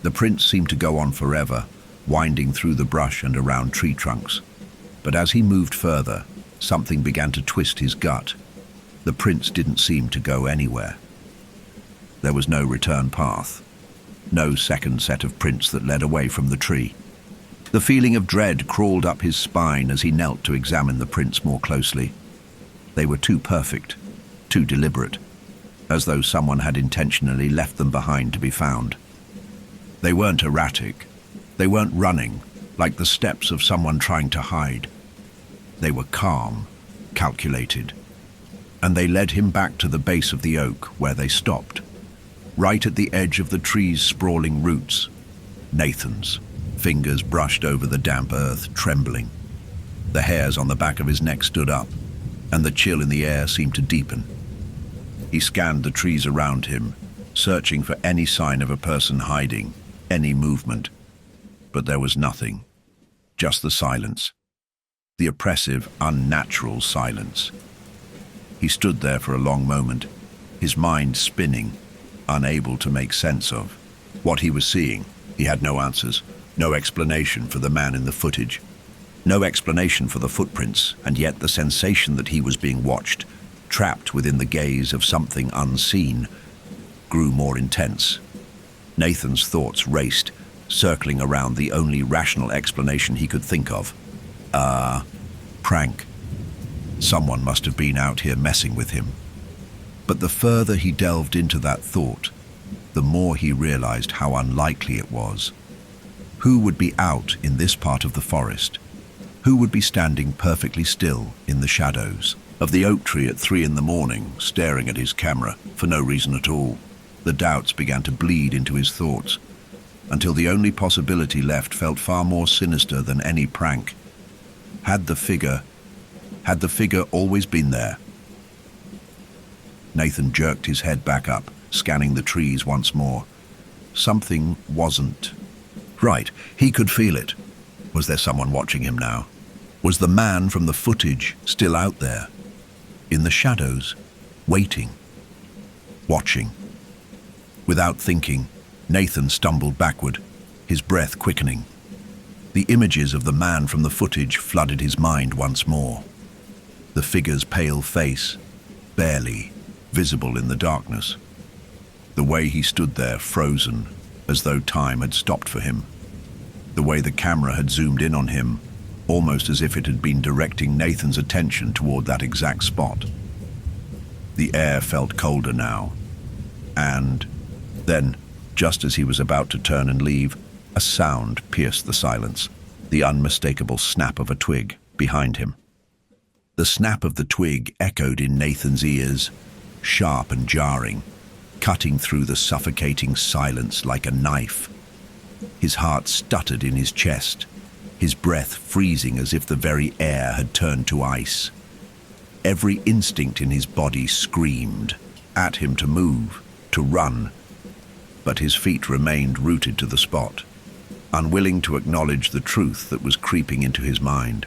The prints seemed to go on forever, winding through the brush and around tree trunks. But as he moved further, something began to twist his gut. The prints didn't seem to go anywhere. There was no return path, no second set of prints that led away from the tree. The feeling of dread crawled up his spine as he knelt to examine the prints more closely. They were too perfect, too deliberate, as though someone had intentionally left them behind to be found. They weren't erratic. They weren't running, like the steps of someone trying to hide. They were calm, calculated, and they led him back to the base of the oak where they stopped, right at the edge of the tree's sprawling roots. Nathan's fingers brushed over the damp earth, trembling. The hairs on the back of his neck stood up, and the chill in the air seemed to deepen. He scanned the trees around him, searching for any sign of a person hiding, any movement. But there was nothing, just the silence, the oppressive, unnatural silence. He stood there for a long moment, his mind spinning, unable to make sense of what he was seeing. He had no answers, no explanation for the man in the footage, no explanation for the footprints, and yet the sensation that he was being watched, trapped within the gaze of something unseen, grew more intense. Nathan's thoughts raced, circling around the only rational explanation he could think of. Prank. Someone must have been out here messing with him. But the further he delved into that thought, the more he realized how unlikely it was. Who would be out in this part of the forest? Who would be standing perfectly still in the shadows of the oak tree at 3 a.m, staring at his camera for no reason at all? The doubts began to bleed into his thoughts, until the only possibility left felt far more sinister than any prank. Had the figure always been there? Nathan jerked his head back up, scanning the trees once more. Something wasn't right. He could feel it. Was there someone watching him now? Was the man from the footage still out there, in the shadows, waiting, watching? Without thinking, Nathan stumbled backward, his breath quickening. The images of the man from the footage flooded his mind once more. The figure's pale face, barely visible in the darkness. The way he stood there, frozen, as though time had stopped for him. The way the camera had zoomed in on him, almost as if it had been directing Nathan's attention toward that exact spot. The air felt colder now, and then, just as he was about to turn and leave, a sound pierced the silence, the unmistakable snap of a twig behind him. The snap of the twig echoed in Nathan's ears, sharp and jarring, cutting through the suffocating silence like a knife. His heart stuttered in his chest, his breath freezing as if the very air had turned to ice. Every instinct in his body screamed at him to move, to run, but his feet remained rooted to the spot, unwilling to acknowledge the truth that was creeping into his mind.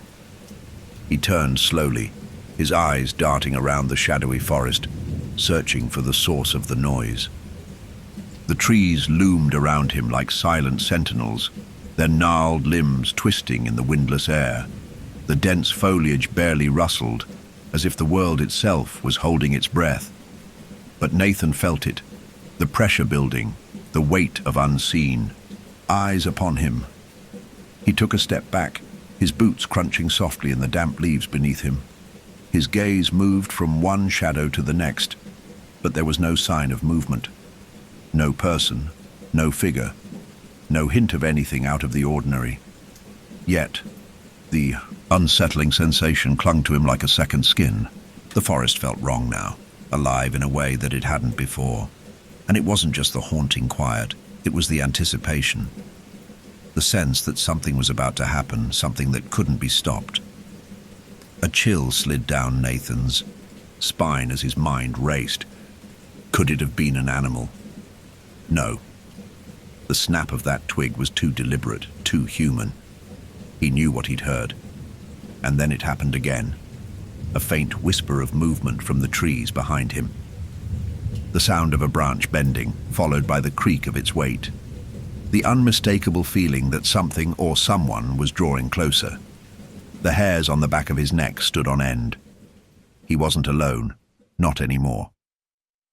He turned slowly, his eyes darting around the shadowy forest, searching for the source of the noise. The trees loomed around him like silent sentinels, their gnarled limbs twisting in the windless air. The dense foliage barely rustled, as if the world itself was holding its breath. But Nathan felt it, the pressure building, the weight of unseen, eyes upon him. He took a step back, his boots crunching softly in the damp leaves beneath him. His gaze moved from one shadow to the next, but there was no sign of movement. No person, no figure, no hint of anything out of the ordinary. Yet, the unsettling sensation clung to him like a second skin. The forest felt wrong now, alive in a way that it hadn't before. And it wasn't just the haunting quiet, it was the anticipation. The sense that something was about to happen, something that couldn't be stopped. A chill slid down Nathan's spine as his mind raced. Could it have been an animal? No. The snap of that twig was too deliberate, too human. He knew what he'd heard. And then it happened again. A faint whisper of movement from the trees behind him. The sound of a branch bending, followed by the creak of its weight. The unmistakable feeling that something or someone was drawing closer. The hairs on the back of his neck stood on end. He wasn't alone, not anymore.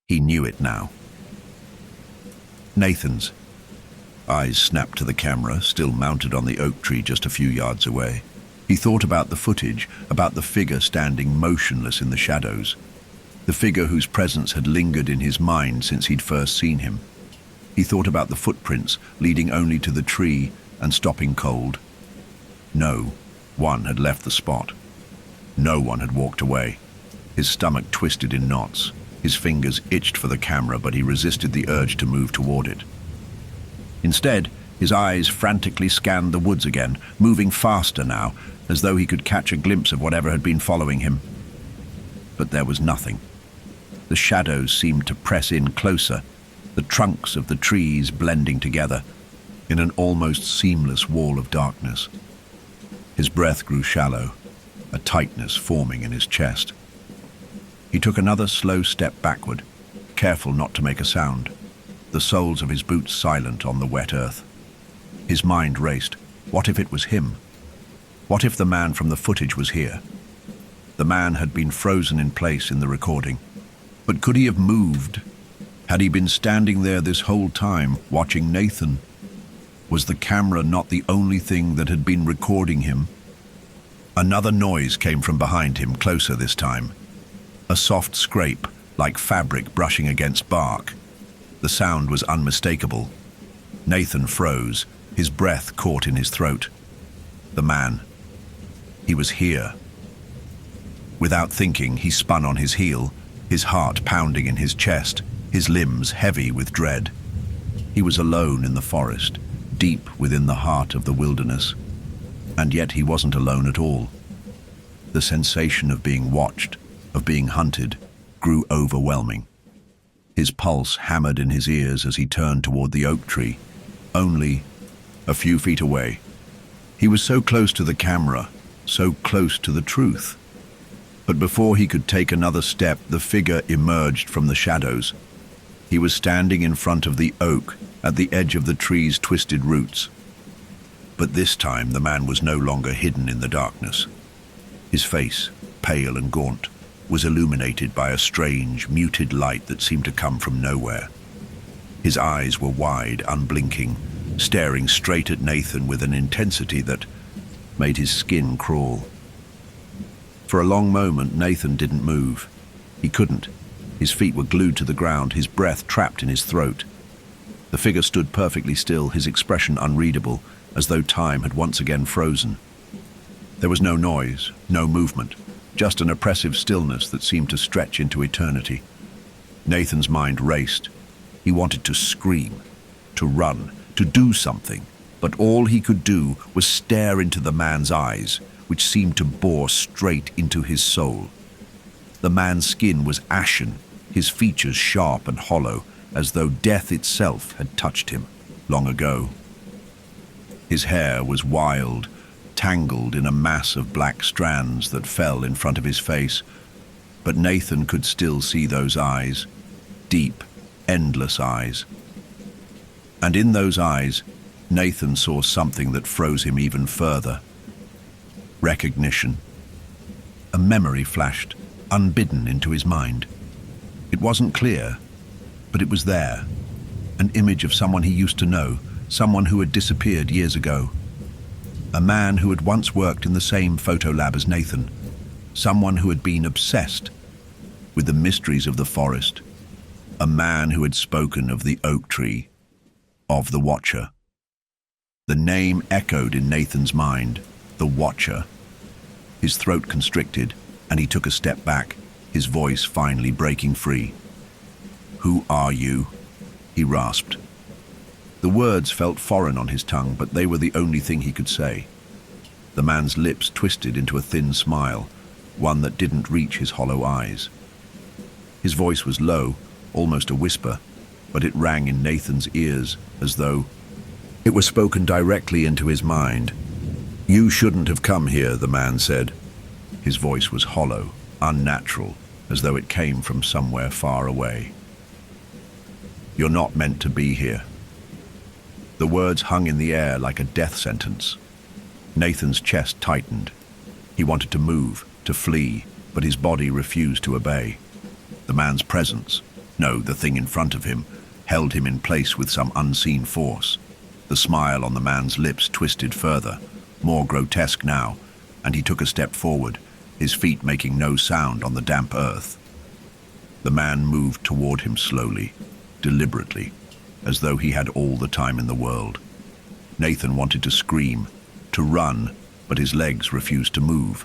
He knew it now. Nathan's eyes snapped to the camera, still mounted on the oak tree just a few yards away. He thought about the footage, about the figure standing motionless in the shadows, the figure whose presence had lingered in his mind since he'd first seen him. He thought about the footprints leading only to the tree and stopping cold. No one had left the spot. No one had walked away. His stomach twisted in knots. His fingers itched for the camera, but he resisted the urge to move toward it. Instead, his eyes frantically scanned the woods again, moving faster now, as though he could catch a glimpse of whatever had been following him. But there was nothing. The shadows seemed to press in closer, the trunks of the trees blending together in an almost seamless wall of darkness. His breath grew shallow, a tightness forming in his chest. He took another slow step backward, careful not to make a sound, the soles of his boots silent on the wet earth. His mind raced. What if it was him? What if the man from the footage was here? The man had been frozen in place in the recording. But could he have moved? Had he been standing there this whole time, watching Nathan? Was the camera not the only thing that had been recording him? Another noise came from behind him, closer this time. A soft scrape, like fabric brushing against bark. The sound was unmistakable. Nathan froze, his breath caught in his throat. The man. He was here. Without thinking, he spun on his heel, his heart pounding in his chest, his limbs heavy with dread. He was alone in the forest, deep within the heart of the wilderness. And yet he wasn't alone at all. The sensation of being watched, of being hunted, grew overwhelming. His pulse hammered in his ears as he turned toward the oak tree, only a few feet away. He was so close to the camera, so close to the truth. But before he could take another step, the figure emerged from the shadows. He was standing in front of the oak, at the edge of the tree's twisted roots. But this time the man was no longer hidden in the darkness. His face, pale and gaunt, was illuminated by a strange, muted light that seemed to come from nowhere. His eyes were wide, unblinking, staring straight at Nathan with an intensity that made his skin crawl. For a long moment, Nathan didn't move. He couldn't. His feet were glued to the ground, his breath trapped in his throat. The figure stood perfectly still, his expression unreadable, as though time had once again frozen. There was no noise, no movement, just an oppressive stillness that seemed to stretch into eternity. Nathan's mind raced. He wanted to scream, to run, to do something, but all he could do was stare into the man's eyes, which seemed to bore straight into his soul. The man's skin was ashen, his features sharp and hollow, as though death itself had touched him long ago. His hair was wild, tangled in a mass of black strands that fell in front of his face, but Nathan could still see those eyes, deep, endless eyes. And in those eyes, Nathan saw something that froze him even further. Recognition. A memory flashed, unbidden, into his mind. It wasn't clear, but it was there. An image of someone he used to know, someone who had disappeared years ago. A man who had once worked in the same photo lab as Nathan. Someone who had been obsessed with the mysteries of the forest. A man who had spoken of the oak tree, of the Watcher. The name echoed in Nathan's mind, the Watcher. His throat constricted, and he took a step back, his voice finally breaking free. "Who are you?" he rasped. The words felt foreign on his tongue, but they were the only thing he could say. The man's lips twisted into a thin smile, one that didn't reach his hollow eyes. His voice was low, almost a whisper, but it rang in Nathan's ears as though it was spoken directly into his mind. "You shouldn't have come here," the man said. His voice was hollow, unnatural, as though it came from somewhere far away. "You're not meant to be here." The words hung in the air like a death sentence. Nathan's chest tightened. He wanted to move, to flee, but his body refused to obey. The man's presence, no, the thing in front of him, held him in place with some unseen force. The smile on the man's lips twisted further, more grotesque now, and he took a step forward, his feet making no sound on the damp earth. The man moved toward him slowly, deliberately, as though he had all the time in the world. Nathan wanted to scream, to run, but his legs refused to move.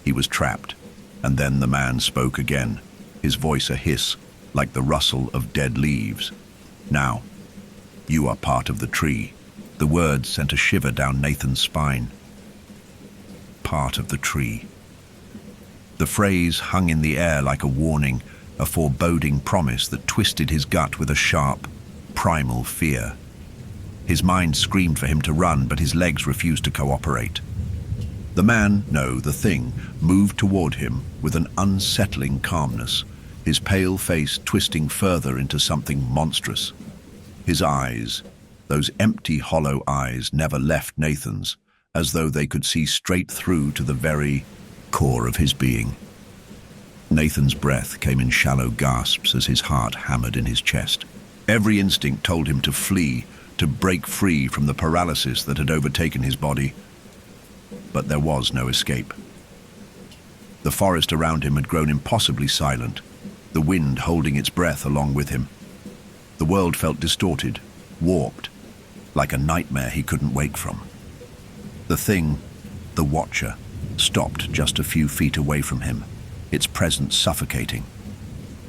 He was trapped, and then the man spoke again, his voice a hiss, like the rustle of dead leaves. "Now, you are part of the tree." The words sent a shiver down Nathan's spine. Part of the tree. The phrase hung in the air like a warning, a foreboding promise that twisted his gut with a sharp, primal fear. His mind screamed for him to run, but his legs refused to cooperate. The man, no, the thing, moved toward him with an unsettling calmness, his pale face twisting further into something monstrous. His eyes, those empty, hollow eyes, never left Nathan's, as though they could see straight through to the very core of his being. Nathan's breath came in shallow gasps as his heart hammered in his chest. Every instinct told him to flee, to break free from the paralysis that had overtaken his body. But there was no escape. The forest around him had grown impossibly silent, the wind holding its breath along with him. The world felt distorted, warped, like a nightmare he couldn't wake from. The thing, the Watcher, stopped just a few feet away from him, its presence suffocating.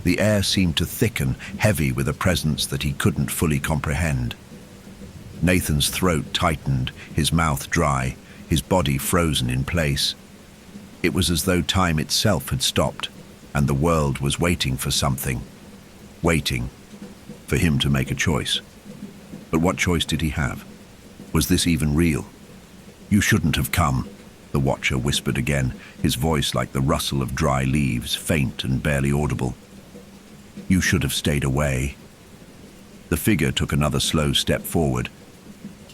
The air seemed to thicken, heavy with a presence that he couldn't fully comprehend. Nathan's throat tightened, his mouth dry, his body frozen in place. It was as though time itself had stopped, and the world was waiting for something. Waiting for him to make a choice. But what choice did he have? Was this even real? "You shouldn't have come," the Watcher whispered again, his voice like the rustle of dry leaves, faint and barely audible. "You should have stayed away." The figure took another slow step forward,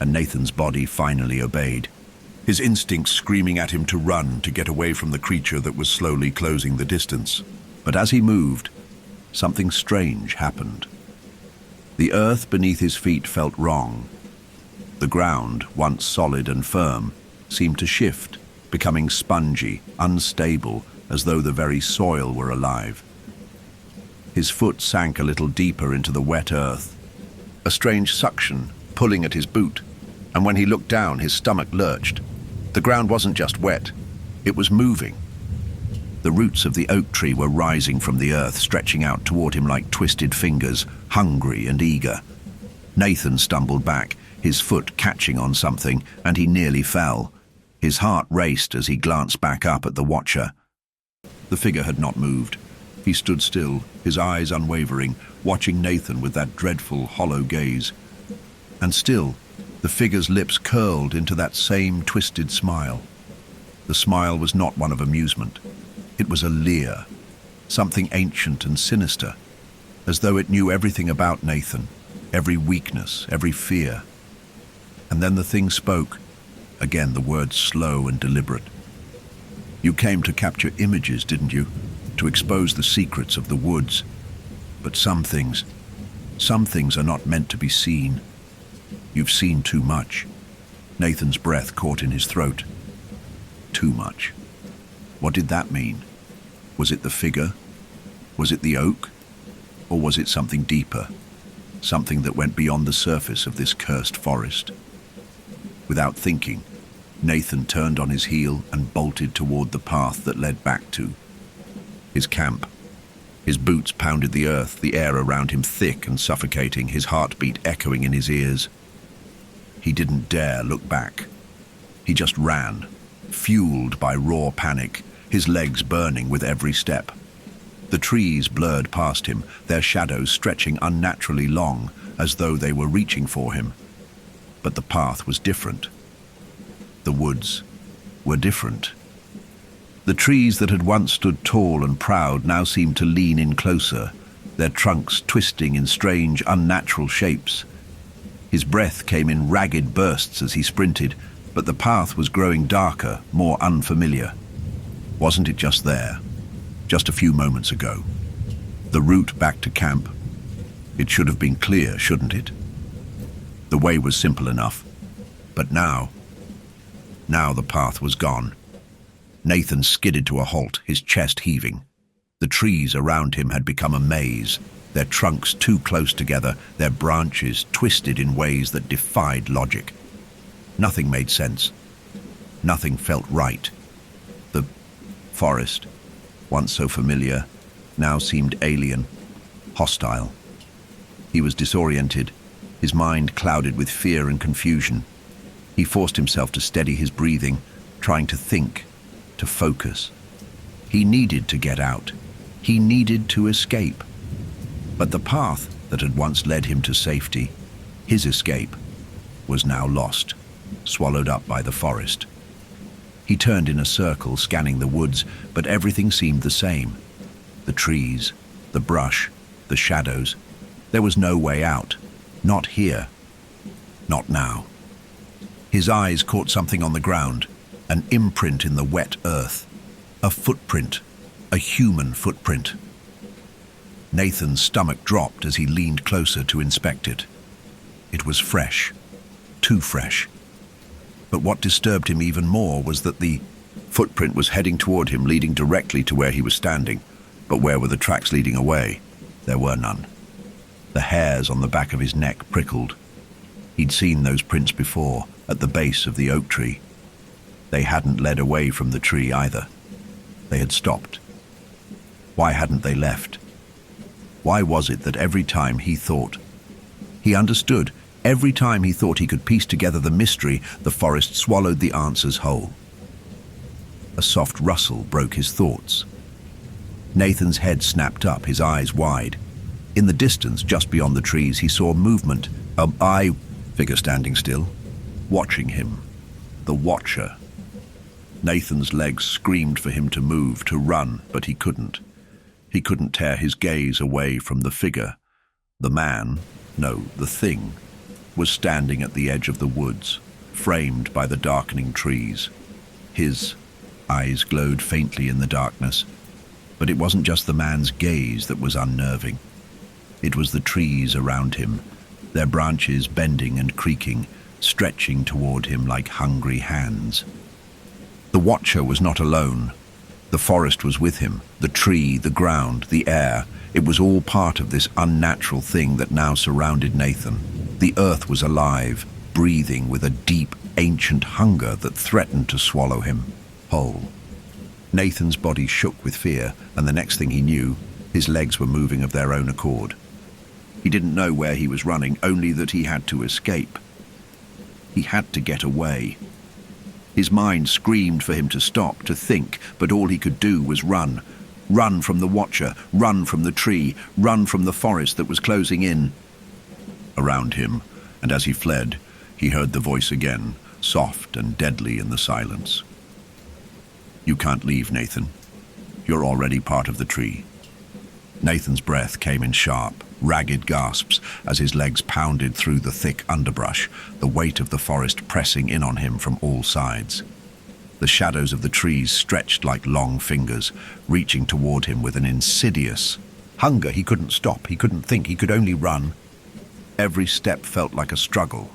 and Nathan's body finally obeyed, his instincts screaming at him to run, to get away from the creature that was slowly closing the distance. But as he moved, something strange happened. The earth beneath his feet felt wrong. The ground, once solid and firm, seemed to shift, becoming spongy, unstable, as though the very soil were alive. His foot sank a little deeper into the wet earth, a strange suction pulling at his boot, and when he looked down, his stomach lurched. The ground wasn't just wet, it was moving. The roots of the oak tree were rising from the earth, stretching out toward him like twisted fingers, hungry and eager. Nathan stumbled back, his foot catching on something, and he nearly fell. His heart raced as he glanced back up at the Watcher. The figure had not moved. He stood still, his eyes unwavering, watching Nathan with that dreadful, hollow gaze. And still, the figure's lips curled into that same twisted smile. The smile was not one of amusement. It was a leer, something ancient and sinister, as though it knew everything about Nathan, every weakness, every fear. And then the thing spoke, again the words slow and deliberate. "You came to capture images, didn't you? To expose the secrets of the woods. But some things are not meant to be seen. You've seen too much." Nathan's breath caught in his throat. Too much. What did that mean? Was it the figure? Was it the oak? Or was it something deeper? Something that went beyond the surface of this cursed forest? Without thinking, Nathan turned on his heel and bolted toward the path that led back to his camp. His boots pounded the earth, the air around him thick and suffocating, his heartbeat echoing in his ears. He didn't dare look back. He just ran, fueled by raw panic, his legs burning with every step. The trees blurred past him, their shadows stretching unnaturally long, as though they were reaching for him. But the path was different. The woods were different. The trees that had once stood tall and proud now seemed to lean in closer, their trunks twisting in strange, unnatural shapes. His breath came in ragged bursts as he sprinted, but the path was growing darker, more unfamiliar. Wasn't it just there, just a few moments ago? The route back to camp? It should have been clear, shouldn't it? The way was simple enough, but now the path was gone. Nathan skidded to a halt, his chest heaving. The trees around him had become a maze, their trunks too close together, their branches twisted in ways that defied logic. Nothing made sense. Nothing felt right. The forest, once so familiar, now seemed alien, hostile. He was disoriented, his mind clouded with fear and confusion. He forced himself to steady his breathing, trying to think, to focus. He needed to get out. He needed to escape. But the path that had once led him to safety, his escape, was now lost, swallowed up by the forest. He turned in a circle, scanning the woods, but everything seemed the same. The trees, the brush, the shadows. There was no way out. Not here. Not now. His eyes caught something on the ground, an imprint in the wet earth. A footprint, a human footprint. Nathan's stomach dropped as he leaned closer to inspect it. It was fresh, too fresh. But what disturbed him even more was that the footprint was heading toward him, leading directly to where he was standing. But where were the tracks leading away? There were none. The hairs on the back of his neck prickled. He'd seen those prints before, at the base of the oak tree. They hadn't led away from the tree either. They had stopped. Why hadn't they left? Why was it that every time he thought he understood, every time he thought he could piece together the mystery, the forest swallowed the answers whole? A soft rustle broke his thoughts. Nathan's head snapped up, his eyes wide. In the distance, just beyond the trees, he saw movement, an eye figure standing still, watching him. The Watcher. Nathan's legs screamed for him to move, to run, but he couldn't. He couldn't tear his gaze away from the figure. The man, no, the thing, was standing at the edge of the woods, framed by the darkening trees. His eyes glowed faintly in the darkness, but it wasn't just the man's gaze that was unnerving. It was the trees around him, their branches bending and creaking, stretching toward him like hungry hands. The Watcher was not alone. The forest was with him, the tree, the ground, the air. It was all part of this unnatural thing that now surrounded Nathan. The earth was alive, breathing with a deep, ancient hunger that threatened to swallow him whole. Nathan's body shook with fear, and the next thing he knew, his legs were moving of their own accord. He didn't know where he was running, only that he had to escape. He had to get away. His mind screamed for him to stop, to think, but all he could do was run. Run from the Watcher, run from the tree, run from the forest that was closing in around him, and as he fled, he heard the voice again, soft and deadly in the silence. "You can't leave, Nathan. You're already part of the tree." Nathan's breath came in sharp, ragged gasps as his legs pounded through the thick underbrush, the weight of the forest pressing in on him from all sides. The shadows of the trees stretched like long fingers, reaching toward him with an insidious hunger. He couldn't stop, he couldn't think, he could only run. Every step felt like a struggle,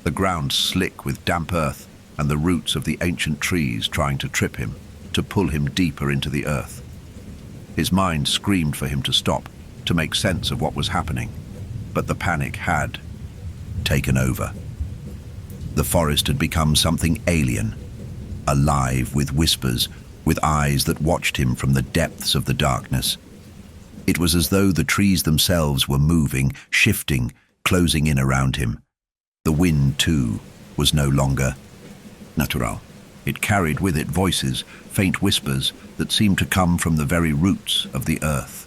the ground slick with damp earth and the roots of the ancient trees trying to trip him, to pull him deeper into the earth. His mind screamed for him to stop, to make sense of what was happening, but the panic had taken over. The forest had become something alien, alive with whispers, with eyes that watched him from the depths of the darkness. It was as though the trees themselves were moving, shifting, closing in around him. The wind, too, was no longer natural. It carried with it voices, faint whispers that seemed to come from the very roots of the earth.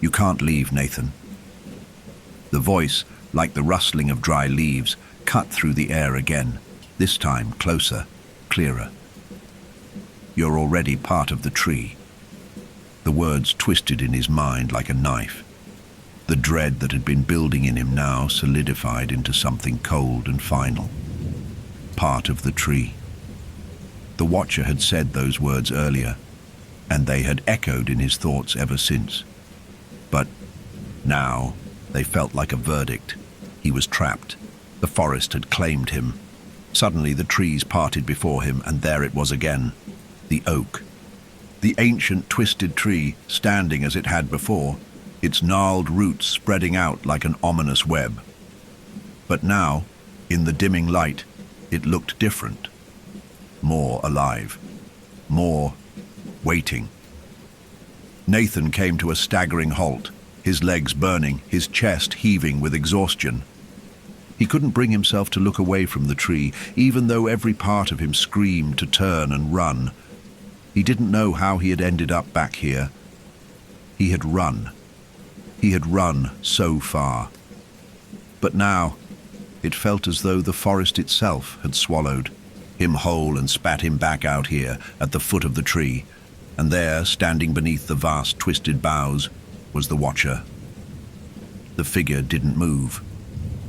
"You can't leave, Nathan." The voice, like the rustling of dry leaves, cut through the air again, this time closer, clearer. "You're already part of the tree." The words twisted in his mind like a knife. The dread that had been building in him now solidified into something cold and final. Part of the tree. The Watcher had said those words earlier, and they had echoed in his thoughts ever since. But now they felt like a verdict. He was trapped. The forest had claimed him. Suddenly the trees parted before him, and there it was again, the oak. The ancient twisted tree, standing as it had before, its gnarled roots spreading out like an ominous web. But now, in the dimming light, it looked different. More alive. More waiting. Nathan came to a staggering halt, his legs burning, his chest heaving with exhaustion. He couldn't bring himself to look away from the tree, even though every part of him screamed to turn and run. He didn't know how he had ended up back here. He had run. He had run so far. But now, it felt as though the forest itself had swallowed him whole and spat him back out here at the foot of the tree. And there, standing beneath the vast twisted boughs, was the Watcher. The figure didn't move.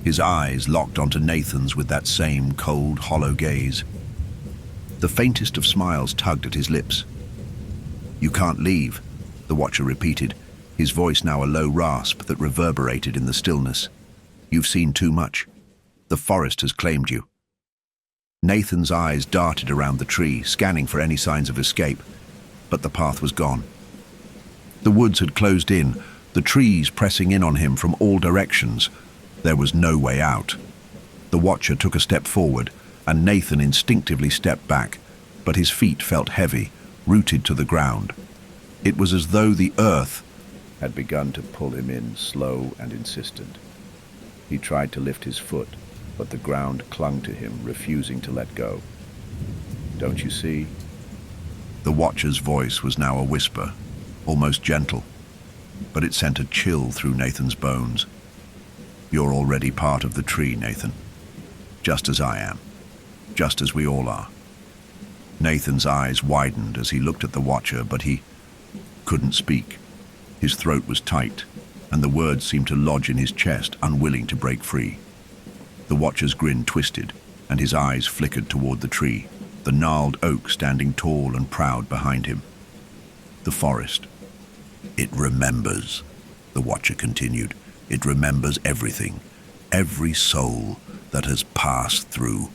His eyes locked onto Nathan's with that same cold, hollow gaze. The faintest of smiles tugged at his lips. "You can't leave," the Watcher repeated, his voice now a low rasp that reverberated in the stillness. "You've seen too much. The forest has claimed you." Nathan's eyes darted around the tree, scanning for any signs of escape, but the path was gone. The woods had closed in, the trees pressing in on him from all directions. There was no way out. The Watcher took a step forward, and Nathan instinctively stepped back, but his feet felt heavy, rooted to the ground. It was as though the earth had begun to pull him in, slow and insistent. He tried to lift his foot, but the ground clung to him, refusing to let go. "Don't you see?" The Watcher's voice was now a whisper, almost gentle, but it sent a chill through Nathan's bones. "You're already part of the tree, Nathan. Just as I am. Just as we all are." Nathan's eyes widened as he looked at the Watcher, but he couldn't speak. His throat was tight, and the words seemed to lodge in his chest, unwilling to break free. The Watcher's grin twisted, and his eyes flickered toward the tree, the gnarled oak standing tall and proud behind him. The forest. "It remembers," the Watcher continued. "It remembers everything, every soul that has passed through,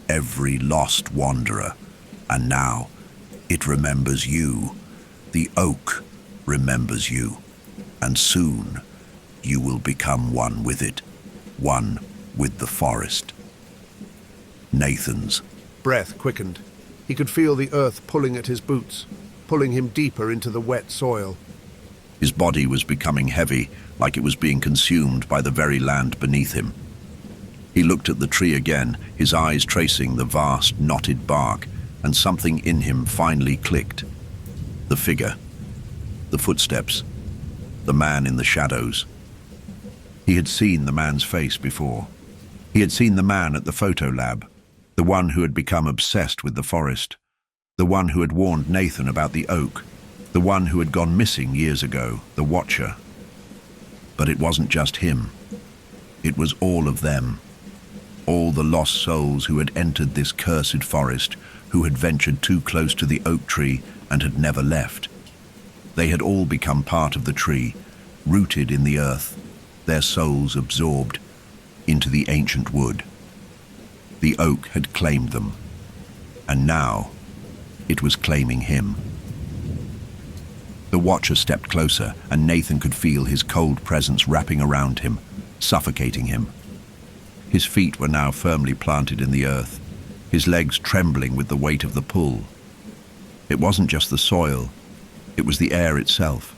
every lost wanderer. And now, it remembers you. The oak remembers you. And soon, you will become one with it, one with the forest." Nathan's breath quickened. He could feel the earth pulling at his boots, pulling him deeper into the wet soil. His body was becoming heavy, like it was being consumed by the very land beneath him. He looked at the tree again, his eyes tracing the vast, knotted bark, and something in him finally clicked. The figure, the footsteps, the man in the shadows. He had seen the man's face before. He had seen the man at the photo lab, the one who had become obsessed with the forest, the one who had warned Nathan about the oak, the one who had gone missing years ago, the Watcher. But it wasn't just him. It was all of them. All the lost souls who had entered this cursed forest, who had ventured too close to the oak tree and had never left. They had all become part of the tree, rooted in the earth, their souls absorbed into the ancient wood. The oak had claimed them, and now it was claiming him. The Watcher stepped closer, and Nathan could feel his cold presence wrapping around him, suffocating him. His feet were now firmly planted in the earth, his legs trembling with the weight of the pull. It wasn't just the soil, it was the air itself.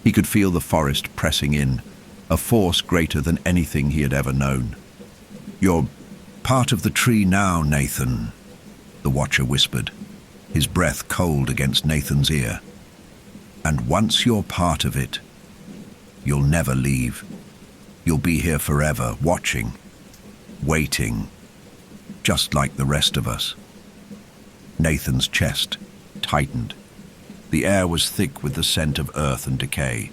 He could feel the forest pressing in, a force greater than anything he had ever known. "You're part of the tree now, Nathan," the Watcher whispered, his breath cold against Nathan's ear. "And once you're part of it, you'll never leave. You'll be here forever, watching, waiting, just like the rest of us." Nathan's chest tightened. The air was thick with the scent of earth and decay.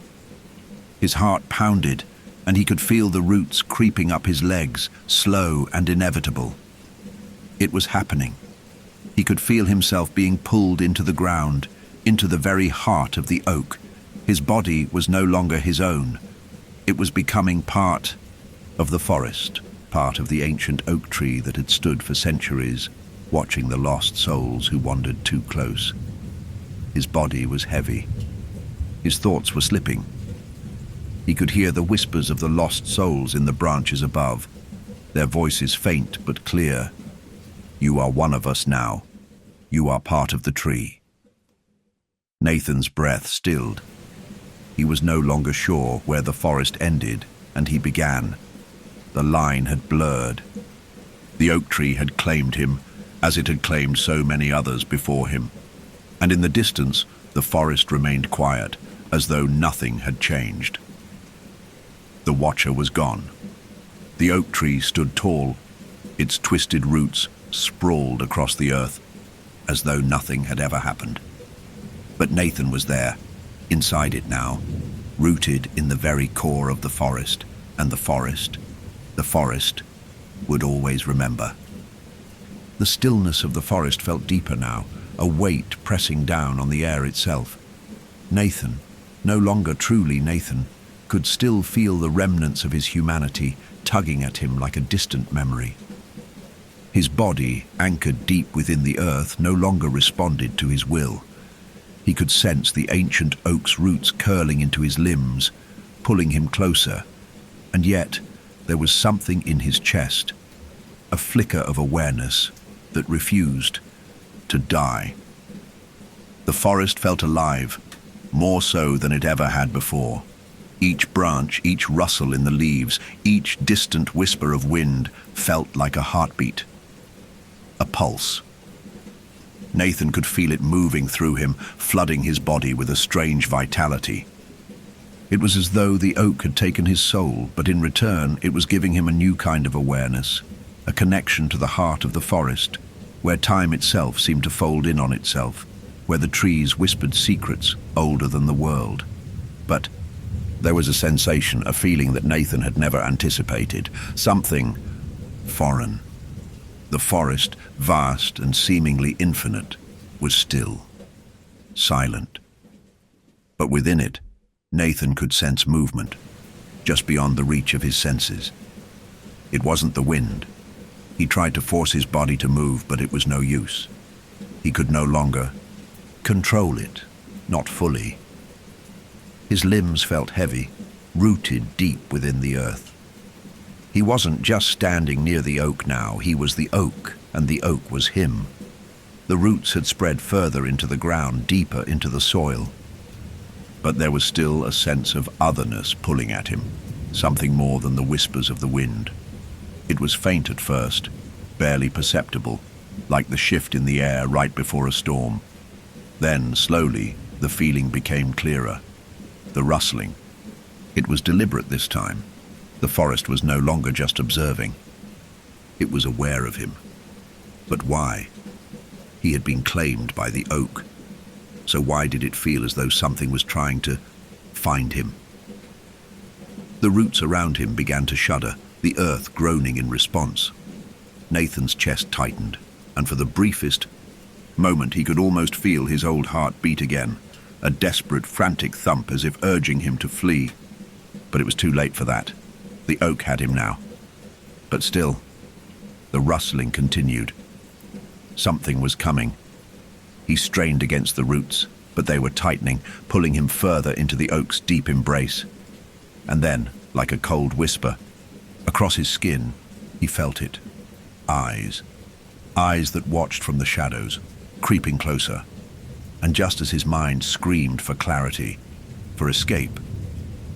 His heart pounded, and he could feel the roots creeping up his legs, slow and inevitable. It was happening. He could feel himself being pulled into the ground, into the very heart of the oak. His body was no longer his own. It was becoming part of the forest, part of the ancient oak tree that had stood for centuries, watching the lost souls who wandered too close. His body was heavy. His thoughts were slipping. He could hear the whispers of the lost souls in the branches above, their voices faint but clear. "You are one of us now. You are part of the tree." Nathan's breath stilled. He was no longer sure where the forest ended and he began. The line had blurred. The oak tree had claimed him, as it had claimed so many others before him. And in the distance, the forest remained quiet, as though nothing had changed. The watcher was gone. The oak tree stood tall, its twisted roots sprawled across the earth, as though nothing had ever happened. But Nathan was there, inside it now, rooted in the very core of the forest, and the forest would always remember. The stillness of the forest felt deeper now, a weight pressing down on the air itself. Nathan, no longer truly Nathan, could still feel the remnants of his humanity tugging at him like a distant memory. His body, anchored deep within the earth, no longer responded to his will. He could sense the ancient oak's roots curling into his limbs, pulling him closer. And yet, there was something in his chest, a flicker of awareness that refused to die. The forest felt alive, more so than it ever had before. Each branch, each rustle in the leaves, each distant whisper of wind felt like a heartbeat, a pulse. Nathan could feel it moving through him, flooding his body with a strange vitality. It was as though the oak had taken his soul, but in return it was giving him a new kind of awareness, a connection to the heart of the forest, where time itself seemed to fold in on itself, where the trees whispered secrets older than the world. But there was a sensation, a feeling that Nathan had never anticipated, something foreign. The forest, vast and seemingly infinite, was still, silent. But within it, Nathan could sense movement, just beyond the reach of his senses. It wasn't the wind. He tried to force his body to move, but it was no use. He could no longer control it, not fully. His limbs felt heavy, rooted deep within the earth. He wasn't just standing near the oak now, he was the oak, and the oak was him. The roots had spread further into the ground, deeper into the soil. But there was still a sense of otherness pulling at him, something more than the whispers of the wind. It was faint at first, barely perceptible, like the shift in the air right before a storm. Then, slowly, the feeling became clearer. The rustling. It was deliberate this time. The forest was no longer just observing. It was aware of him. But why? He had been claimed by the oak. So why did it feel as though something was trying to find him? The roots around him began to shudder, the earth groaning in response. Nathan's chest tightened, and for the briefest moment he could almost feel his old heart beat again, a desperate, frantic thump as if urging him to flee. But it was too late for that. The oak had him now. But still, the rustling continued. Something was coming. He strained against the roots, but they were tightening, pulling him further into the oak's deep embrace. And then, like a cold whisper, across his skin, he felt it. Eyes. Eyes that watched from the shadows, creeping closer. And just as his mind screamed for clarity, for escape,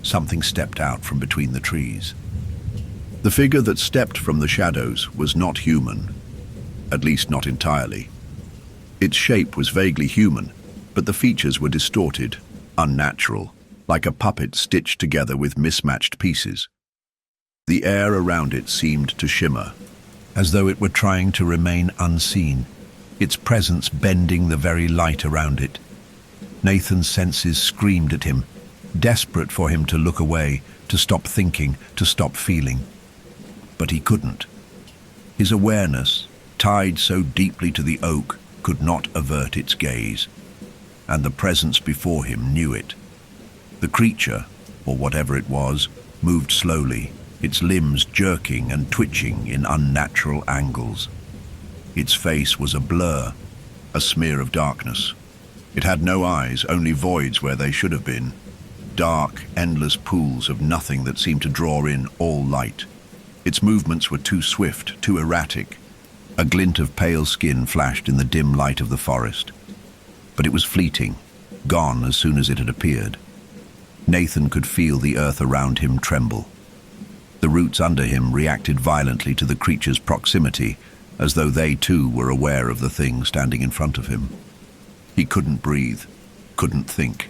something stepped out from between the trees. The figure that stepped from the shadows was not human, at least not entirely. Its shape was vaguely human, but the features were distorted, unnatural, like a puppet stitched together with mismatched pieces. The air around it seemed to shimmer, as though it were trying to remain unseen, its presence bending the very light around it. Nathan's senses screamed at him, desperate for him to look away, to stop thinking, to stop feeling. But he couldn't. His awareness, tied so deeply to the oak, could not avert its gaze, and the presence before him knew it. The creature, or whatever it was, moved slowly, its limbs jerking and twitching in unnatural angles. Its face was a blur, a smear of darkness. It had no eyes, only voids where they should have been. Dark, endless pools of nothing that seemed to draw in all light. Its movements were too swift, too erratic. A glint of pale skin flashed in the dim light of the forest. But it was fleeting, gone as soon as it had appeared. Nathan could feel the earth around him tremble. The roots under him reacted violently to the creature's proximity, as though they too were aware of the thing standing in front of him. He couldn't breathe, couldn't think.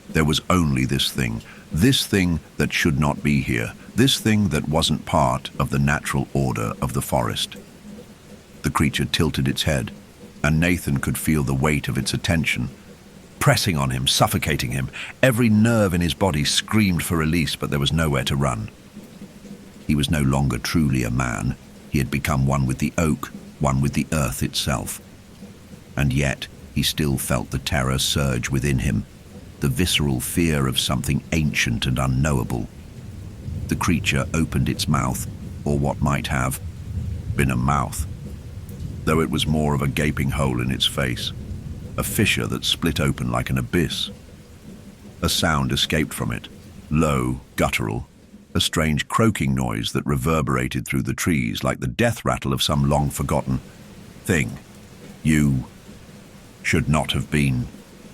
There was only this thing that should not be here, this thing that wasn't part of the natural order of the forest. The creature tilted its head, and Nathan could feel the weight of its attention, pressing on him, suffocating him. Every nerve in his body screamed for release, but there was nowhere to run. He was no longer truly a man. He had become one with the oak, one with the earth itself. And yet, he still felt the terror surge within him, the visceral fear of something ancient and unknowable. The creature opened its mouth, or what might have been a mouth, though it was more of a gaping hole in its face, a fissure that split open like an abyss. A sound escaped from it, low, guttural, a strange croaking noise that reverberated through the trees like the death rattle of some long-forgotten thing. "You should not have been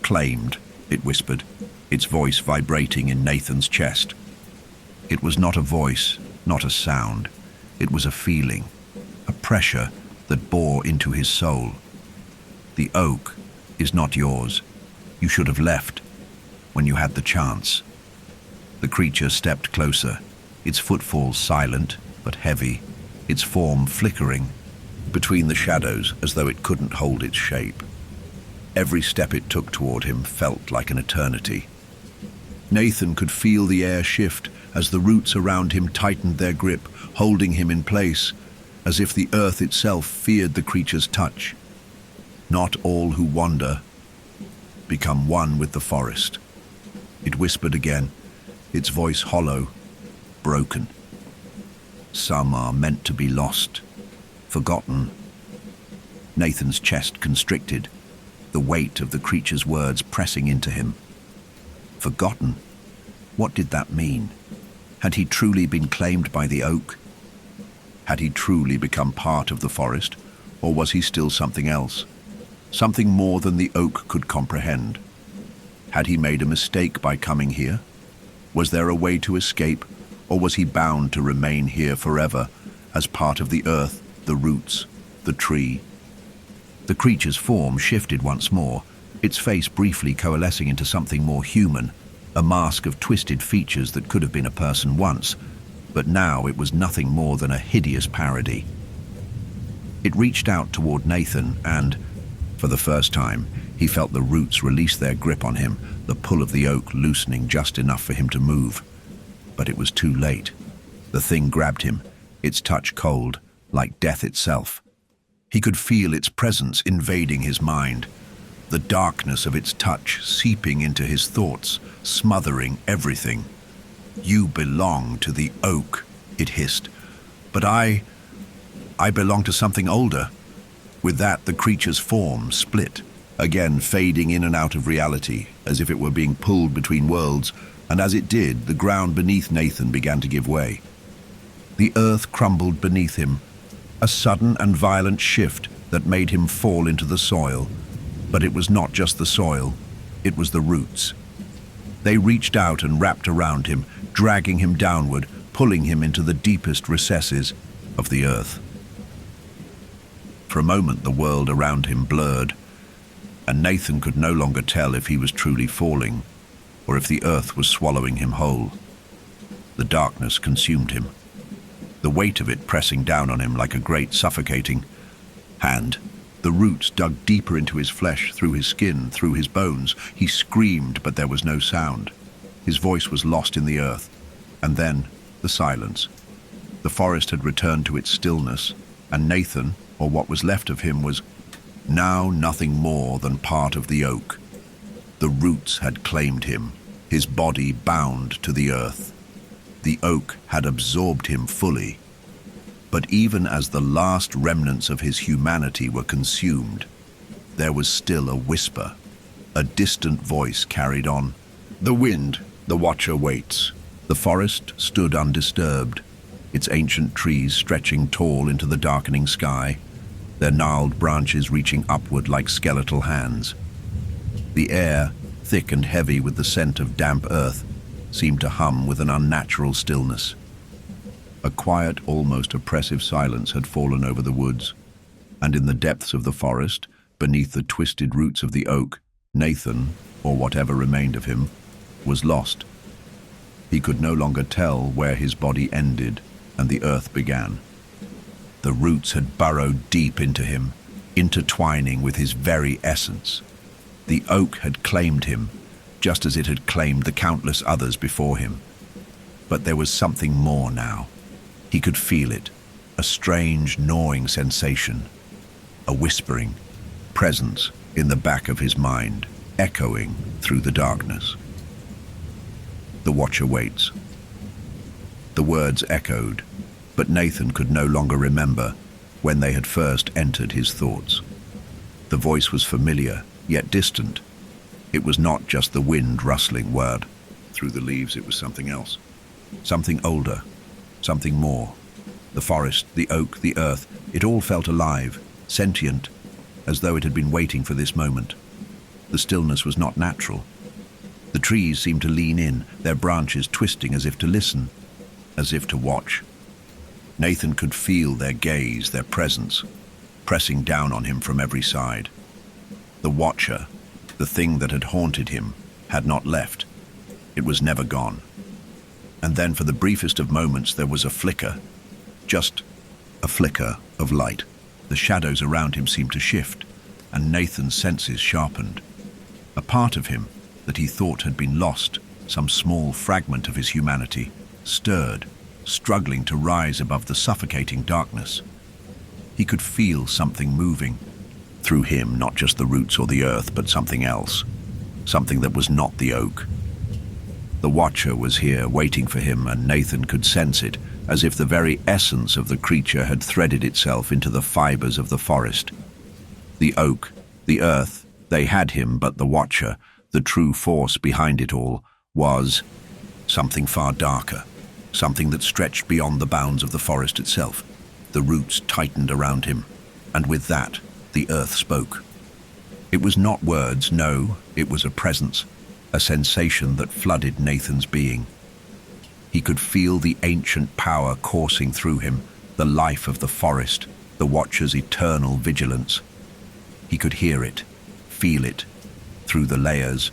claimed," it whispered, its voice vibrating in Nathan's chest. It was not a voice, not a sound. It was a feeling, a pressure that bore into his soul. "The oak is not yours. You should have left when you had the chance." The creature stepped closer, its footfalls silent but heavy, its form flickering between the shadows as though it couldn't hold its shape. Every step it took toward him felt like an eternity. Nathan could feel the air shift as the roots around him tightened their grip, holding him in place, as if the earth itself feared the creature's touch. "Not all who wander become one with the forest," it whispered again, its voice hollow, broken. "Some are meant to be lost, forgotten." Nathan's chest constricted, the weight of the creature's words pressing into him. Forgotten? What did that mean? Had he truly been claimed by the oak? Had he truly become part of the forest, or was he still something else? Something more than the oak could comprehend? Had he made a mistake by coming here? Was there a way to escape, or was he bound to remain here forever, as part of the earth, the roots, the tree? The creature's form shifted once more, its face briefly coalescing into something more human, a mask of twisted features that could have been a person once, but now it was nothing more than a hideous parody. It reached out toward Nathan and, for the first time, he felt the roots release their grip on him, the pull of the oak loosening just enough for him to move. But it was too late. The thing grabbed him, its touch cold, like death itself. He could feel its presence invading his mind, the darkness of its touch seeping into his thoughts, smothering everything. "You belong to the oak," it hissed. "But I belong to something older." With that, the creature's form split, again fading in and out of reality, as if it were being pulled between worlds, and as it did, the ground beneath Nathan began to give way. The earth crumbled beneath him, a sudden and violent shift that made him fall into the soil. But it was not just the soil, it was the roots. They reached out and wrapped around him, dragging him downward, pulling him into the deepest recesses of the earth. For a moment, the world around him blurred, and Nathan could no longer tell if he was truly falling or if the earth was swallowing him whole. The darkness consumed him, the weight of it pressing down on him like a great suffocating hand. The roots dug deeper into his flesh, through his skin, through his bones. He screamed, but there was no sound. His voice was lost in the earth, and then the silence. The forest had returned to its stillness, and Nathan, or what was left of him, was now nothing more than part of the oak. The roots had claimed him, his body bound to the earth. The oak had absorbed him fully. But even as the last remnants of his humanity were consumed, there was still a whisper. A distant voice carried on. The wind, the watcher waits. The forest stood undisturbed, its ancient trees stretching tall into the darkening sky, their gnarled branches reaching upward like skeletal hands. The air, thick and heavy with the scent of damp earth, seemed to hum with an unnatural stillness. A quiet, almost oppressive silence had fallen over the woods, and in the depths of the forest, beneath the twisted roots of the oak, Nathan, or whatever remained of him, was lost. He could no longer tell where his body ended and the earth began. The roots had burrowed deep into him, intertwining with his very essence. The oak had claimed him, just as it had claimed the countless others before him. But there was something more now. He could feel it, a strange, gnawing sensation, a whispering presence in the back of his mind, echoing through the darkness. The watcher waits. The words echoed, but Nathan could no longer remember when they had first entered his thoughts. The voice was familiar, yet distant. It was not just the wind rustling word. Through the leaves it was something else. Something older, something more. The forest, the oak, the earth, it all felt alive, sentient, as though it had been waiting for this moment. The stillness was not natural. The trees seemed to lean in, their branches twisting as if to listen, as if to watch. Nathan could feel their gaze, their presence, pressing down on him from every side. The watcher, the thing that had haunted him, had not left. It was never gone. And then for the briefest of moments there was a flicker, just a flicker of light. The shadows around him seemed to shift, and Nathan's senses sharpened. A part of him that he thought had been lost, some small fragment of his humanity, stirred, struggling to rise above the suffocating darkness. He could feel something moving. Through him, not just the roots or the earth, but something else. Something that was not the oak. The watcher was here, waiting for him, and Nathan could sense it, as if the very essence of the creature had threaded itself into the fibers of the forest. The oak, the earth, they had him, but the watcher, the true force behind it all, was something far darker, something that stretched beyond the bounds of the forest itself. The roots tightened around him, and with that, the earth spoke. It was not words, no, it was a presence, a sensation that flooded Nathan's being. He could feel the ancient power coursing through him, the life of the forest, the watcher's eternal vigilance. He could hear it, feel it, through the layers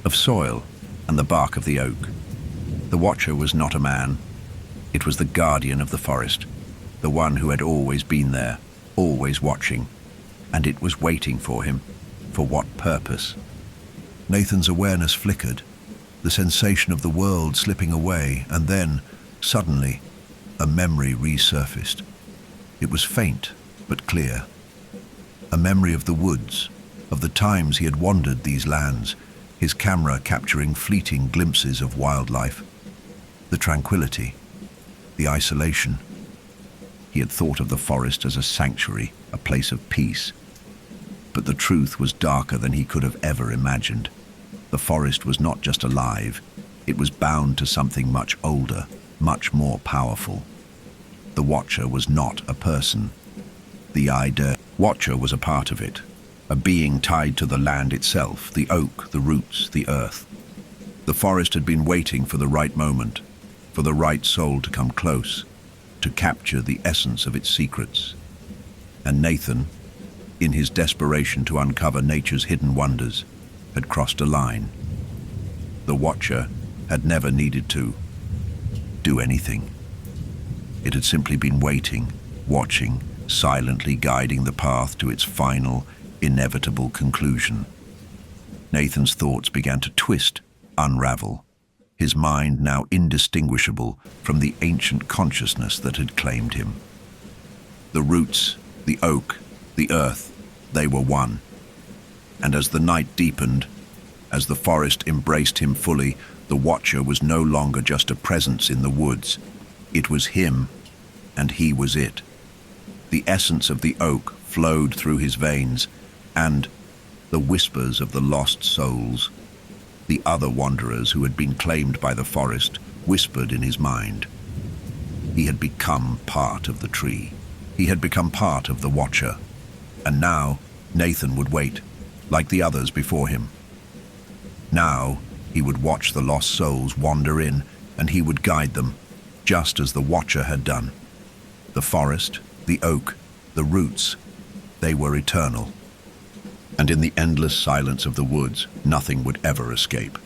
of soil and the bark of the oak. The watcher was not a man. It was the guardian of the forest, the one who had always been there, always watching, and it was waiting for him. For what purpose? Nathan's awareness flickered, the sensation of the world slipping away, and then, suddenly, a memory resurfaced. It was faint, but clear. A memory of the woods, of the times he had wandered these lands, his camera capturing fleeting glimpses of wildlife. The tranquility, the isolation. He had thought of the forest as a sanctuary, a place of peace. But the truth was darker than he could have ever imagined. The forest was not just alive, it was bound to something much older, much more powerful. The watcher was not a person. The watcher was a part of it, a being tied to the land itself, the oak, the roots, the earth. The forest had been waiting for the right moment, for the right soul to come close, to capture the essence of its secrets. And Nathan, in his desperation to uncover nature's hidden wonders, had crossed a line. The watcher had never needed to do anything. It had simply been waiting, watching, silently guiding the path to its final, inevitable conclusion. Nathan's thoughts began to twist, unravel, his mind now indistinguishable from the ancient consciousness that had claimed him. The roots, the oak, the earth, They were one. And as the night deepened, as the forest embraced him fully, the Watcher was no longer just a presence in the woods. It was him, and he was it. The essence of the oak flowed through his veins, and the whispers of the lost souls, the other wanderers who had been claimed by the forest, whispered in his mind. He had become part of the tree. He had become part of the Watcher. And now Nathan would wait, like the others before him. Now he would watch the lost souls wander in, and he would guide them, just as the Watcher had done. The forest, the oak, the roots, they were eternal. And in the endless silence of the woods, nothing would ever escape.